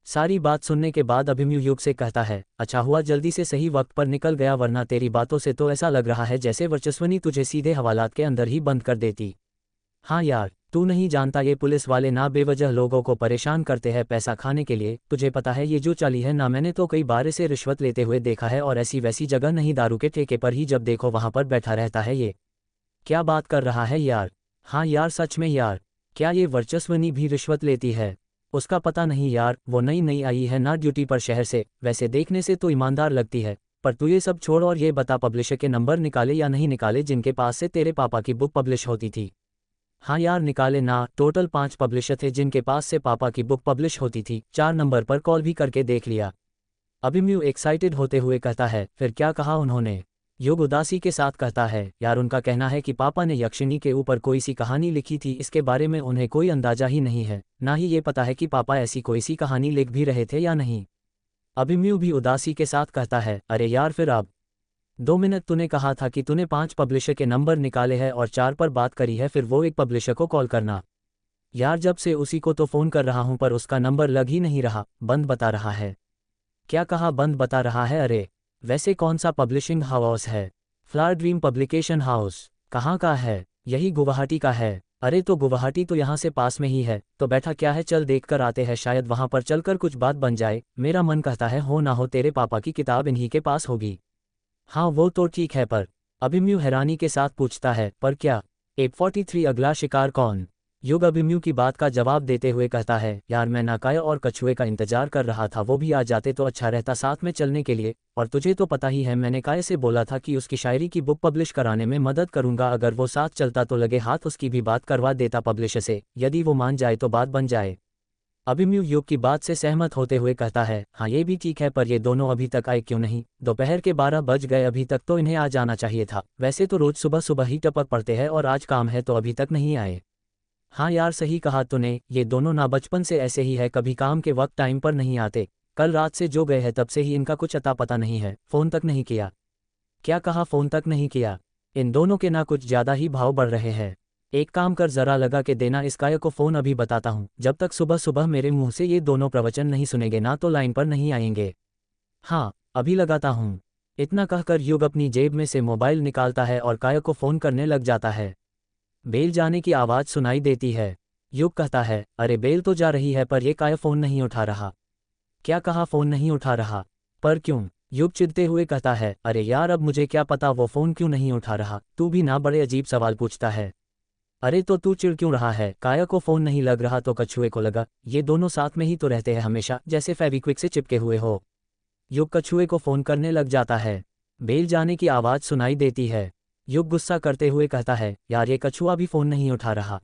सारी बात सुनने के बाद अभिमन्यु युग से कहता है, अच्छा हुआ जल्दी से सही वक्त पर निकल गया, वरना तेरी बातों से तो ऐसा लग रहा है जैसे वर्चस्वनी तुझे सीधे हवालात के अंदर ही बंद कर देती। हाँ यार, तू नहीं जानता ये पुलिस वाले ना बेवजह लोगों को परेशान करते हैं पैसा खाने के लिए, तुझे पता है ये जो चाली है ना, मैंने तो कई बार इसे रिश्वत लेते हुए देखा है, और ऐसी वैसी जगह नहीं, दारू के ठेके पर ही जब देखो वहां पर बैठा रहता है ये। क्या बात कर रहा है यार। हाँ यार सच में यार, क्या ये वर्चस्वनी भी रिश्वत लेती है? उसका पता नहीं यार, वो नई नई आई है ना ड्यूटी पर शहर से, वैसे देखने से तो ईमानदार लगती है। पर तू ये सब छोड़ और ये बता पब्लिशर के नंबर निकाले या नहीं निकाले जिनके पास से तेरे पापा की बुक पब्लिश होती थी? हाँ यार निकाले ना, टोटल 5 पब्लिशर थे जिनके पास से पापा की बुक पब्लिश होती थी। 4 नंबर पर कॉल भी करके देख लिया। अभिमन्यु एक्साइटेड होते हुए कहता है, फिर क्या कहा उन्होंने? युग उदासी के साथ कहता है, यार उनका कहना है कि पापा ने यक्षिणी के ऊपर कोई सी कहानी लिखी थी, इसके बारे में उन्हें कोई अंदाजा ही नहीं है, ना ही ये पता है कि पापा ऐसी कोई सी कहानी लिख भी रहे थे या नहीं। अभिमन्यु भी उदासी के साथ कहता है, अरे यार फिर अब 2 मिनट तूने कहा था कि तूने 5 पब्लिशर के नंबर निकाले हैं और 4 पर बात करी है, फिर वो एक पब्लिशर को कॉल करना। यार जब से उसी को तो फ़ोन कर रहा हूं पर उसका नंबर लग ही नहीं रहा, बंद बता रहा है। क्या कहा बंद बता रहा है? अरे वैसे कौन सा पब्लिशिंग हाउस है? Flower dream publication house. कहाँ का है? यही गुवाहाटी का है। अरे तो गुवाहाटी तो यहाँ से पास में ही है, तो बैठा क्या है, चल देख कर आते हैं, शायद वहाँ पर चलकर कुछ बात बन जाए। मेरा मन कहता है हो ना हो तेरे पापा की किताब इन्हीं के पास होगी। हाँ वो तो ठीक है, पर अभिमन्यु हैरानी के साथ पूछता है, पर क्या? A43 अगला शिकार कौन? युग अभिमन्यु की बात का जवाब देते हुए कहता है, यार मैं नाकाया और कछुए का इंतजार कर रहा था, वो भी आ जाते तो अच्छा रहता साथ में चलने के लिए। और तुझे तो पता ही है मैंने काय से बोला था कि उसकी शायरी की बुक पब्लिश कराने में मदद करूंगा, अगर वो साथ चलता तो लगे हाथ उसकी भी बात करवा देता पब्लिशर से, यदि वो मान जाए तो बात बन जाए। अभिमन्यु युग की बात से सहमत होते हुए कहता है, हाँ ये भी ठीक है, पर ये दोनों अभी तक आए क्यों नहीं? दोपहर के 12 बज गए, अभी तक तो इन्हें आ जाना चाहिए था। वैसे तो रोज सुबह सुबह ही टपक पड़ते हैं और आज काम है तो अभी तक नहीं आए। हाँ यार सही कहा तूने, ये दोनों ना बचपन से ऐसे ही है, कभी काम के वक्त टाइम पर नहीं आते। कल रात से जो गए हैं तब से ही इनका कुछ अता पता नहीं है, फ़ोन तक नहीं किया। क्या कहा फ़ोन तक नहीं किया? इन दोनों के ना कुछ ज़्यादा ही भाव बढ़ रहे हैं। एक काम कर, ज़रा लगा के देना इस गाय को फ़ोन, अभी बताता हूँ। जब तक सुबह सुबह मेरे मुंह से ये दोनों प्रवचन नहीं सुनेंगे ना तो लाइन पर नहीं आएंगे। हाँ अभी लगाता हूँ। इतना कहकर युग अपनी जेब में से मोबाइल निकालता है और काय को फ़ोन करने लग जाता है। बेल जाने की आवाज़ सुनाई देती है। युग कहता है, अरे बेल तो जा रही है पर ये काय फ़ोन नहीं उठा रहा। क्या कहा फ़ोन नहीं उठा रहा? पर क्यों? युग चिढ़ते हुए कहता है, अरे यार अब मुझे क्या पता वो फ़ोन क्यों नहीं उठा रहा, तू भी ना बड़े अजीब सवाल पूछता है। अरे तो तू चिढ़ क्यों रहा है? काया को फ़ोन नहीं लग रहा तो कछुए को लगा, ये दोनों साथ में ही तो रहते हैं हमेशा, जैसे फेविक्विक से चिपके हुए हो। युग कछुए को फ़ोन करने लग जाता है। बेल जाने की आवाज़ सुनाई देती है। युग गुस्सा करते हुए कहता है, यार ये कछुआ भी फ़ोन नहीं उठा रहा।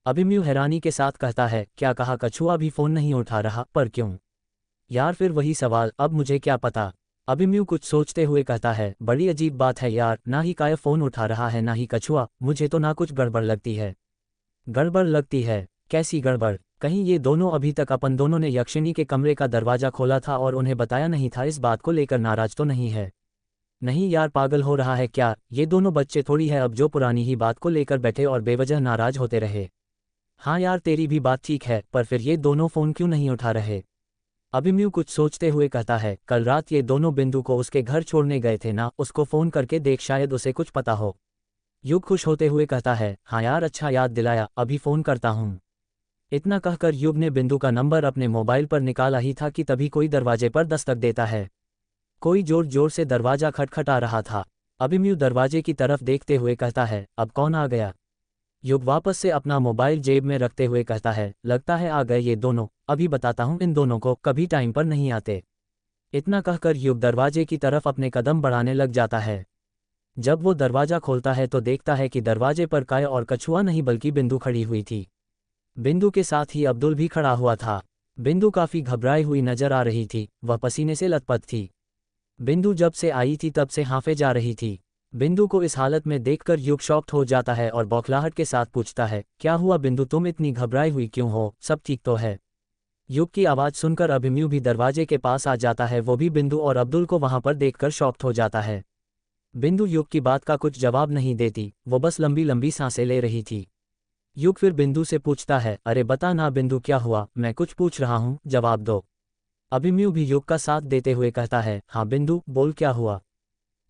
अभिमन्यु हैरानी के साथ कहता है, क्या कहा? कछुआ भी फ़ोन नहीं उठा रहा, पर क्यों? यार फिर वही सवाल, अब मुझे क्या पता। अभिमन्यु कुछ सोचते हुए कहता है, बड़ी अजीब बात है यार, ना ही काय फ़ोन उठा रहा है ना ही कछुआ, मुझे तो ना कुछ गड़बड़ लगती है। गड़बड़ लगती है? कैसी गड़बड़? कहीं ये दोनों अभी तक अपन दोनों ने यक्षिणी के कमरे का दरवाज़ा खोला था और उन्हें बताया नहीं था, इस बात को लेकर नाराज तो नहीं है? नहीं यार पागल हो रहा है क्या? ये दोनों बच्चे थोड़ी है अब जो पुरानी ही बात को लेकर बैठे और बेवजह नाराज होते रहे। हाँ यार तेरी भी बात ठीक है, पर फिर ये दोनों फ़ोन क्यों नहीं उठा रहे? अभिमन्यु कुछ सोचते हुए कहता है, कल रात ये दोनों बिंदु को उसके घर छोड़ने गए थे ना, उसको फ़ोन करके देख, शायद उसे कुछ पता हो। युग खुश होते हुए कहता है, हाँ यार अच्छा याद दिलाया, अभी फ़ोन करता हूँ। इतना कहकर युग ने बिंदु का नंबर अपने मोबाइल पर निकाला ही था कि तभी कोई दरवाजे पर दस्तक देता है। कोई जोर जोर से दरवाज़ा खटखटा रहा था। अभिमन्यु दरवाजे की तरफ देखते हुए कहता है, अब कौन आ गया? युग वापस से अपना मोबाइल जेब में रखते हुए कहता है, लगता है आ गए ये दोनों, अभी बताता हूँ इन दोनों को, कभी टाइम पर नहीं आते। इतना कहकर युग दरवाजे की तरफ अपने कदम बढ़ाने लग जाता है। जब वो दरवाज़ा खोलता है तो देखता है कि दरवाजे पर काय और कछुआ नहीं बल्कि बिंदु खड़ी हुई थी। बिंदु के साथ ही अब्दुल भी खड़ा हुआ था। बिंदु काफ़ी घबराई हुई नजर आ रही थी, वह पसीने से लथपथ थी। बिंदु जब से आई थी तब से हांफे जा रही थी। बिंदु को इस हालत में देखकर युग शॉक्ड हो जाता है और बौखलाहट के साथ पूछता है, क्या हुआ बिंदु, तुम इतनी घबराई हुई क्यों हो, सब ठीक तो है? युग की आवाज़ सुनकर अभिमन्यु भी दरवाजे के पास आ जाता है, वो भी बिंदु और अब्दुल को वहां पर देखकर शॉक्ड हो जाता है। बिंदु युग की बात का कुछ जवाब नहीं देती, वो बस लंबी लंबी सांसें ले रही थी। युग फिर बिंदु से पूछता है, अरे बता ना बिंदु क्या हुआ, मैं कुछ पूछ रहा हूँ, जवाब दो। अभिमन्यु भी युग का साथ देते हुए कहता है, हाँ बिंदु बोल क्या हुआ?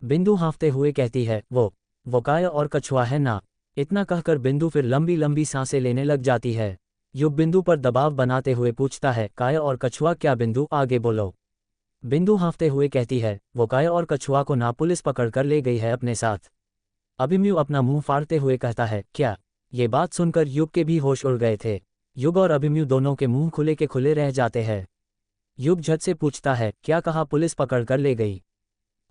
बिंदु हाँफते हुए कहती है, वो काय और कछुआ है ना। इतना कहकर बिंदु फिर लंबी लंबी सांसें लेने लग जाती है। युग बिंदु पर दबाव बनाते हुए पूछता है, काय और कछुआ क्या? बिंदु आगे बोलो। बिंदु हाँफते हुए कहती है, वो काय और कछुआ को ना पुलिस पकड़ कर ले गई है अपने साथ। अभिमन्यु अपना मुंह फाड़ते हुए कहता है, क्या? ये बात सुनकर युग के भी होश उड़ गए थे। युग और अभिमन्यु दोनों के मुंह खुले के खुले रह जाते हैं। युग झट से पूछता है, क्या कहा? पुलिस पकड़ कर ले गई?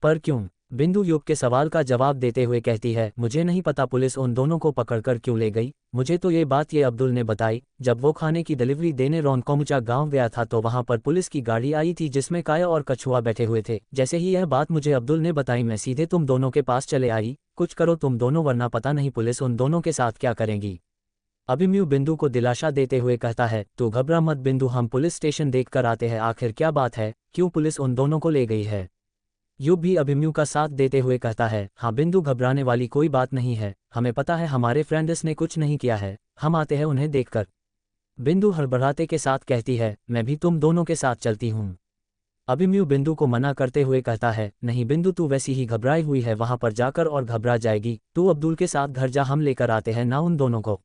पर क्यों? बिंदु युग के सवाल का जवाब देते हुए कहती है, मुझे नहीं पता पुलिस उन दोनों को पकड़कर क्यों ले गई। मुझे तो ये बात ये अब्दुल ने बताई। जब वो खाने की डिलीवरी देने रोनकोमुचा गांव गया था तो वहां पर पुलिस की गाड़ी आई थी जिसमें काया और कछुआ बैठे हुए थे। जैसे ही यह बात मुझे अब्दुल ने बताई मैं सीधे तुम दोनों के पास चले आई। कुछ करो तुम दोनों, वरना पता नहीं पुलिस उन दोनों के साथ क्या करेंगी। अभिमन्यु बिंदु को दिलासा देते हुए कहता है, तू घबरा मत बिंदु, हम पुलिस स्टेशन देख कर आते हैं। आखिर क्या बात है, क्यों पुलिस उन दोनों को ले गई है? युग भी अभिमन्यु का साथ देते हुए कहता है, हाँ बिंदु, घबराने वाली कोई बात नहीं है। हमें पता है हमारे फ्रेंड्स ने कुछ नहीं किया है, हम आते हैं उन्हें देखकर। बिंदु हड़बड़ाते के साथ कहती है, मैं भी तुम दोनों के साथ चलती हूँ। अभिमन्यु बिंदु को मना करते हुए कहता है, नहीं बिंदु, तू वैसी ही घबराई हुई है, वहां पर जाकर और घबरा जाएगी। तू अब्दुल के साथ घर जा, हम लेकर आते हैं ना उन दोनों को।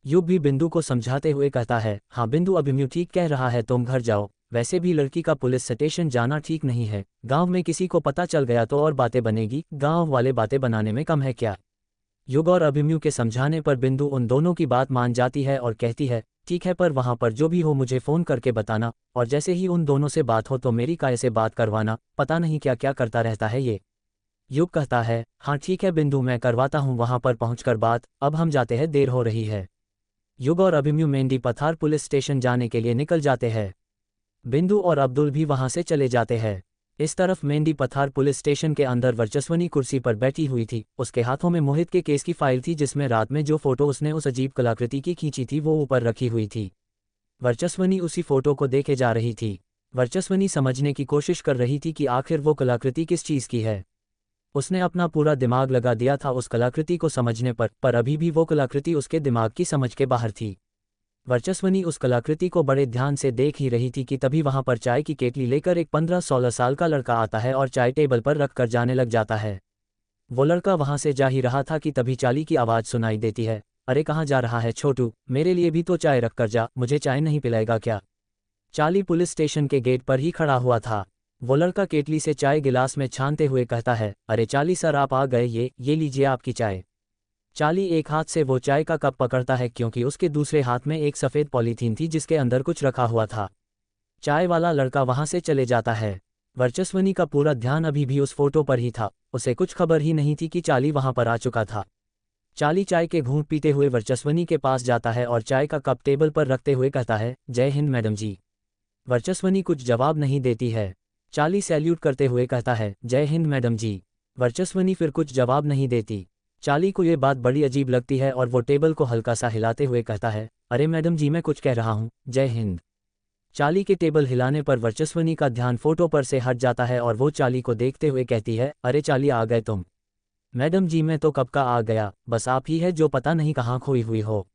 युग भी बिंदु को समझाते हुए कहता है, हाँ बिंदु, अभिमन्यु ठीक कह रहा है, तुम घर जाओ। वैसे भी लड़की का पुलिस स्टेशन जाना ठीक नहीं है। गांव में किसी को पता चल गया तो और बातें बनेगी, गांव वाले बातें बनाने में कम है क्या। युग और अभिमन्यु के समझाने पर बिंदु उन दोनों की बात मान जाती है और कहती है, ठीक है, पर वहां पर जो भी हो मुझे फ़ोन करके बताना, और जैसे ही उन दोनों से बात हो तो मेरी काय से बात करवाना। पता नहीं क्या क्या करता रहता है ये। युग कहता है, हाँ ठीक है बिंदु, मैं करवाता हूँ वहां पर पहुंचकर बात। अब हम जाते हैं, देर हो रही है। युग और अभिमन्यु मेंढी पथार पुलिस स्टेशन जाने के लिए निकल जाते हैं। बिंदु और अब्दुल भी वहां से चले जाते हैं। इस तरफ मेंढी पथार पुलिस स्टेशन के अंदर वर्चस्वनी कुर्सी पर बैठी हुई थी। उसके हाथों में मोहित के केस की फाइल थी जिसमें रात में जो फोटो उसने उस अजीब कलाकृति की खींची थी वो ऊपर रखी हुई थी। वर्चस्वनी उसी फोटो को देखे जा रही थी। वर्चस्वनी समझने की कोशिश कर रही थी कि आखिर वो कलाकृति किस चीज़ की है। उसने अपना पूरा दिमाग लगा दिया था उस कलाकृति को समझने पर अभी भी वो कलाकृति उसके दिमाग की समझ के बाहर थी। वर्चस्वनी उस कलाकृति को बड़े ध्यान से देख ही रही थी कि तभी वहां पर चाय की केतली लेकर एक 15-16 साल का लड़का आता है और चाय टेबल पर रख कर जाने लग जाता है। वो लड़का वहां से जा ही रहा था कि तभी चाली की आवाज़ सुनाई देती है, अरे कहाँ जा रहा है छोटू, मेरे लिए भी तो चाय रख कर जा, मुझे चाय नहीं पिलाएगा क्या। चाली पुलिस स्टेशन के गेट पर ही खड़ा हुआ था। वो लड़का केतली से चाय गिलास में छानते हुए कहता है, अरे चाली सर आप आ गए, ये लीजिए आपकी चाय। चाली एक हाथ से वो चाय का कप पकड़ता है क्योंकि उसके दूसरे हाथ में एक सफ़ेद पॉलीथीन थी जिसके अंदर कुछ रखा हुआ था। चाय वाला लड़का वहां से चले जाता है। वर्चस्वनी का पूरा ध्यान अभी भी उस फोटो पर ही था। उसे कुछ खबर ही नहीं थी कि चाली वहां पर आ चुका था। चाली चाय के घूंट पीते हुए वर्चस्वनी के पास जाता है और चाय का कप टेबल पर रखते हुए कहता है, जय हिंद मैडम जी। वर्चस्वनी कुछ जवाब नहीं देती है। चाली सैल्यूट करते हुए कहता है, जय हिंद मैडम जी। वर्चस्वनी फिर कुछ जवाब नहीं देती। चाली को ये बात बड़ी अजीब लगती है और वो टेबल को हल्का सा हिलाते हुए कहता है, अरे मैडम जी मैं कुछ कह रहा हूँ, जय हिंद। चाली के टेबल हिलाने पर वर्चस्वनी का ध्यान फोटो पर से हट जाता है और वो चाली को देखते हुए कहती है, अरे चाली आ गए तुम। मैडम जी मैं तो कब का आ गया, बस आप ही है जो पता नहीं कहाँ खोई हुई हो।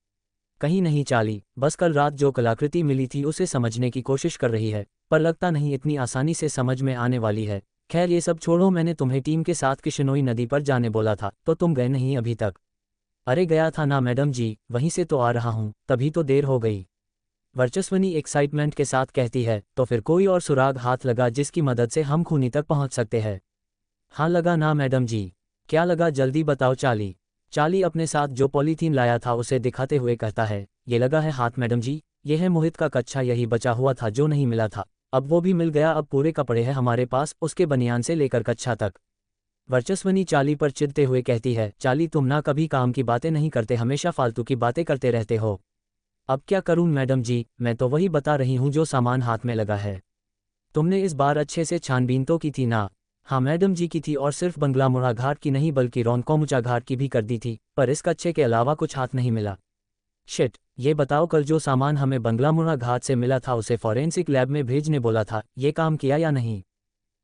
कहीं नहीं चाली, बस कल रात जो कलाकृति मिली थी उसे समझने की कोशिश कर रही है, पर लगता नहीं इतनी आसानी से समझ में आने वाली है। खैर ये सब छोड़ो, मैंने तुम्हें टीम के साथ किशनोई नदी पर जाने बोला था तो तुम गए नहीं अभी तक। अरे गया था ना मैडम जी, वहीं से तो आ रहा हूँ, तभी तो देर हो गई। वर्चस्वनी एक्साइटमेंट के साथ कहती है, तो फिर कोई और सुराग हाथ लगा जिसकी मदद से हम खूनी तक पहुँच सकते हैं। हाँ लगा ना मैडम जी। क्या लगा, जल्दी बताओ चाली। चाली अपने साथ जो पॉलीथीन लाया था उसे दिखाते हुए कहता है, ये लगा है हाथ मैडम जी, ये है मोहित का कच्छा, यही बचा हुआ था जो नहीं मिला था, अब वो भी मिल गया। अब पूरे कपड़े हैं हमारे पास, उसके बनियान से लेकर कच्छा तक। वर्चस्वनी चाली पर चिढ़ते हुए कहती है, चाली तुम ना कभी काम की बातें नहीं करते, हमेशा फालतू की बातें करते रहते हो। अब क्या करूं मैडम जी, मैं तो वही बता रही हूं जो सामान हाथ में लगा है। तुमने इस बार अच्छे से छानबीन तो की थी ना। हाँ मैडम जी की थी, और सिर्फ बंगला मुड़ा घाट की नहीं बल्कि रोनकोमुचा घाट की भी कर दी थी, पर इस कच्छे के अलावा कुछ हाथ नहीं मिला। शिट, ये बताओ कल जो सामान हमें बंगला मुड़ा घाट से मिला था उसे फॉरेंसिक लैब में भेजने बोला था, ये काम किया या नहीं।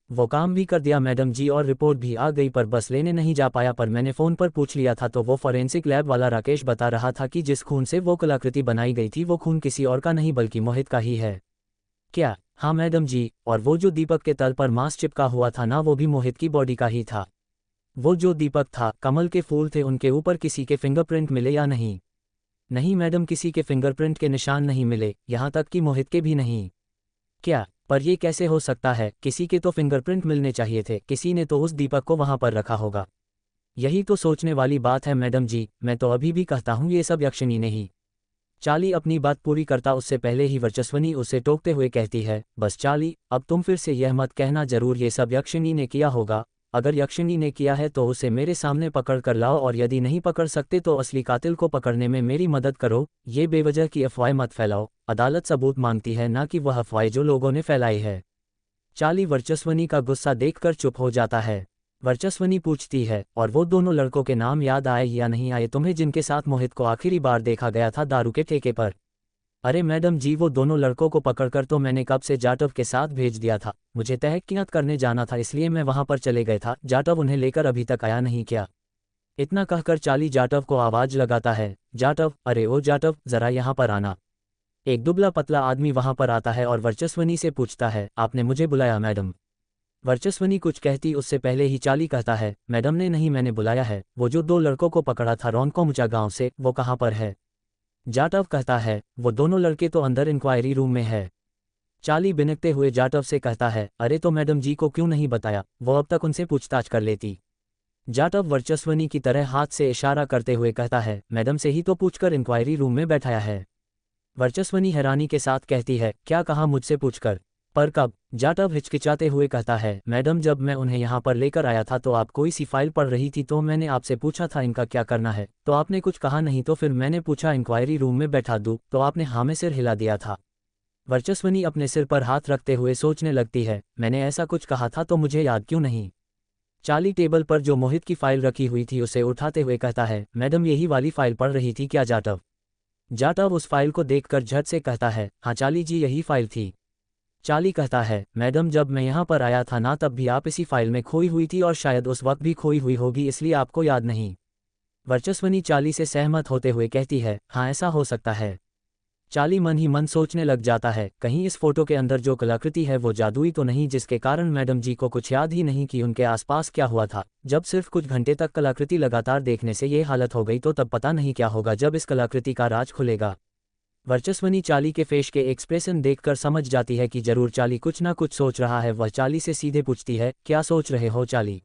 वो काम भी कर दिया मैडम जी और रिपोर्ट भी आ गई, पर बस लेने नहीं जा पाया। पर मैंने फ़ोन पर पूछ लिया था तो वो फॉरेंसिक लैब वाला राकेश बता रहा था कि जिस खून से वो कलाकृति बनाई गई थी वो खून किसी और का नहीं बल्कि मोहित का ही है। क्या? हाँ मैडम जी, और वो जो दीपक के तल पर मांस चिपका हुआ था ना, वो भी मोहित की बॉडी का ही था। वो जो दीपक था, कमल के फूल थे, उनके ऊपर किसी के फिंगरप्रिंट मिले या नहीं? नहीं मैडम, किसी के फिंगरप्रिंट के निशान नहीं मिले, यहाँ तक कि मोहित के भी नहीं। क्या? पर यह कैसे हो सकता है, किसी के तो फिंगरप्रिंट मिलने चाहिए थे, किसी ने तो उस दीपक को वहां पर रखा होगा। यही तो सोचने वाली बात है मैडम जी, मैं तो अभी भी कहता हूँ ये सब यक्षिणी ने ही। चार्ली अपनी बात पूरी करता उससे पहले ही वर्चस्वनी उसे टोकते हुए कहती है, बस चार्ली, अब तुम फिर से यह मत कहना जरूर ये सब यक्षिणी ने किया होगा। अगर यक्षिणी ने किया है तो उसे मेरे सामने पकड़ कर लाओ, और यदि नहीं पकड़ सकते तो असली कातिल को पकड़ने में मेरी मदद करो। ये बेवजह की अफवाह मत फैलाओ। अदालत सबूत मांगती है, ना कि वह अफवाह जो लोगों ने फैलाई है। चार्ली वर्चस्वनी का गुस्सा देखकर चुप हो जाता है। वर्चस्वनी पूछती है, और वो दोनों लड़कों के नाम याद आए या नहीं आए तुम्हें, जिनके साथ मोहित को आखिरी बार देखा गया था दारू के ठेके पर? अरे मैडम जी, वो दोनों लड़कों को पकड़कर तो मैंने कब से जाटव के साथ भेज दिया था। मुझे तहकीकात करने जाना था, इसलिए मैं वहां पर चले गए था। जाटव उन्हें लेकर अभी तक आया नहीं क्या? इतना कहकर चार्ली जाटव को आवाज लगाता है, जाटव, अरे ओ जाटव, जरा यहाँ पर आना। एक दुबला पतला आदमी वहां पर आता है और वर्चस्वनी से पूछता है, आपने मुझे बुलाया मैडम? वर्चस्वनी कुछ कहती उससे पहले ही चार्ली कहता है, मैडम ने नहीं, मैंने बुलाया है। वो जो दो लड़कों को पकड़ा था रोनकोमुचा गांव से, वो कहाँ पर है? जाटव कहता है, वो दोनों लड़के तो अंदर इंक्वायरी रूम में है। चार्ली बिनकते हुए जाटव से कहता है, अरे तो मैडम जी को क्यों नहीं बताया, वो अब तक उनसे पूछताछ कर लेती। जाटव वर्चस्वनी की तरह हाथ से इशारा करते हुए कहता है, मैडम से ही तो पूछकर इंक्वायरी रूम में बैठाया है। वर्चस्वनी हैरानी के साथ कहती है, क्या कहा मुझसे पूछकर? पर कब? जाटव हिचकिचाते हुए कहता है, मैडम जब मैं उन्हें यहाँ पर लेकर आया था तो आप कोई सी फाइल पढ़ रही थी, तो मैंने आपसे पूछा था इनका क्या करना है, तो आपने कुछ कहा नहीं, तो फिर मैंने पूछा इंक्वायरी रूम में बैठा दूँ, तो आपने हाँ में सिर हिला दिया था। वर्चस्वनी अपने सिर पर हाथ रखते हुए सोचने लगती है, मैंने ऐसा कुछ कहा था तो मुझे याद क्यों नहीं? चार्ली टेबल पर जो मोहित की फाइल रखी हुई थी उसे उठाते हुए कहता है, मैडम यही वाली फाइल पढ़ रही थी क्या जाटव? जाटव उस फाइल को देखकर झट से कहता है, हाँ चार्ली जी, यही फाइल थी। चार्ली कहता है, मैडम जब मैं यहाँ पर आया था ना, तब भी आप इसी फाइल में खोई हुई थी, और शायद उस वक्त भी खोई हुई होगी, इसलिए आपको याद नहीं। वर्चस्वनी चार्ली से सहमत होते हुए कहती है, हाँ ऐसा हो सकता है। चार्ली मन ही मन सोचने लग जाता है, कहीं इस फोटो के अंदर जो कलाकृति है वो जादुई तो नहीं, जिसके कारण मैडम जी को कुछ याद ही नहीं कि उनके आसपास क्या हुआ था। जब सिर्फ कुछ घंटे तक कलाकृति लगातार देखने से ये हालत हो गई, तो तब पता नहीं क्या होगा जब इस कलाकृति का राज खुलेगा। वर्चस्वनी चार्ली के फेस के एक्सप्रेशन देखकर समझ जाती है कि जरूर चार्ली कुछ ना कुछ सोच रहा है। वह चार्ली से सीधे पूछती है, क्या सोच रहे हो चार्ली?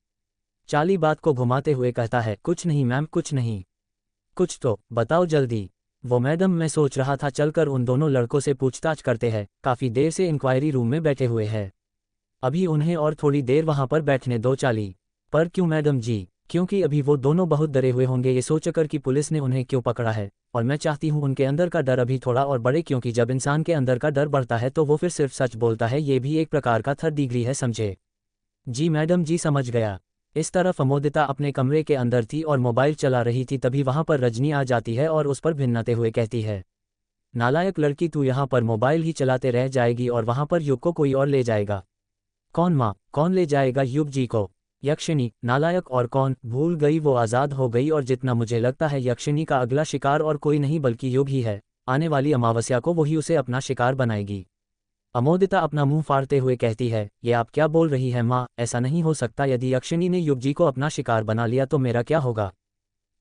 चार्ली बात को घुमाते हुए कहता है, कुछ नहीं मैम, कुछ नहीं। कुछ तो बताओ जल्दी। वो मैडम, मैं सोच रहा था चलकर उन दोनों लड़कों से पूछताछ करते हैं, काफ़ी देर से इंक्वायरी रूम में बैठे हुए हैं, अभी उन्हें और थोड़ी देर वहां पर बैठने दो चार्ली। पर क्यों मैडम जी? क्योंकि अभी वो दोनों बहुत डरे हुए होंगे ये सोचकर कि पुलिस ने उन्हें क्यों पकड़ा है, और मैं चाहती हूँ उनके अंदर का डर अभी थोड़ा और बढ़े, क्योंकि जब इंसान के अंदर का डर बढ़ता है तो वो फिर सिर्फ सच बोलता है। ये भी एक प्रकार का थर्ड डिग्री है, समझे? जी मैडम जी, समझ गया। इस तरफ अमोदिता अपने कमरे के अंदर थी और मोबाइल चला रही थी, तभी वहां पर रजनी आ जाती है और उस पर भिन्नते हुए कहती है, नालायक लड़की, तू यहाँ पर मोबाइल ही चलाते रह जाएगी और वहां पर युग को कोई और ले जाएगा। कौन माँ? कौन ले जाएगा युग जी को? यक्षिणी। नालायक, और कौन? भूल गई, वो आज़ाद हो गई, और जितना मुझे लगता है यक्षिणी का अगला शिकार और कोई नहीं बल्कि युग ही है। आने वाली अमावस्या को वही उसे अपना शिकार बनाएगी। अमोदिता अपना मुंह फाड़ते हुए कहती है, ये आप क्या बोल रही है माँ? ऐसा नहीं हो सकता। यदि यक्षिणी ने युग जी को अपना शिकार बना लिया तो मेरा क्या होगा?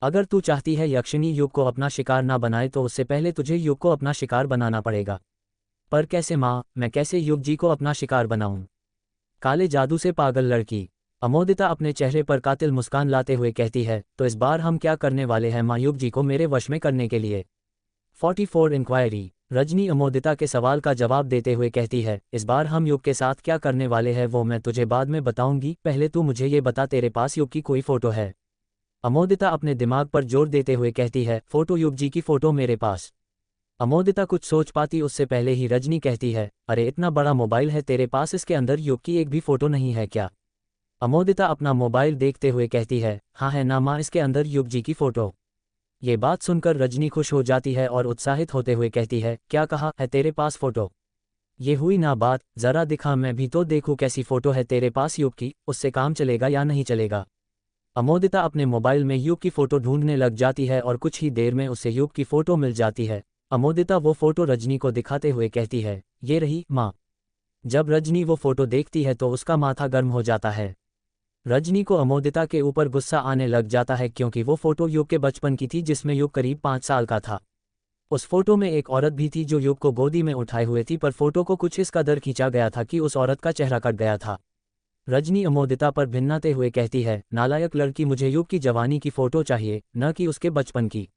अगर तू चाहती है यक्षिणी युग को अपना शिकार ना बनाए तो उससे पहले तुझे युग को अपना शिकार बनाना पड़ेगा। पर कैसे माँ? मैं कैसे युग जी को अपना शिकार बनाऊं? काले जादू से पागल लड़की। अमोदिता अपने चेहरे पर कातिल मुस्कान लाते हुए कहती है, तो इस बार हम क्या करने वाले हैं माँ युग जी को मेरे वश में करने के लिए? 44 इंक्वायरी। रजनी अमोदिता के सवाल का जवाब देते हुए कहती है, इस बार हम युग के साथ क्या करने वाले हैं वो मैं तुझे बाद में बताऊंगी, पहले तू मुझे ये बता, तेरे पास युग की कोई फोटो है? अमोदिता अपने दिमाग पर जोर देते हुए कहती है, फोटो? युग जी की फोटो मेरे पास? अमोदिता कुछ सोच पाती उससे पहले ही रजनी कहती है, अरे इतना बड़ा मोबाइल है तेरे पास, इसके अंदर युग की एक भी फोटो नहीं है क्या? अमोदिता अपना मोबाइल देखते हुए कहती है, हाँ है ना माँ, इसके अंदर युग जी की फोटो। ये बात सुनकर रजनी खुश हो जाती है और उत्साहित होते हुए कहती है, क्या कहा है तेरे पास फोटो? ये हुई ना बात, जरा दिखा, मैं भी तो देखूं कैसी फोटो है तेरे पास युग की, उससे काम चलेगा या नहीं चलेगा? अमोदिता अपने मोबाइल में युग की फोटो ढूंढने लग जाती है और कुछ ही देर में उसे युग की फोटो मिल जाती है। अमोदिता वो फोटो रजनी को दिखाते हुए कहती है, ये रही माँ। जब रजनी वो फोटो देखती है तो उसका माथा गर्म हो जाता है। रजनी को अमोदिता के ऊपर गुस्सा आने लग जाता है, क्योंकि वो फोटो युग के बचपन की थी जिसमें युग करीब 5 साल का था। उस फोटो में एक औरत भी थी जो युग को गोदी में उठाए हुए थी, पर फोटो को कुछ इस कदर खींचा गया था कि उस औरत का चेहरा कट गया था। रजनी अमोदिता पर भिन्नाते हुए कहती है, नालायक लड़की, मुझे युग की जवानी की फ़ोटो चाहिए, न कि उसके बचपन की।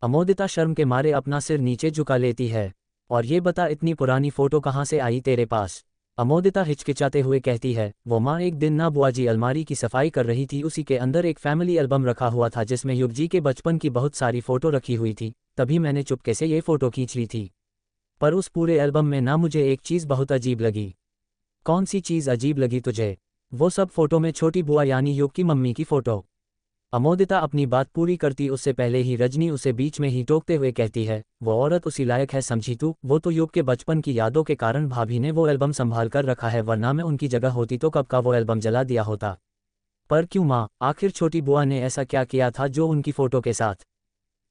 अमोदिता शर्म के मारे अपना सिर नीचे झुका लेती है। और ये बता, इतनी पुरानी फ़ोटो कहाँ से आई तेरे पास? अमोदिता हिचकिचाते हुए कहती है, वो माँ, एक दिन ना बुआ जी अलमारी की सफाई कर रही थी, उसी के अंदर एक फैमिली एल्बम रखा हुआ था जिसमें युग जी के बचपन की बहुत सारी फ़ोटो रखी हुई थी। तभी मैंने चुपके से ये फ़ोटो खींच ली थी। पर उस पूरे एल्बम में ना मुझे एक चीज़ बहुत अजीब लगी। कौन सी चीज़ अजीब लगी तुझे? वो सब फ़ोटो में छोटी बुआ यानी युग की मम्मी की फ़ोटो। अमोदिता अपनी बात पूरी करती उससे पहले ही रजनी उसे बीच में ही टोकते हुए कहती है, वो औरत उसी लायक है, समझी तू? वो तो युग के बचपन की यादों के कारण भाभी ने वो एल्बम संभाल कर रखा है, वरना मैं उनकी जगह होती तो कब का वो एल्बम जला दिया होता। पर क्यों माँ, आखिर छोटी बुआ ने ऐसा क्या किया था जो उनकी फ़ोटो के साथ?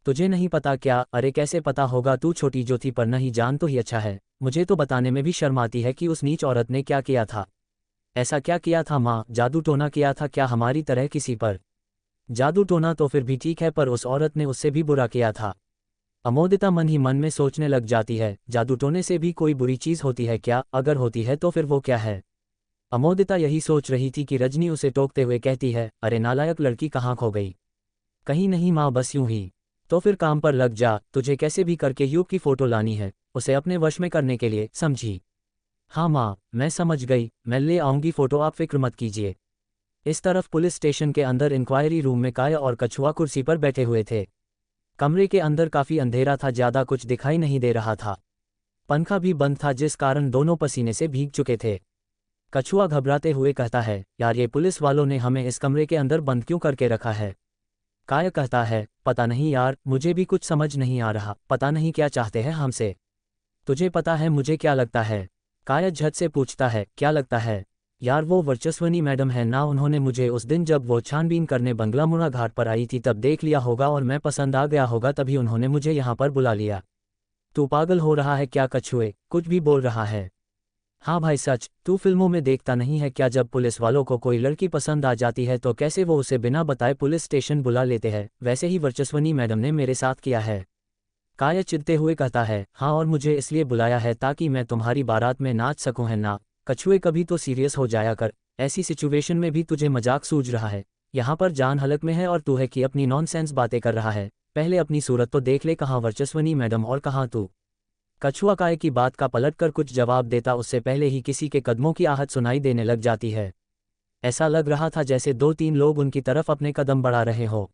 तुझे नहीं पता क्या? अरे कैसे पता होगा, तू छोटी जो थी पर नहीं जान तो ही अच्छा है। मुझे तो बताने में भी शर्म आती है कि उस नीच औरत ने क्या किया था। ऐसा क्या किया था माँ? जादू टोना किया था क्या हमारी तरह किसी पर? जादू टोना तो फिर भी ठीक है, पर उस औरत ने उससे भी बुरा किया था। अमोदिता मन ही मन में सोचने लग जाती है, जादू टोने से भी कोई बुरी चीज़ होती है क्या? अगर होती है तो फिर वो क्या है? अमोदिता यही सोच रही थी कि रजनी उसे टोकते हुए कहती है, अरे नालायक लड़की, कहाँ खो गई? कहीं नहीं माँ, बस यूं ही। तो फिर काम पर लग जा, तुझे कैसे भी करके युग की फ़ोटो लानी है, उसे अपने वश में करने के लिए, समझी? हाँ माँ, मैं समझ गई, मैं ले आऊँगी फ़ोटो, आप फिक्र मत कीजिए। इस तरफ पुलिस स्टेशन के अंदर इंक्वायरी रूम में काया और कछुआ कुर्सी पर बैठे हुए थे। कमरे के अंदर काफ़ी अंधेरा था, ज़्यादा कुछ दिखाई नहीं दे रहा था। पंखा भी बंद था जिस कारण दोनों पसीने से भीग चुके थे। कछुआ घबराते हुए कहता है, यार ये पुलिस वालों ने हमें इस कमरे के अंदर बंद क्यों करके रखा है? काया कहता है, पता नहीं यार, मुझे भी कुछ समझ नहीं आ रहा, पता नहीं क्या चाहते हैं हमसे। तुझे पता है मुझे क्या लगता है? काया झट से पूछता है, क्या लगता है? यार वो वर्चस्वनी मैडम है ना, उन्होंने मुझे उस दिन जब वो छानबीन करने बंगला मुड़ा घाट पर आई थी तब देख लिया होगा और मैं पसंद आ गया होगा, तभी उन्होंने मुझे यहाँ पर बुला लिया। तू पागल हो रहा है क्या कछुए, कुछ भी बोल रहा है? हाँ भाई सच, तू फिल्मों में देखता नहीं है क्या, जब पुलिस वालों को कोई लड़की पसंद आ जाती है तो कैसे वो उसे बिना बताए पुलिस स्टेशन बुला लेते हैं, वैसे ही वर्चस्वनी मैडम ने मेरे साथ किया है। काया चिढ़ते हुए कहता है, हाँ और मुझे इसलिए बुलाया है ताकि मैं तुम्हारी बारात में नाच सकूं, है ना? कछुए कभी तो सीरियस हो जाया कर, ऐसी सिचुएशन में भी तुझे मजाक सूझ रहा है। यहाँ पर जान हलक में है और तू है कि अपनी नॉनसेंस बातें कर रहा है। पहले अपनी सूरत तो देख ले, कहाँ वर्चस्वनी मैडम और कहाँ तू। कछुआ काय की बात का पलट कर कुछ जवाब देता उससे पहले ही किसी के कदमों की आहट सुनाई देने लग जाती है। ऐसा लग रहा था जैसे 2-3 लोग उनकी तरफ अपने कदम बढ़ा रहे हो।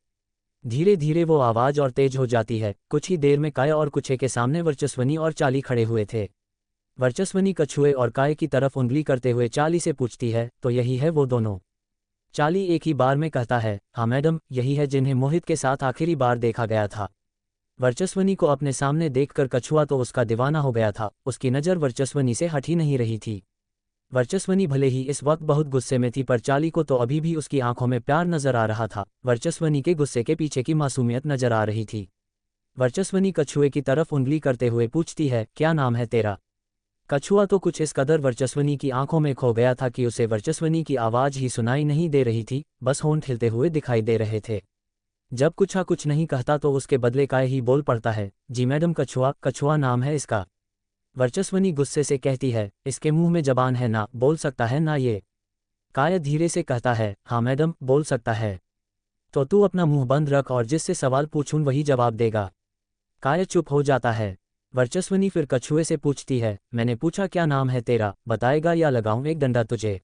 धीरे धीरे वो आवाज़ और तेज हो जाती है। कुछ ही देर में काया और कुछे के सामने वर्चस्वनी और चाली खड़े हुए थे। वर्चस्वनी कछुए और काय की तरफ उंगली करते हुए चाली से पूछती है, तो यही है वो दोनों? चाली एक ही बार में कहता है, हाँ मैडम, यही है जिन्हें मोहित के साथ आखिरी बार देखा गया था। वर्चस्वनी को अपने सामने देखकर कछुआ तो उसका दीवाना हो गया था, उसकी नज़र वर्चस्वनी से हट ही नहीं रही थी। वर्चस्वनी भले ही इस वक्त बहुत गुस्से में थी, पर चाली को तो अभी भी उसकी आंखों में प्यार नजर आ रहा था। वर्चस्वनी के गुस्से के पीछे की मासूमियत नजर आ रही थी। वर्चस्वनी कछुए की तरफ उंगली करते हुए पूछती है, क्या नाम है तेरा? कछुआ तो कुछ इस कदर वर्चस्वनी की आंखों में खो गया था कि उसे वर्चस्वनी की आवाज़ ही सुनाई नहीं दे रही थी, बस होंठ हिलते हुए दिखाई दे रहे थे। जब कुछा कुछ नहीं कहता तो उसके बदले काय ही बोल पड़ता है, जी मैडम, कछुआ, कछुआ नाम है इसका। वर्चस्वनी गुस्से से कहती है, इसके मुंह में जबान है ना, बोल सकता है ना ये? काया धीरे से कहता है, हाँ मैडम, बोल सकता है। तो तू अपना मुंह बंद रख और जिससे सवाल पूछूं वही जवाब देगा। काया चुप हो जाता है। वर्चस्वनी फिर कछुए से पूछती है, मैंने पूछा क्या नाम है तेरा, बताएगा या लगाऊं एक डंडा तुझे?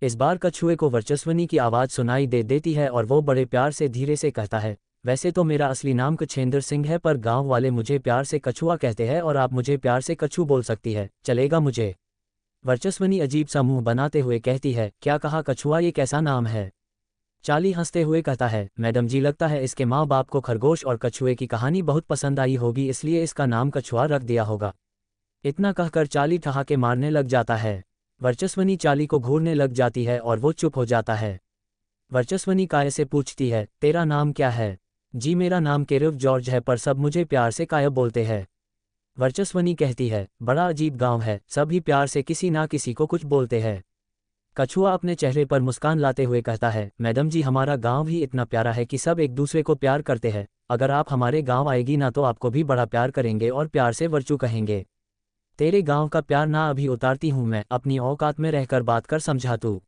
इस बार कछुए को वर्चस्वनी की आवाज़ सुनाई दे देती है और वो बड़े प्यार से धीरे से कहता है, वैसे तो मेरा असली नाम कछेंद्र सिंह है, पर गांव वाले मुझे प्यार से कछुआ कहते हैं और आप मुझे प्यार से कछू बोल सकती है, चलेगा मुझे? वर्चस्वनी अजीब सा मुंह बनाते हुए कहती है, क्या कहा कछुआ, ये कैसा नाम है? चाली हंसते हुए कहता है, मैडम जी, लगता है इसके माँ बाप को खरगोश और कछुए की कहानी बहुत पसंद आई होगी, इसलिए इसका नाम कछुआ रख दिया होगा। इतना कहकर चाली ठहाके मारने लग जाता है। वर्चस्वनी चाली को घूरने लग जाती है और वो चुप हो जाता है। वर्चस्वनी काया से पूछती है, तेरा नाम क्या है? जी मेरा नाम केरव जॉर्ज है, पर सब मुझे प्यार से काया बोलते हैं। वर्चस्वनी कहती है, बड़ा अजीब गांव है, सब ही प्यार से किसी ना किसी को कुछ बोलते हैं। कछुआ अपने चेहरे पर मुस्कान लाते हुए कहता है, मैडम जी, हमारा गांव ही इतना प्यारा है कि सब एक दूसरे को प्यार करते हैं। अगर आप हमारे गांव आएगी ना तो आपको भी बड़ा प्यार करेंगे और प्यार से वर्चू कहेंगे। तेरे गांव का प्यार ना अभी उतारती हूं मैं, अपनी औकात में रहकर बात कर, समझा तू?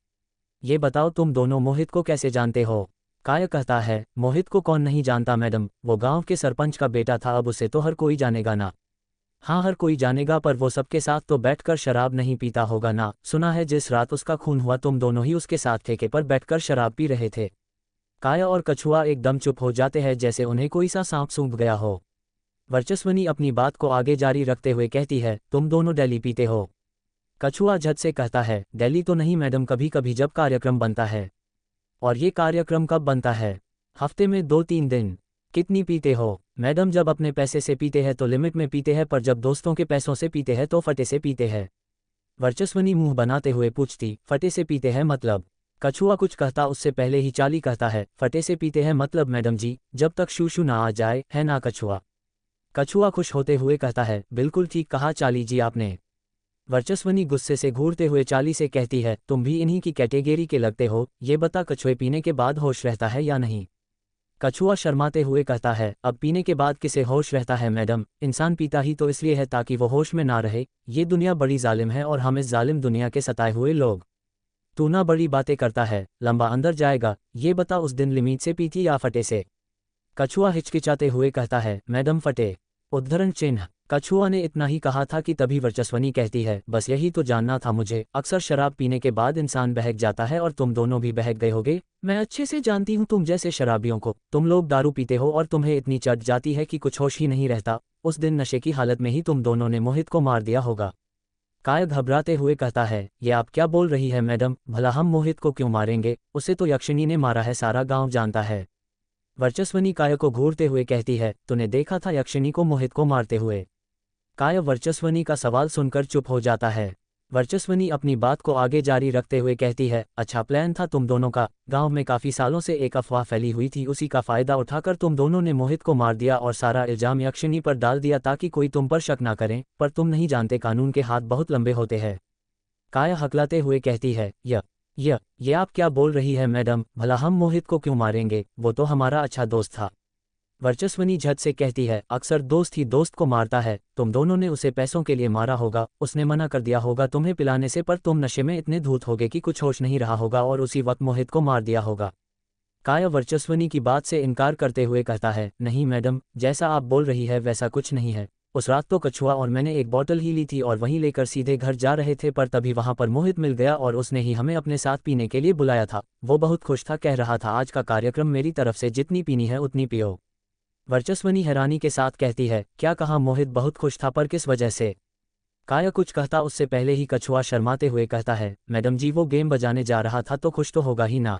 ये बताओ तुम दोनों मोहित को कैसे जानते हो? काय कहता है, मोहित को कौन नहीं जानता मैडम, वो गांव के सरपंच का बेटा था, अब उसे तो हर कोई जानेगा ना। हाँ हर कोई जानेगा, पर वो सबके साथ तो बैठकर शराब नहीं पीता होगा ना। सुना है जिस रात उसका खून हुआ तुम दोनों ही उसके साथ ठेके पर बैठकर शराब पी रहे थे। काया और कछुआ एकदम चुप हो जाते हैं, जैसे उन्हें कोई सा सांप सूंघ गया हो। वर्चस्वनी अपनी बात को आगे जारी रखते हुए कहती है, तुम दोनों डेली पीते हो? कछुआ झट से कहता है, डेली तो नहीं मैडम, कभी कभी जब कार्यक्रम बनता है। और ये कार्यक्रम कब बनता है? हफ्ते में 2-3 दिन। कितनी पीते हो? मैडम जब अपने पैसे से पीते हैं तो लिमिट में पीते हैं, पर जब दोस्तों के पैसों से पीते हैं तो फटे से पीते हैं। वर्चस्वनी मुंह बनाते हुए पूछती, फटे से पीते हैं मतलब? कछुआ कुछ कहता उससे पहले ही चाली कहता है, फटे से पीते हैं मतलब मैडम जी, जब तक शूशू ना आ जाए, है ना कछुआ? कछुआ खुश होते हुए कहता है, बिल्कुल ठीक कहा चाली जी आपने। वर्चस्वनी गुस्से से घूरते हुए चाली से कहती है, तुम भी इन्हीं की कैटेगरी के लगते हो, ये बता कछुए पीने के बाद होश रहता है या नहीं? कछुआ शर्माते हुए कहता है, अब पीने के बाद किसे होश रहता है मैडम, इंसान पीता ही तो इसलिए है ताकि वो होश में ना रहे। ये दुनिया बड़ी जालिम है और हम इस जालिम दुनिया के सताए हुए लोग। तू ना बड़ी बातें करता है, लंबा अंदर जाएगा। ये बता उस दिन लिमिट से पी थी या फटे से? कछुआ हिचकिचाते हुए कहता है, मैडम फटे। उद्धरण चिन्ह। कछुआ ने इतना ही कहा था कि तभी वर्चस्वनी कहती है, बस यही तो जानना था मुझे, अक्सर शराब पीने के बाद इंसान बहक जाता है और तुम दोनों भी बहक गए होगे। मैं अच्छे से जानती हूँ तुम जैसे शराबियों को, तुम लोग दारू पीते हो और तुम्हें इतनी चढ़ जाती है कि कुछ होश ही नहीं रहता। उस दिन नशे की हालत में ही तुम दोनों ने मोहित को मार दिया होगा। काय घबराते हुए कहता है, ये आप क्या बोल रही है मैडम, भला हम मोहित को क्यों मारेंगे, उसे तो यक्षिणी ने मारा है, सारा गाँव जानता है। वर्चस्वनी काय को घूरते हुए कहती है, तूने देखा था यक्षिणी को मोहित को मारते हुए? काय वर्चस्वनी का सवाल सुनकर चुप हो जाता है। वर्चस्वनी अपनी बात को आगे जारी रखते हुए कहती है, अच्छा प्लान था तुम दोनों का। गांव में काफी सालों से एक अफवाह फैली हुई थी, उसी का फायदा उठाकर तुम दोनों ने मोहित को मार दिया और सारा इल्जाम यक्षिणी पर डाल दिया ताकि कोई तुम पर शक ना करें, पर तुम नहीं जानते कानून के हाथ बहुत लंबे होते हैं। काया हकलाते हुए कहती है, ये आप क्या बोल रही है मैडम, भला हम मोहित को क्यों मारेंगे, वो तो हमारा अच्छा दोस्त था। वर्चस्वनी झट से कहती है, अक्सर दोस्त ही दोस्त को मारता है, तुम दोनों ने उसे पैसों के लिए मारा होगा, उसने मना कर दिया होगा तुम्हें पिलाने से, पर तुम नशे में इतने धूत होगे कि कुछ होश नहीं रहा होगा और उसी वक्त मोहित को मार दिया होगा। काया वर्चस्वनी की बात से इनकार करते हुए कहता है, नहीं मैडम, जैसा आप बोल रही है वैसा कुछ नहीं है। उस रात तो कछुआ और मैंने एक बोतल ही ली थी और वहीं लेकर सीधे घर जा रहे थे, पर तभी वहां पर मोहित मिल गया और उसने ही हमें अपने साथ पीने के लिए बुलाया था। वो बहुत खुश था, कह रहा था आज का कार्यक्रम मेरी तरफ से जितनी पीनी है उतनी पियो। वर्चस्वनी हैरानी के साथ कहती है, क्या कहा मोहित बहुत खुश था, पर किस वजह से? काया कुछ कहता उससे पहले ही कछुआ शर्माते हुए कहता है, मैडम जी वो गेम बजाने जा रहा था तो खुश तो होगा ही ना।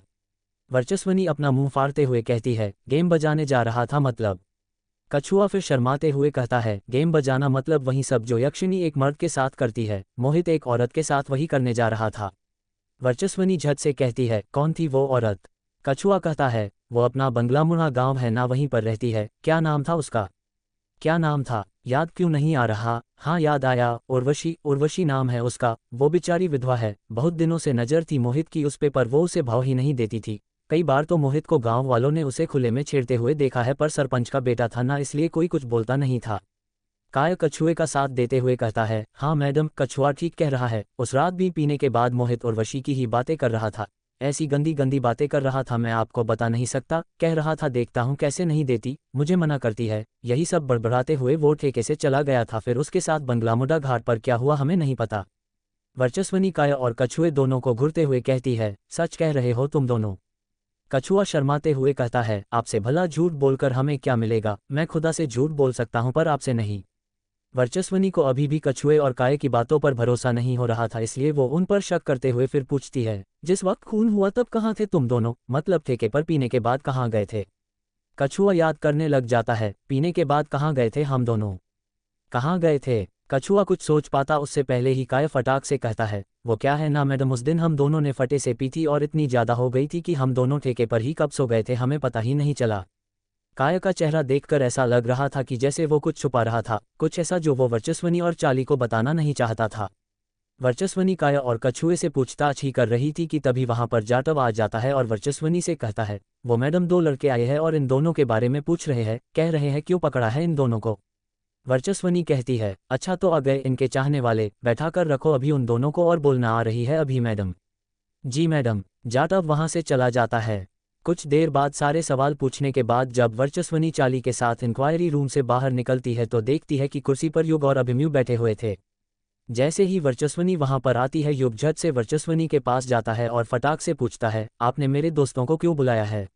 वर्चस्वनी अपना मुंह फाड़ते हुए कहती है, गेम बजाने जा रहा था मतलब? कछुआ फिर शर्माते हुए कहता है, गेम बजाना मतलब वही सब जो यक्षिणी एक मर्द के साथ करती है, मोहित एक औरत के साथ वही करने जा रहा था। वर्चस्वनी झट से कहती है, कौन थी वो औरत? कछुआ कहता है, वो अपना बंगलामुड़ा गांव है ना, वहीं पर रहती है। क्या नाम था उसका? क्या नाम था? याद क्यों नहीं आ रहा? हाँ याद आया, उर्वशी, उर्वशी नाम है उसका। वो बेचारी विधवा है, बहुत दिनों से नजर थी मोहित की उस पे, पर वो उसे भाव ही नहीं देती थी। कई बार तो मोहित को गांव वालों ने उसे खुले में छेड़ते हुए देखा है, पर सरपंच का बेटा था ना, इसलिए कोई कुछ बोलता नहीं था। काय कछुए का साथ देते हुए कहता है, हाँ मैडम, कछुआ ठीक कह रहा है, उस रात भी पीने के बाद मोहित उर्वशी की ही बातें कर रहा था। ऐसी गंदी गंदी बातें कर रहा था, मैं आपको बता नहीं सकता। कह रहा था देखता हूँ कैसे नहीं देती, मुझे मना करती है, यही सब बड़बड़ाते हुए वो ठेके से चला गया था। फिर उसके साथ बंगलामुड़ा घाट पर क्या हुआ हमें नहीं पता। वर्चस्वनी काय और कछुए दोनों को घूरते हुए कहती है, सच कह रहे हो तुम दोनों? कछुआ शर्माते हुए कहता है, आपसे भला झूठ बोलकर हमें क्या मिलेगा, मैं खुदा से झूठ बोल सकता हूँ पर आपसे नहीं। वर्चस्वनी को अभी भी कछुए और काय की बातों पर भरोसा नहीं हो रहा था, इसलिए वो उन पर शक करते हुए फिर पूछती है, जिस वक्त खून हुआ तब कहाँ थे तुम दोनों, मतलब ठेके पर पीने के बाद कहाँ गए थे? कछुआ याद करने लग जाता है, पीने के बाद कहाँ गए थे हम दोनों? कहाँ गए थे? कछुआ कुछ सोच पाता उससे पहले ही काय फटाक से कहता है, वो क्या है ना मैडम, उस दिन हम दोनों ने फटे से पी थी और इतनी ज्यादा हो गई थी कि हम दोनों ठेके पर ही कब सो गए थे हमें पता ही नहीं चला। काय का चेहरा देखकर ऐसा लग रहा था कि जैसे वो कुछ छुपा रहा था, कुछ ऐसा जो वो वर्चस्वनी और चाली को बताना नहीं चाहता था। वर्चस्वनी काय और कछुए से पूछताछ ही कर रही थी कि तभी वहां पर जाटव आ जाता है और वर्चस्वनी से कहता है, वो मैडम 2 लड़के आए हैं और इन दोनों के बारे में पूछ रहे हैं, कह रहे हैं क्यों पकड़ा है इन दोनों को। वर्चस्वनी कहती है, अच्छा तो आ गए इनके चाहने वाले, बैठा कर रखो अभी उन दोनों को, और बोलना आ रही है अभी मैडम। जी मैडम। जाटव वहां से चला जाता है। कुछ देर बाद सारे सवाल पूछने के बाद जब वर्चस्वनी चाली के साथ इंक्वायरी रूम से बाहर निकलती है तो देखती है कि कुर्सी पर युग और अभिमन्यु बैठे हुए थे। जैसे ही वर्चस्वनी वहां पर आती है युग झट से वर्चस्वनी के पास जाता है और फटाक से पूछता है, आपने मेरे दोस्तों को क्यों बुलाया है?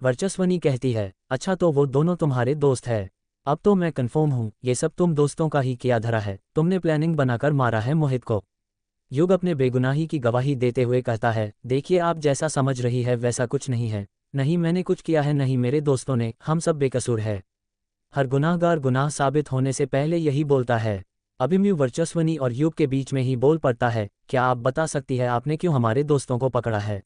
वर्चस्वनी कहती है, अच्छा तो वो दोनों तुम्हारे दोस्त है। अब तो मैं कन्फर्म हूँ, ये सब तुम दोस्तों का ही किया धरा है, तुमने प्लानिंग बनाकर मारा है मोहित को। युग अपने बेगुनाही की गवाही देते हुए कहता है, देखिए आप जैसा समझ रही है वैसा कुछ नहीं है। नहीं मैंने कुछ किया है, नहीं मेरे दोस्तों ने, हम सब बेकसूर है। हर गुनाहगार गुनाह साबित होने से पहले यही बोलता है। अभिमन्यु वर्चस्वनी और युग के बीच में ही बोल पड़ता है, क्या आप बता सकती है आपने क्यों हमारे दोस्तों को पकड़ा है?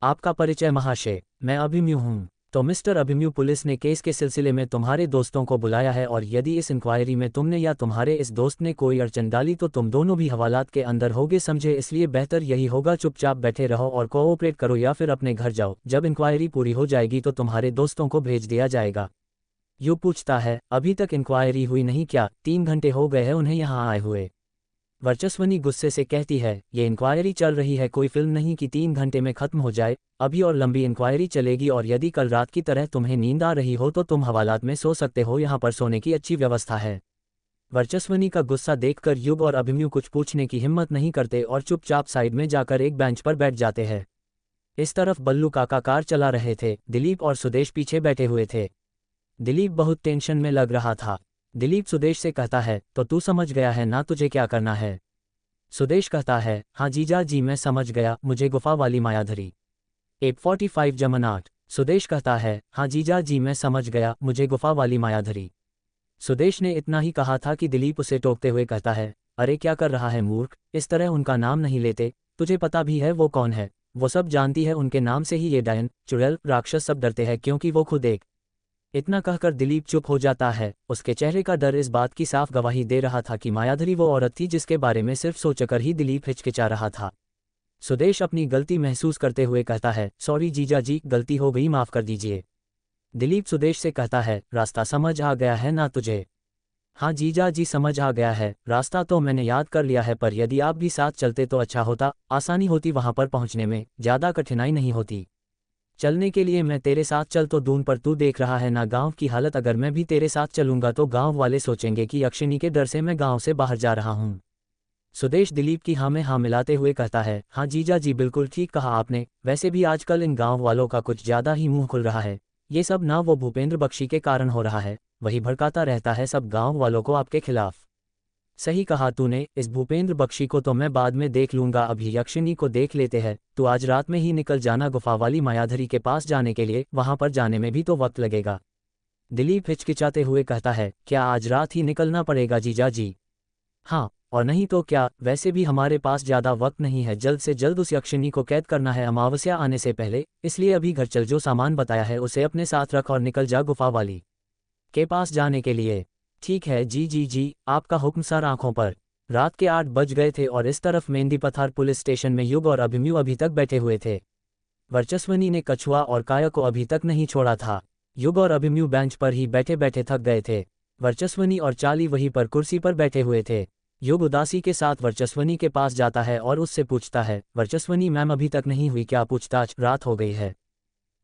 आपका परिचय महाशय, मैं अभिमन्यु हूँ। तो मिस्टर अभिमन्यु, पुलिस ने केस के सिलसिले में तुम्हारे दोस्तों को बुलाया है और यदि इस इंक्वायरी में तुमने या तुम्हारे इस दोस्त ने कोई अड़चन डाली तो तुम दोनों भी हवालात के अंदर होगे, समझे? इसलिए बेहतर यही होगा चुपचाप बैठे रहो और कोऑपरेट करो या फिर अपने घर जाओ। जब इंक्वायरी पूरी हो जाएगी तो तुम्हारे दोस्तों को भेज दिया जाएगा। युग पूछता है, अभी तक इंक्वायरी हुई नहीं क्या? 3 घंटे हो गए हैं उन्हें यहाँ आए हुए। वर्चस्वनी गुस्से से कहती है, ये इंक्वायरी चल रही है, कोई फिल्म नहीं कि 3 घंटे में खत्म हो जाए। अभी और लंबी इंक्वायरी चलेगी और यदि कल रात की तरह तुम्हें नींद आ रही हो तो तुम हवालात में सो सकते हो, यहाँ पर सोने की अच्छी व्यवस्था है। वर्चस्वनी का गुस्सा देखकर युग और अभिमन्यु कुछ पूछने की हिम्मत नहीं करते और चुपचाप साइड में जाकर एक बेंच पर बैठ जाते हैं। इस तरफ बल्लू काका कार चला रहे थे, दिलीप और सुदेश पीछे बैठे हुए थे। दिलीप बहुत टेंशन में लग रहा था। दिलीप सुदेश से कहता है, तो तू समझ गया है ना तुझे क्या करना है? सुदेश कहता है, हाँ जीजा जी मैं समझ गया, मुझे गुफा वाली मायाधरी 845-8। सुदेश कहता है, हाँ जीजा जी मैं समझ गया, मुझे गुफा वाली मायाधरी। सुदेश ने इतना ही कहा था कि दिलीप उसे टोकते हुए कहता है, अरे क्या कर रहा है मूर्ख, इस तरह उनका नाम नहीं लेते, तुझे पता भी है वो कौन है? वो सब जानती है, उनके नाम से ही ये डायन, चुड़ैल, राक्षस सब डरते हैं क्योंकि वो खुद एक। इतना कहकर दिलीप चुप हो जाता है। उसके चेहरे का डर इस बात की साफ गवाही दे रहा था कि मायाधरी वो औरत थी जिसके बारे में सिर्फ सोचकर ही दिलीप हिचकिचा रहा था। सुदेश अपनी गलती महसूस करते हुए कहता है, सॉरी जीजा जी, गलती हो गई, माफ कर दीजिए। दिलीप सुदेश से कहता है, रास्ता समझ आ गया है ना तुझे? हाँ जीजा जी समझ आ गया है, रास्ता तो मैंने याद कर लिया है, पर यदि आप भी साथ चलते तो अच्छा होता, आसानी होती वहां पर पहुंचने में, ज़्यादा कठिनाई नहीं होती। चलने के लिए मैं तेरे साथ चल तो दून, पर तू देख रहा है ना गांव की हालत, अगर मैं भी तेरे साथ चलूंगा तो गांव वाले सोचेंगे कि यक्षिणी के डर से मैं गांव से बाहर जा रहा हूं। सुदेश दिलीप की हाँ में हाँ मिलाते हुए कहता है, हाँ जीजा जी बिल्कुल ठीक कहा आपने, वैसे भी आजकल इन गांव वालों का कुछ ज़्यादा ही मुंह खुल रहा है। ये सब ना वो भूपेंद्र बख्शी के कारण हो रहा है, वही भड़काता रहता है सब गाँव वालों को आपके खिलाफ। सही कहा तूने, इस भूपेंद्र बख्शी को तो मैं बाद में देख लूंगा, अभी यक्षिणी को देख लेते हैं। तू आज रात में ही निकल जाना गुफा वाली मायाधरी के पास जाने के लिए, वहां पर जाने में भी तो वक्त लगेगा। दिलीप हिचकिचाते हुए कहता है, क्या आज रात ही निकलना पड़ेगा जीजा जी? हाँ, और नहीं तो क्या, वैसे भी हमारे पास ज़्यादा वक्त नहीं है, जल्द से जल्द उस यक्षिणी को कैद करना है अमावस्या आने से पहले, इसलिए अभी घर चल, जो सामान बताया है उसे अपने साथ रख और निकल जा गुफा वाली के पास जाने के लिए। ठीक है जी, आपका हुक्म सर। आंखों पर रात के 8 बज गए थे और इस तरफ मेहंदी पथार पुलिस स्टेशन में युग और अभिमन्यु अभी तक बैठे हुए थे। वर्चस्वनी ने कछुआ और काया को अभी तक नहीं छोड़ा था। युग और अभिमन्यु बेंच पर ही बैठे बैठे थक गए थे। वर्चस्वनी और चाली वहीं पर कुर्सी पर बैठे हुए थे। युग उदासी के साथ वर्चस्वनी के पास जाता है और उससे पूछता है, वर्चस्वनी मैम अभी तक नहीं हुई क्या पूछताछ? रात हो गई है।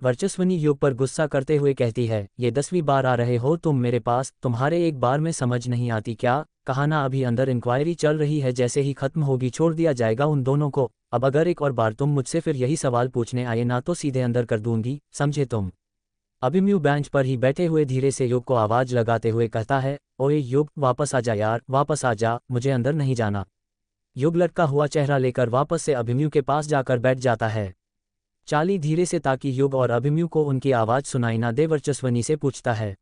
वर्चस्वनी युग पर गुस्सा करते हुए कहती है, ये 10वीं बार आ रहे हो तुम मेरे पास, तुम्हारे एक बार में समझ नहीं आती क्या? कहा ना अभी अंदर इंक्वायरी चल रही है, जैसे ही खत्म होगी छोड़ दिया जाएगा उन दोनों को। अब अगर एक और बार तुम मुझसे फिर यही सवाल पूछने आए ना तो सीधे अंदर कर दूंगी, समझे तुम? अभिमन्यु बेंच पर ही बैठे हुए धीरे से युग को आवाज लगाते हुए कहता है, ओए युग, वापस आ जा यार, वापस आ जा, मुझे अंदर नहीं जाना। युग लटका हुआ चेहरा लेकर वापस से अभिमन्यु के पास जाकर बैठ जाता है। चाली धीरे से, ताकि युग और अभिमन्यु को उनकी आवाज़ सुनाई ना दे, वर्चस्वनी से पूछता है,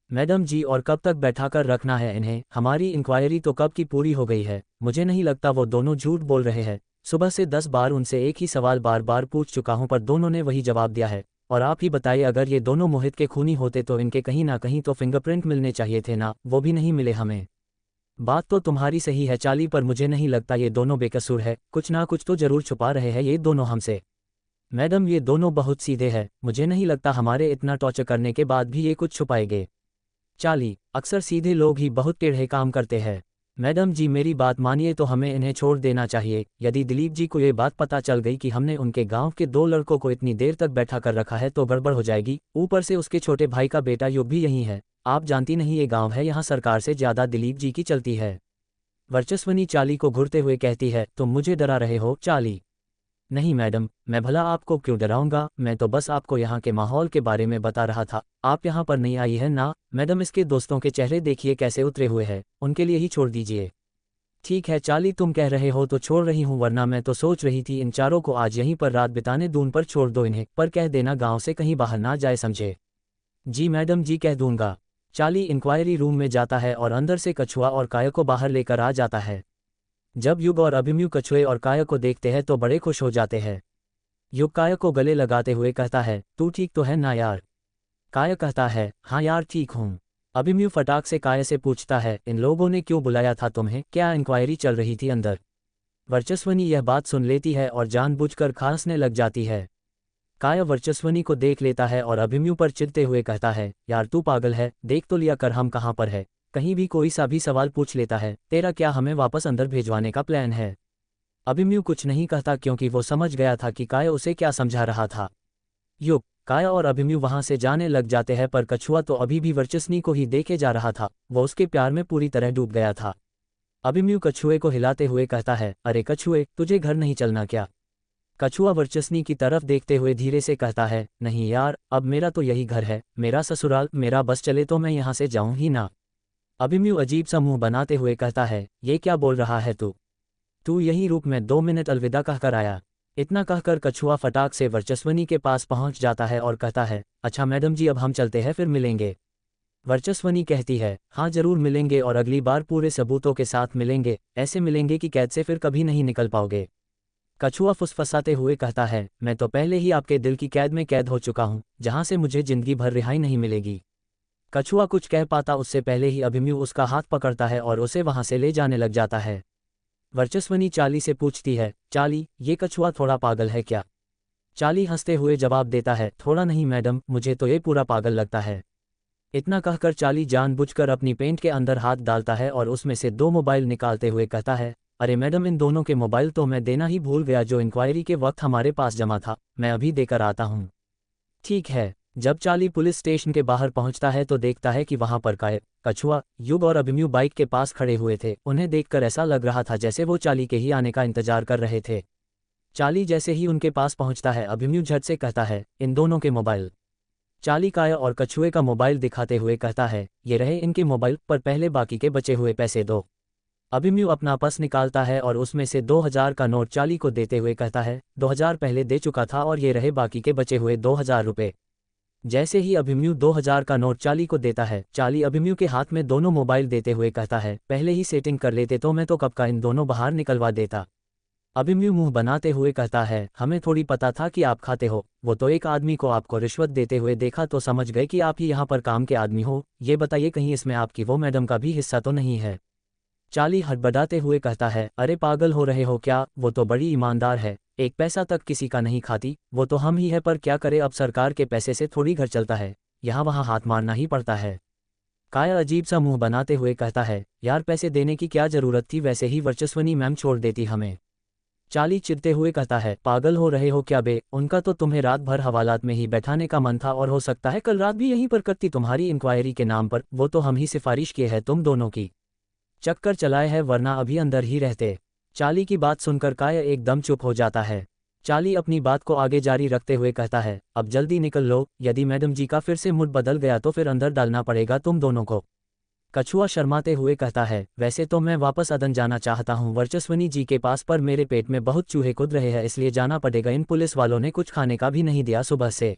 मैडम जी और कब तक बैठाकर रखना है इन्हें? हमारी इंक्वायरी तो कब की पूरी हो गई है। मुझे नहीं लगता वो दोनों झूठ बोल रहे हैं। सुबह से 10 बार उनसे एक ही सवाल बार बार पूछ चुका हूं पर दोनों ने वही जवाब दिया है। और आप ही बताइए, अगर ये दोनों मोहित के खूनी होते तो इनके कहीं ना कहीं तो फिंगरप्रिंट मिलने चाहिए थे ना, वो भी नहीं मिले हमें। बात तो तुम्हारी सही है चाली, पर मुझे नहीं लगता ये दोनों बेकसूर है, कुछ ना कुछ तो जरूर छुपा रहे हैं ये दोनों हमसे। मैडम ये दोनों बहुत सीधे हैं, मुझे नहीं लगता हमारे इतना टॉर्चर करने के बाद भी ये कुछ छुपाएंगे। चाली, अक्सर सीधे लोग ही बहुत टेढ़े काम करते हैं। मैडम जी मेरी बात मानिए तो हमें इन्हें छोड़ देना चाहिए। यदि दिलीप जी को ये बात पता चल गई कि हमने उनके गांव के 2 लड़कों को इतनी देर तक बैठा कर रखा है तो गड़बड़ हो जाएगी। ऊपर से उसके छोटे भाई का बेटा युग भी यही है। आप जानती नहीं ये गाँव है, यहाँ सरकार से ज़्यादा दिलीप जी की चलती है। वर्चस्वनी चाली को घूरते हुए कहती है, तुम मुझे डरा रहे हो चाली? नहीं मैडम, मैं भला आपको क्यों डराऊंगा, मैं तो बस आपको यहाँ के माहौल के बारे में बता रहा था। आप यहाँ पर नहीं आई है ना? मैडम इसके दोस्तों के चेहरे देखिए कैसे उतरे हुए हैं, उनके लिए ही छोड़ दीजिए। ठीक है चाली, तुम कह रहे हो तो छोड़ रही हूँ, वरना मैं तो सोच रही थी इन चारों को आज यहीं पर रात बिताने दून पर छोड़ दो इन्हें, पर कह देना गाँव से कहीं बाहर ना जाए, समझे? जी मैडम जी कह दूंगा। चाली इंक्वायरी रूम में जाता है और अंदर से कछुआ और काया को बाहर लेकर आ जाता है। जब युग और अभिमन्यु कछुए और काया को देखते हैं तो बड़े खुश हो जाते हैं। युग काया को गले लगाते हुए कहता है, तू ठीक तो है ना यार? काया कहता है, हाँ यार ठीक हूँ। अभिमन्यु फटाक से काया से पूछता है, इन लोगों ने क्यों बुलाया था तुम्हें, क्या इंक्वायरी चल रही थी अंदर? वर्चस्वनी यह बात सुन लेती है और जानबूझकर खांसने लग जाती है। काया वर्चस्वनी को देख लेता है और अभिमन्यु पर चिढ़ते हुए कहता है, यार तू पागल है, देख तो लिया कर हम कहाँ पर है, कहीं भी कोई सा भी सवाल पूछ लेता है, तेरा क्या हमें वापस अंदर भेजवाने का प्लान है? अभिमन्यु कुछ नहीं कहता क्योंकि वो समझ गया था कि काया उसे क्या समझा रहा था। युग, काया और अभिमन्यु वहां से जाने लग जाते हैं पर कछुआ तो अभी भी वर्चस्वनी को ही देखे जा रहा था, वो उसके प्यार में पूरी तरह डूब गया था। अभिमन्यु कछुए को हिलाते हुए कहता है, अरे कछुए, तुझे घर नहीं चलना क्या? कछुआ वर्चस्वनी की तरफ देखते हुए धीरे से कहता है, नहीं यार, अब मेरा तो यही घर है, मेरा ससुराल, मेरा बस चले तो मैं यहाँ से जाऊँ ही ना। अभिमन्यु अजीब सा मुंह बनाते हुए कहता है, ये क्या बोल रहा है तू? तू यहीं रुक, मैं 2 मिनट अलविदा कहकर आया। इतना कहकर कछुआ फटाक से वर्चस्वनी के पास पहुंच जाता है और कहता है, अच्छा मैडम जी अब हम चलते हैं, फिर मिलेंगे। वर्चस्वनी कहती है, हाँ जरूर मिलेंगे और अगली बार पूरे सबूतों के साथ मिलेंगे, ऐसे मिलेंगे कि कैद से फिर कभी नहीं निकल पाओगे। कछुआ फुसफसाते हुए कहता है, मैं तो पहले ही आपके दिल की कैद में कैद हो चुका हूँ, जहाँ से मुझे जिंदगी भर रिहाई नहीं मिलेगी। कछुआ कुछ कह पाता उससे पहले ही अभिमन्यु उसका हाथ पकड़ता है और उसे वहां से ले जाने लग जाता है। वर्चस्वनी चाली से पूछती है, चाली, ये कछुआ थोड़ा पागल है क्या? चाली हंसते हुए जवाब देता है, थोड़ा नहीं मैडम, मुझे तो ये पूरा पागल लगता है। इतना कहकर चाली जानबूझकर अपनी पेंट के अंदर हाथ डालता है और उसमें से 2 मोबाइल निकालते हुए कहता है, अरे मैडम इन दोनों के मोबाइल तो मैं देना ही भूल गया, जो इंक्वायरी के वक्त हमारे पास जमा था, मैं अभी देकर आता हूँ। ठीक है। जब चाली पुलिस स्टेशन के बाहर पहुंचता है तो देखता है कि वहां पर काया, कछुआ, युग और अभिमन्यु बाइक के पास खड़े हुए थे। उन्हें देखकर ऐसा लग रहा था जैसे वो चाली के ही आने का इंतजार कर रहे थे। चाली जैसे ही उनके पास पहुंचता है अभिमन्यु झट से कहता है, इन दोनों के मोबाइल। चाली काया और कछुए का मोबाइल दिखाते हुए कहता है, ये रहे इनके मोबाइल, पर पहले बाकी के बचे हुए पैसे दो। अभिमन्यु अपना पर्स निकालता है और उसमें से 2000 का नोट चाली को देते हुए कहता है, 2000 पहले दे चुका था और ये रहे बाकी के बचे हुए 2000 रुपये। जैसे ही अभिमन्यु 2000 का नोट चाली को देता है, चाली अभिमन्यु के हाथ में दोनों मोबाइल देते हुए कहता है, पहले ही सेटिंग कर लेते तो मैं तो कब का इन दोनों बाहर निकलवा देता। अभिमन्यु मुंह बनाते हुए कहता है, हमें थोड़ी पता था कि आप खाते हो, वो तो एक आदमी को आपको रिश्वत देते हुए देखा तो समझ गए कि आप ही यहाँ पर काम के आदमी हो। ये बताइए कहीं इसमें आपकी वो मैडम का भी हिस्सा तो नहीं है? चाली हड़बड़ाते हुए कहता है, अरे पागल हो रहे हो क्या, वो तो बड़ी ईमानदार है, एक पैसा तक किसी का नहीं खाती, वो तो हम ही है, पर क्या करे, अब सरकार के पैसे से थोड़ी घर चलता है, यहाँ वहाँ हाथ मारना ही पड़ता है। काया अजीब सा मुंह बनाते हुए कहता है, यार पैसे देने की क्या जरूरत थी, वैसे ही वर्चस्वनी मैम छोड़ देती हमें। चाली चिढ़ते हुए कहता है, पागल हो रहे हो क्या बे, उनका तो तुम्हें रात भर हवालात में ही बैठाने का मन था और हो सकता है कल रात भी यहीं पर करती तुम्हारी इंक्वायरी के नाम पर, वो तो हम ही सिफारिश किए है तुम दोनों की, चक्कर चलाए है, वरना अभी अंदर ही रहते। चाली की बात सुनकर काया एकदम चुप हो जाता है। चाली अपनी बात को आगे जारी रखते हुए कहता है, अब जल्दी निकल लो, यदि मैडम जी का फिर से मूड बदल गया तो फिर अंदर डालना पड़ेगा तुम दोनों को। कछुआ शर्माते हुए कहता है, वैसे तो मैं वापस अदन जाना चाहता हूँ वर्चस्वनी जी के पास, पर मेरे पेट में बहुत चूहे कूद रहे हैं इसलिए जाना पड़ेगा, इन पुलिस वालों ने कुछ खाने का भी नहीं दिया सुबह से।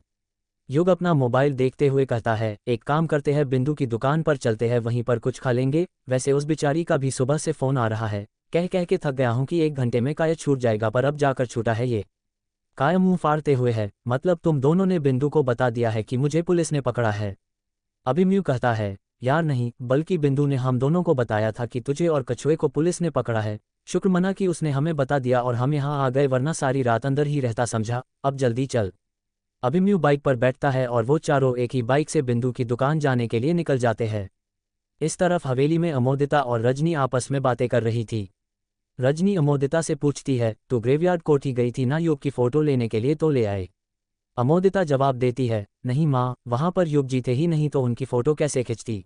युग अपना मोबाइल देखते हुए कहता है, एक काम करते हैं, बिंदु की दुकान पर चलते हैं, वहीं पर कुछ खा लेंगे, वैसे उस बेचारी का भी सुबह से फ़ोन आ रहा है, कह कह के थक गया हूँ कि 1 घंटे में काया छूट जाएगा, पर अब जाकर छूटा है ये। काया मुंह फाड़ते हुए है, मतलब तुम दोनों ने बिंदु को बता दिया है कि मुझे पुलिस ने पकड़ा है? अभिमन्यु कहता है, यार नहीं, बल्कि बिंदु ने हम दोनों को बताया था कि तुझे और कछुए को पुलिस ने पकड़ा है, शुक्र मना कि उसने हमें बता दिया और हम यहाँ आ गए, वरना सारी रात अंदर ही रहता, समझा, अब जल्दी चल। अभिमन्यु बाइक पर बैठता है और वो चारों एक ही बाइक से बिंदु की दुकान जाने के लिए निकल जाते हैं। इस तरफ हवेली में अमोदिता और रजनी आपस में बातें कर रही थी। रजनी अमोदिता से पूछती है, तू ग्रेवयार्ड कोठी गई थी ना युग की फ़ोटो लेने के लिए, तो ले आए? अमोदिता जवाब देती है, नहीं माँ, वहाँ पर युग जी थे ही नहीं तो उनकी फ़ोटो कैसे खिंचती?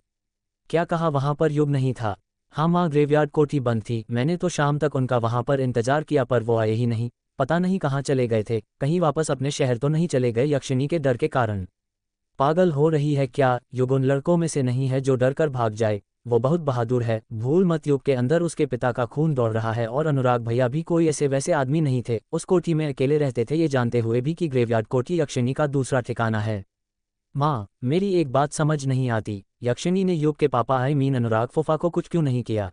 क्या कहा वहाँ पर युग नहीं था? हाँ माँ, ग्रेवयार्ड कोठी बंद थी, मैंने तो शाम तक उनका वहाँ पर इंतजार किया पर वो आए ही नहीं, पता नहीं कहाँ चले गए थे, कहीं वापस अपने शहर तो नहीं चले गए यक्षिणी के डर के कारण? पागल हो रही है क्या? युग उन लड़कों में से नहीं है जो डर कर भाग जाए, वो बहुत बहादुर है, भूल मत, युग के अंदर उसके पिता का खून दौड़ रहा है और अनुराग भैया भी कोई ऐसे वैसे आदमी नहीं थे, उस कोठी में अकेले रहते थे ये जानते हुए भी कि ग्रेवयार्ड कोठी यक्षिणी का दूसरा ठिकाना है। माँ, मेरी एक बात समझ नहीं आती, यक्षिणी ने युग के पापा आई मीन अनुराग फूफा को कुछ क्यों नहीं किया?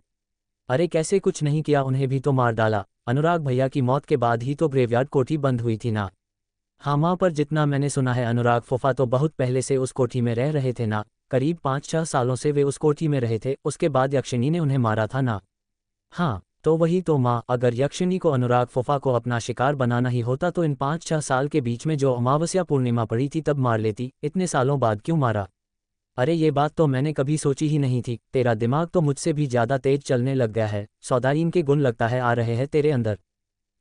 अरे कैसे कुछ नहीं किया, उन्हें भी तो मार डाला, अनुराग भैया की मौत के बाद ही तो ग्रेवयार्ड कोठी बंद हुई थी ना। हाँ माँ, पर जितना मैंने सुना है अनुराग फूफा तो बहुत पहले से उस कोठी में रह रहे थे ना, करीब 5-6 सालों से वे उस कोठी में रहे थे, उसके बाद यक्षिणी ने उन्हें मारा था ना। हाँ तो वही तो माँ, अगर यक्षिणी को अनुराग फूफा को अपना शिकार बनाना ही होता तो इन 5-6 साल के बीच में जो अमावस्या पूर्णिमा पड़ी थी तब मार लेती, इतने सालों बाद क्यों मारा? अरे ये बात तो मैंने कभी सोची ही नहीं थी, तेरा दिमाग तो मुझसे भी ज़्यादा तेज चलने लग गया है, सौदाइन के गुण लगता है आ रहे हैं तेरे अंदर।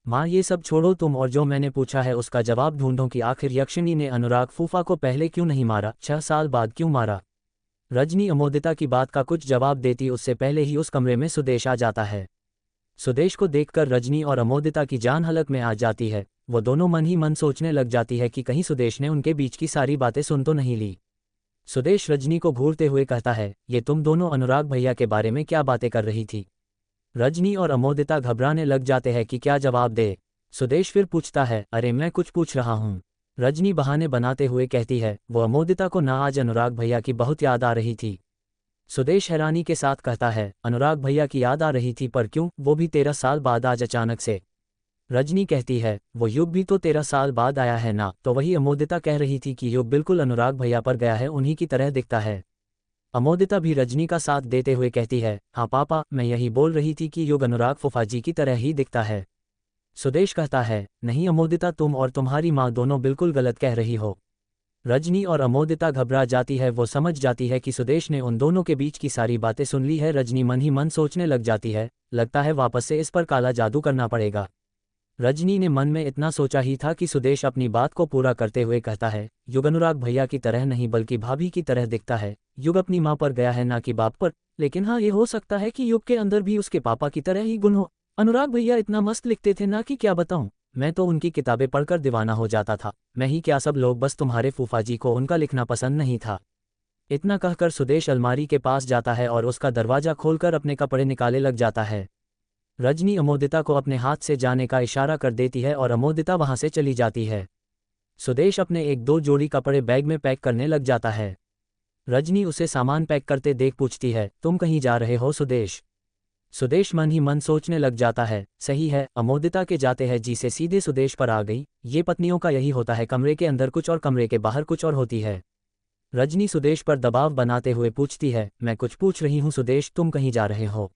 माँ ये सब छोड़ो तुम, और जो मैंने पूछा है उसका जवाब ढूंढो कि आखिर यक्षिणी ने अनुराग फूफा को पहले क्यों नहीं मारा, 6 साल बाद क्यों मारा? रजनी अमोदिता की बात का कुछ जवाब देती उससे पहले ही उस कमरे में सुदेश आ जाता है। सुदेश को देखकर रजनी और अमोदिता की जान हलक में आ जाती है, वो दोनों मन ही मन सोचने लग जाती है कि कहीं सुदेश ने उनके बीच की सारी बातें सुन तो नहीं ली। सुदेश रजनी को घूरते हुए कहता है, ये तुम दोनों अनुराग भैया के बारे में क्या बातें कर रही थी? रजनी और अमोदिता घबराने लग जाते हैं कि क्या जवाब दे। सुदेश फिर पूछता है, अरे मैं कुछ पूछ रहा हूँ। रजनी बहाने बनाते हुए कहती है, वो अमोदिता को ना आज अनुराग भैया की बहुत याद आ रही थी। सुदेश हैरानी के साथ कहता है, अनुराग भैया की याद आ रही थी, पर क्यों, वो भी 13 साल बाद आज अचानक से? रजनी कहती है, वो युग भी तो 13 साल बाद आया है ना। तो वही अमोदिता कह रही थी कि युग बिल्कुल अनुराग भैया पर गया है, उन्हीं की तरह दिखता है। अमोदिता भी रजनी का साथ देते हुए कहती है, हाँ पापा, मैं यही बोल रही थी कि युग अनुराग फूफा जी की तरह ही दिखता है। सुदेश कहता है, नहीं अमोदिता, तुम और तुम्हारी माँ दोनों बिल्कुल गलत कह रही हो। रजनी और अमोदिता घबरा जाती है, वो समझ जाती है कि सुदेश ने उन दोनों के बीच की सारी बातें सुन ली है। रजनी मन ही मन सोचने लग जाती है, लगता है वापस से इस पर काला जादू करना पड़ेगा। रजनी ने मन में इतना सोचा ही था कि सुदेश अपनी बात को पूरा करते हुए कहता है, युग अनुराग भैया की तरह नहीं बल्कि भाभी की तरह दिखता है। युग अपनी माँ पर गया है ना कि बाप पर, लेकिन हाँ ये हो सकता है कि युग के अंदर भी उसके पापा की तरह ही गुण हो। अनुराग भैया इतना मस्त लिखते थे ना कि क्या बताऊं, मैं तो उनकी किताबें पढ़कर दीवाना हो जाता था। मैं ही क्या, सब लोग, बस तुम्हारे फूफा जी को उनका लिखना पसंद नहीं था। इतना कहकर सुदेश अलमारी के पास जाता है और उसका दरवाजा खोलकर अपने कपड़े निकाले लग जाता है। रजनी अमोदिता को अपने हाथ से जाने का इशारा कर देती है और अमोदिता वहां से चली जाती है। सुदेश अपने 1-2 जोड़ी कपड़े बैग में पैक करने लग जाता है। रजनी उसे सामान पैक करते देख पूछती है, तुम कहीं जा रहे हो सुदेश? सुदेश मन ही मन सोचने लग जाता है, सही है, अमोदिता के जाते हैं जी से सीधे सुदेश पर आ गई। ये पत्नियों का यही होता है, कमरे के अंदर कुछ और कमरे के बाहर कुछ और होती है। रजनी सुदेश पर दबाव बनाते हुए पूछती है, मैं कुछ पूछ रही हूँ सुदेश, तुम कहीं जा रहे हो?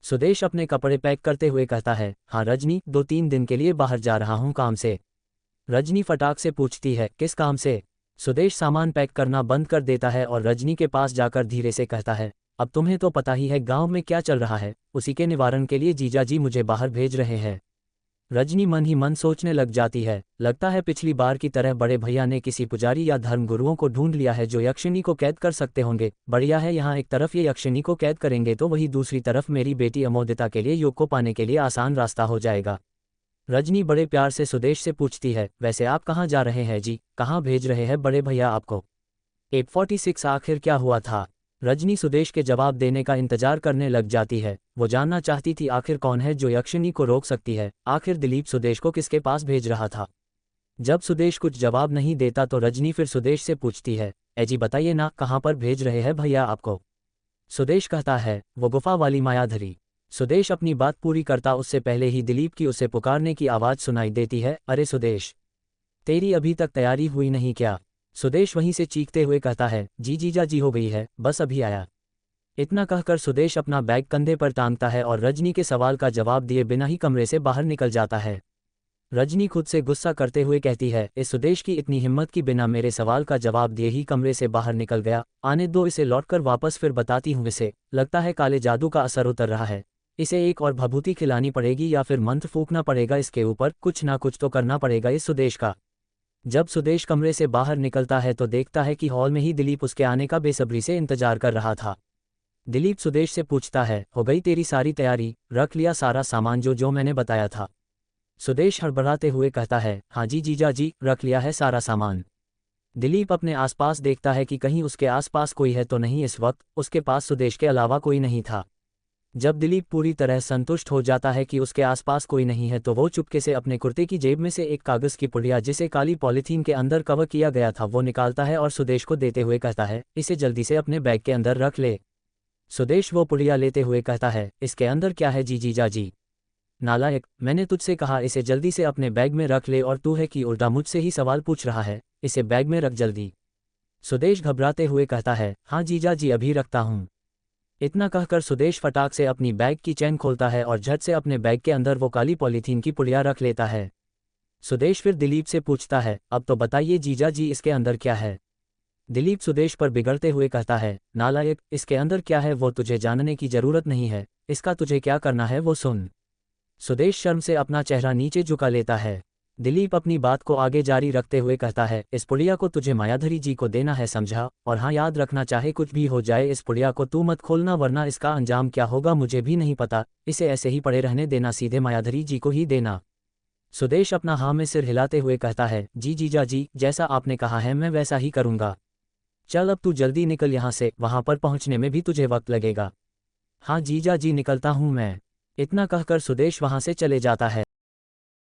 सुदेश अपने कपड़े पैक करते हुए कहता है, हाँ रजनी, 2-3 दिन के लिए बाहर जा रहा हूँ काम से। रजनी फटाक से पूछती है, किस काम से? सुदेश सामान पैक करना बंद कर देता है और रजनी के पास जाकर धीरे से कहता है, अब तुम्हें तो पता ही है गांव में क्या चल रहा है, उसी के निवारण के लिए जीजा जी मुझे बाहर भेज रहे हैं। रजनी मन ही मन सोचने लग जाती है, लगता है पिछली बार की तरह बड़े भैया ने किसी पुजारी या धर्मगुरुओं को ढूंढ लिया है जो यक्षिणी को कैद कर सकते होंगे। बढ़िया है, यहाँ एक तरफ ये यक्षिणी को कैद करेंगे तो वही दूसरी तरफ मेरी बेटी अमोदिता के लिए युग को पाने के लिए आसान रास्ता हो जाएगा। रजनी बड़े प्यार से सुदेश से पूछती है, वैसे आप कहाँ जा रहे हैं जी, कहाँ भेज रहे हैं बड़े भैया आपको? 846 आखिर क्या हुआ था? रजनी सुदेश के जवाब देने का इंतजार करने लग जाती है। वो जानना चाहती थी आखिर कौन है जो यक्षिणी को रोक सकती है, आखिर दिलीप सुदेश को किसके पास भेज रहा था। जब सुदेश कुछ जवाब नहीं देता तो रजनी फिर सुदेश से पूछती है, जी बताइए ना, कहाँ पर भेज रहे हैं भैया आपको? सुदेश कहता है, वो गुफा वाली मायाधरी। सुदेश अपनी बात पूरी करता उससे पहले ही दिलीप की उसे पुकारने की आवाज़ सुनाई देती है, अरे सुदेश, तेरी अभी तक तैयारी हुई नहीं क्या? सुदेश वहीं से चीखते हुए कहता है, जी जीजा जी हो गई है, बस अभी आया। इतना कहकर सुदेश अपना बैग कंधे पर टांगता है और रजनी के सवाल का जवाब दिए बिना ही कमरे से बाहर निकल जाता है। रजनी खुद से गुस्सा करते हुए कहती है, इस सुदेश की इतनी हिम्मत कि बिना मेरे सवाल का जवाब दिए ही कमरे से बाहर निकल गया। आने दो इसे, लौटकर वापस फिर बताती हूँ इसे। लगता है काले जादू का असर उतर रहा है। इसे एक और भभूति खिलानी पड़ेगी या फिर मंत्र फूकना पड़ेगा इसके ऊपर, कुछ ना कुछ तो करना पड़ेगा इस सुदेश का। जब सुदेश कमरे से बाहर निकलता है तो देखता है कि हॉल में ही दिलीप उसके आने का बेसब्री से इंतजार कर रहा था। दिलीप सुदेश से पूछता है, हो गई तेरी सारी तैयारी, रख लिया सारा सामान जो मैंने बताया था। सुदेश हड़बड़ाते हुए कहता है, हाँ जी जीजा जी, रख लिया है सारा सामान। दिलीप अपने आसपास देखता है कि कहीं उसके आसपास कोई है तो नहीं। इस वक्त उसके पास सुदेश के अलावा कोई नहीं था। जब दिलीप पूरी तरह संतुष्ट हो जाता है कि उसके आसपास कोई नहीं है तो वो चुपके से अपने कुर्ते की जेब में से एक कागज़ की पुड़िया जिसे काली पॉलीथीन के अंदर कवर किया गया था वो निकालता है और सुदेश को देते हुए कहता है, इसे जल्दी से अपने बैग के अंदर रख ले। सुदेश वो पुड़िया लेते हुए कहता है, इसके अंदर क्या है जी जीजा जी? नालायक, मैंने तुझसे कहा इसे जल्दी से अपने बैग में रख ले और तू है कि उल्टा मुझसे ही सवाल पूछ रहा है। इसे बैग में रख जल्दी। सुदेश घबराते हुए कहता है, हाँ जीजा जी अभी रखता हूँ। इतना कहकर सुदेश फटाक से अपनी बैग की चैन खोलता है और झट से अपने बैग के अंदर वो काली पॉलीथीन की पुड़िया रख लेता है। सुदेश फिर दिलीप से पूछता है, अब तो बताइए जीजा जी इसके अंदर क्या है? दिलीप सुदेश पर बिगड़ते हुए कहता है, नालायक, इसके अंदर क्या है वो तुझे जानने की जरूरत नहीं है। इसका तुझे क्या करना है वो सुन। सुदेश शर्म से अपना चेहरा नीचे झुका लेता है। दिलीप अपनी बात को आगे जारी रखते हुए कहता है, इस पुड़िया को तुझे मायाधरी जी को देना है, समझा? और हाँ, याद रखना चाहे कुछ भी हो जाए इस पुड़िया को तू मत खोलना, वरना इसका अंजाम क्या होगा मुझे भी नहीं पता। इसे ऐसे ही पड़े रहने देना, सीधे मायाधरी जी को ही देना। सुदेश अपना हाँ में सिर हिलाते हुए कहता है, जी जीजा जी, जैसा आपने कहा है मैं वैसा ही करूँगा। चल अब तू जल्दी निकल यहाँ से, वहाँ पर पहुँचने में भी तुझे वक्त लगेगा। हाँ जीजा जी, निकलता हूँ मैं। इतना कहकर सुदेश वहाँ से चले जाता है।